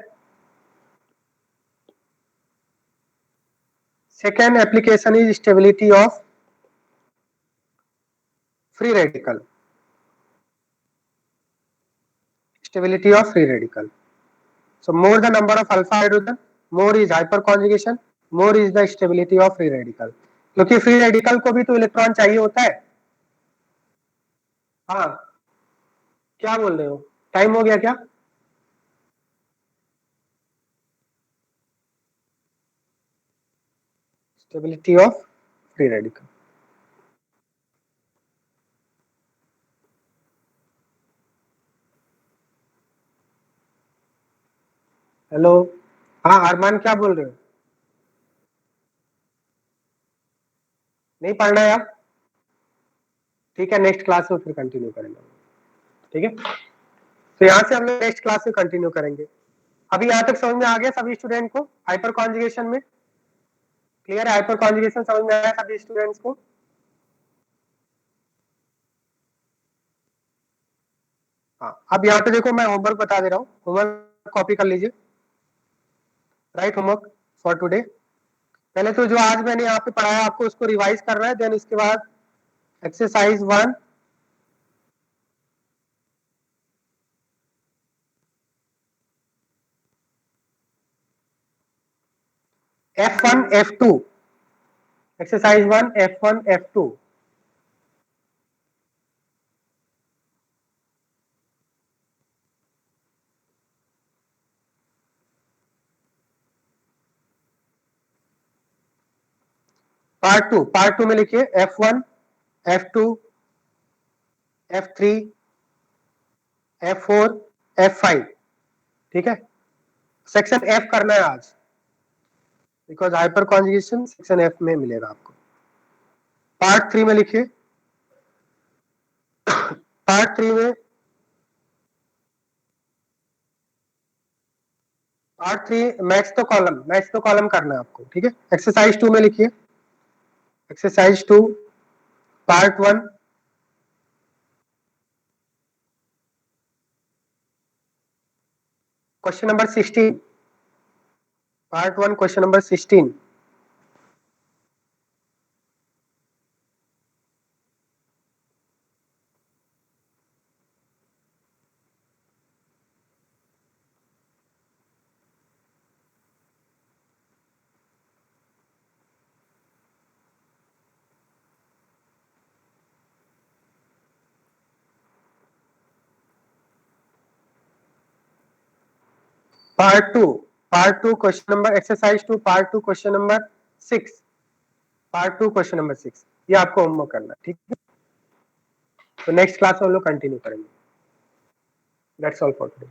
[SPEAKER 1] Second application is stability of free radical. Stability of free radical. So more the number of alpha hydrogen, more is hyperconjugation, more is the stability of free radical. क्योंकि free radical को भी तो electron चाहिए होता है। हाँ, क्या बोल रहे हो? टाइम हो गया क्या? Stability of free radical. Hello, हाँ अरमान क्या बोल रहे हो? नहीं पढ़ना है आप? ठीक है, नेक्स्ट क्लास में फिर कंटिन्यू करेंगे। ठीक है, तो यहाँ से हम लोग नेक्स्ट क्लास में कंटिन्यू करेंगे। अभी यहाँ तक समझ में आ गया सभी स्टूडेंट को हाइपर कॉन्जुगेशन में? क्लियर है? हाइपर कॉन्जुगेशन समझ में आया सभी स्टूडेंट्स को? हाँ, अब यहाँ पे देखो मैं होमवर्क बता दे रहा हूँ, होमवर्क कॉपी कर लीजिए। Right homework for today. पहले तो जो आज मैंने यहाँ पे पढ़ाया आपको उसको रिवाइज करना है, देन इसके बाद exercise 1 F1 F2, exercise 1 F1 F2। Part two में लिखिए F1 F2 F3 F4 F5। ठीक है, सेक्शन F करना है आज, because hyper conjugation section F में मिलेगा आपको। पार्ट 3 में लिखिए, पार्ट 3 में मैच तो कॉलम करना है आपको। ठीक है, एक्सरसाइज 2 में लिखिए, exercise 2 part 1 question number 16, part 1 question number 16। Part two question number exercise 2 part 2 question number 6, part 2 question number 6, ये आपको होमवर्क करना है। ठीक है, तो नेक्स्ट क्लास में हम लोग कंटिन्यू करेंगे। That's all for today.